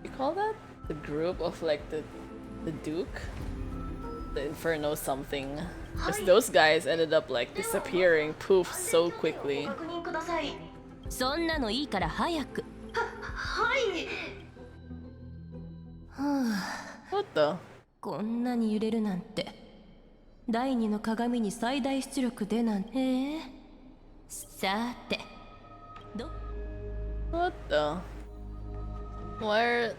you call that? The group of like the Duke, the Inferno something. Because those guys ended up like disappearing, poof, so quickly. そんなのいいから早く。はい。What the? こんなに揺れるなんて。第二の鏡に最大出力でなんて。さて。What the? Where?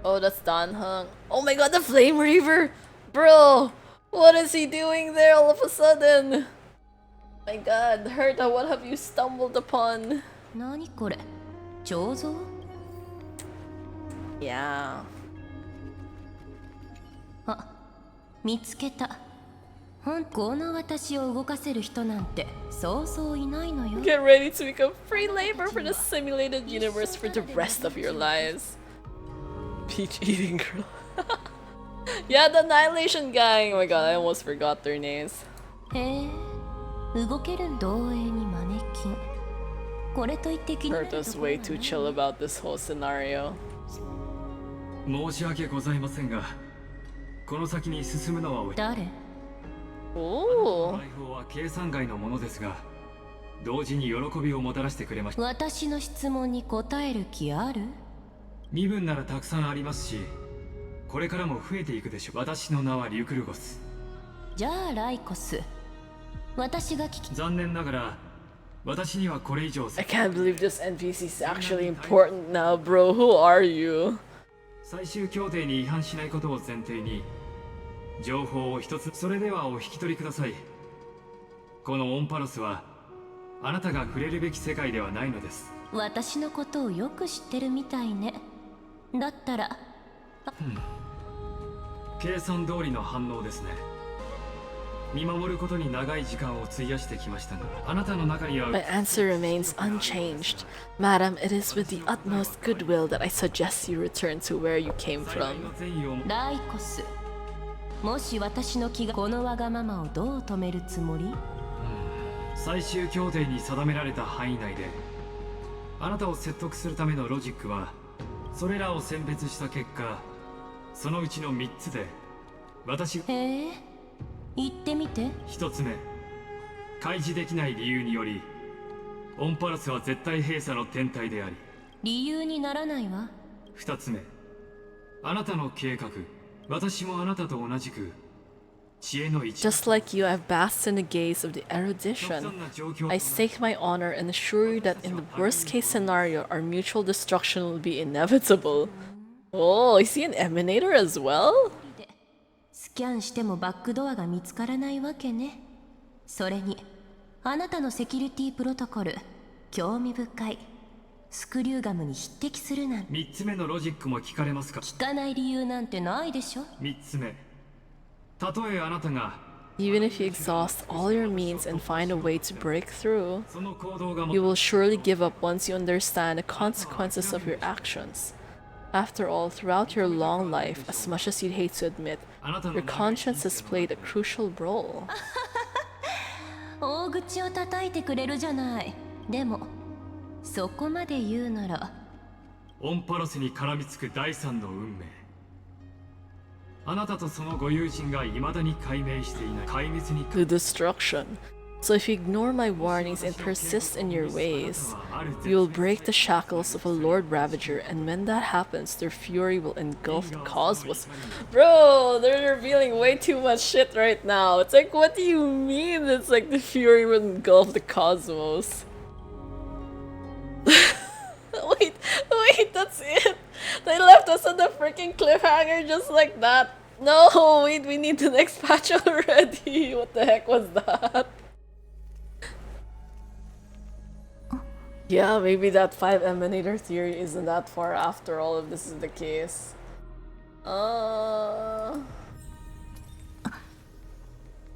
Oh, that's Danheng. Oh my god, the Flame Reaver! Bro! What is he doing there all of a sudden? My god, Herta, what have you stumbled upon? 何これ？彫像？ Yeah. あ、見つけた。この私を動かせる人なんてそうそういないのよ。 Get ready to become free labor for the simulated universe for the rest of your lives. Peach eating girl. Yeah, the Annihilation gang. Oh my god, I almost forgot their names. へえ、動ける同影にマネキン。これといって気になるところ Herta's way too chill about this whole scenario. 申し訳ございませんが、この先に進むのは誰？おお。来訪は計算外のものですが、同時に喜びをもたらしてくれました。私の質問に答える気ある？身分ならたくさんありますし、これからも増えていくでしょう。私の名はリュクルゴス。じゃあライコス。私が聞き。残念ながら、私にはこれ以上。I can't believe this NPC is actually important now, bro. Who are you? 最終協定に違反しないことを前提に情報を一つ。それではお引き取りください。このオンパロスはあなたが触れるべき世界ではないのです。私のことをよく知ってるみたいね。だったら、計算通りの反応ですね。見守ることに長い時間を費やしてきましたが、あなたの中には My answer remains unchanged. Madam, it is with the utmost goodwill that I suggest you return to where you came from. ライコス、もし私の気がこのわがままをどう止めるつもり？最終協定に定められた範囲内であなたを説得するためのロジックはそれらを選別した結果、そのうちの3つで私がへえ、言ってみて。1つ目、開示できない理由によりオンパラスは絶対閉鎖の天体であり、理由にならないわ。2つ目、あなたの計画、私もあなたと同じく Just like you, I've basked in the gaze of the erudition. I stake my honor and assure you that in the worst case scenario, our mutual destruction will be inevitable. Oh, is he an emanator as well? スキャンしてもバックドアが見つからないわけね。それに、あなたのセキュリティプロトコル、興味深い。スクリューガムに匹敵するなんて。3つ目のロジックも聞かれますか？聞かない理由なんてないでしょ。3つ目、たとえあなたが Even if you exhaust all your means and find a way to break through, you will surely give up once you understand the consequences of your actions. After all, throughout your long life, as much as you'd hate to admit, your conscience has played a crucial role. 大口を叩いてくれるじゃない。でも、そこまで言うなら。オンパラスに絡みつく第三の運命。あなたとそのご友人が未だに解明していない壊滅に The destruction. So if you ignore my warnings and persist in your ways, you will break the shackles of a Lord Ravager, and when that happens, their fury will engulf the cosmos. Bro, they're revealing way too much shit right now. It's like, what do you mean? It's like the fury will engulf the cosmos. Wait, that's it. They left us on the freaking cliffhanger just like that. No, wait, we need the next patch already. What the heck was that? Yeah, maybe that 5 emanator theory isn't that far after all if this is the case. Wow,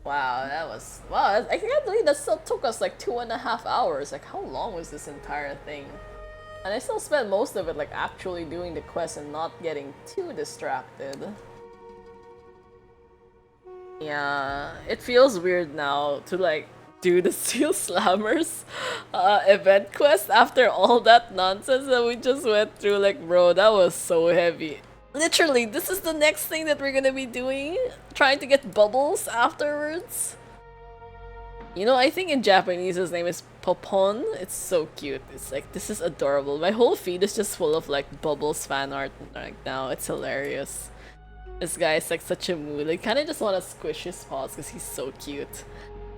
I can't believe that still took us like 2.5 hours. Like, how long was this entire thing? And I still spent most of it like actually doing the quest and not getting too distracted. Yeah, it feels weird now to like do the Steel Slammers event quest after all that nonsense that we just went through. Like, bro, that was so heavy. Literally, this is the next thing that we're gonna be doing, trying to get bubbles afterwards. You know, I think in Japanese his name is Popon. It's so cute. It's like, this is adorable. My whole feed is just full of like Bubbles fan art right now. It's hilarious. This guy is like such a mood. I kind of just want to squish his paws because he's so cute.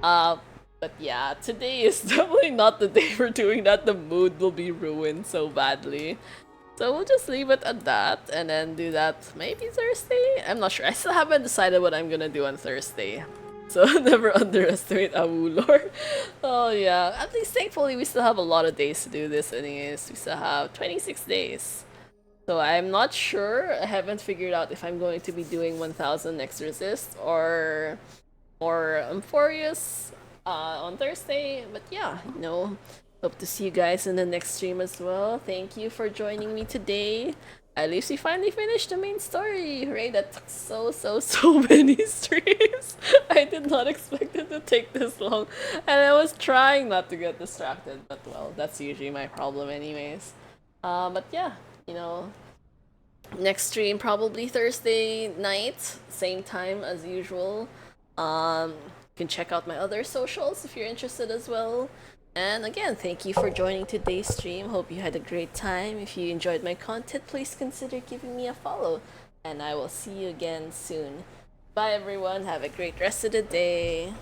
But yeah, today is definitely not the day for doing that. The mood will be ruined so badly. So we'll just leave it at that and then do that maybe Thursday? I'm not sure. I still haven't decided what I'm gonna do on Thursday. So never underestimate Awulor. Oh yeah, at least thankfully we still have a lot of days to do this anyways. We still have 26 days. So I'm not sure. I haven't figured out if I'm going to be doing 1000 Exorcist or amphoreus on Thursday. But yeah, you know, hope to see you guys in the next stream as well. Thank you for joining me today. At least we finally finished the main story. Hooray, that took so many streams. I did not expect it to take this long. And I was trying not to get distracted. But well, that's usually my problem anyways. But yeah, you know, next stream probably Thursday night. Same time as usual. You can check out my other socials if you're interested as well. And again, thank you for joining today's stream. Hope you had a great time. If you enjoyed my content, please consider giving me a follow. And I will see you again soon. Bye everyone, have a great rest of the day.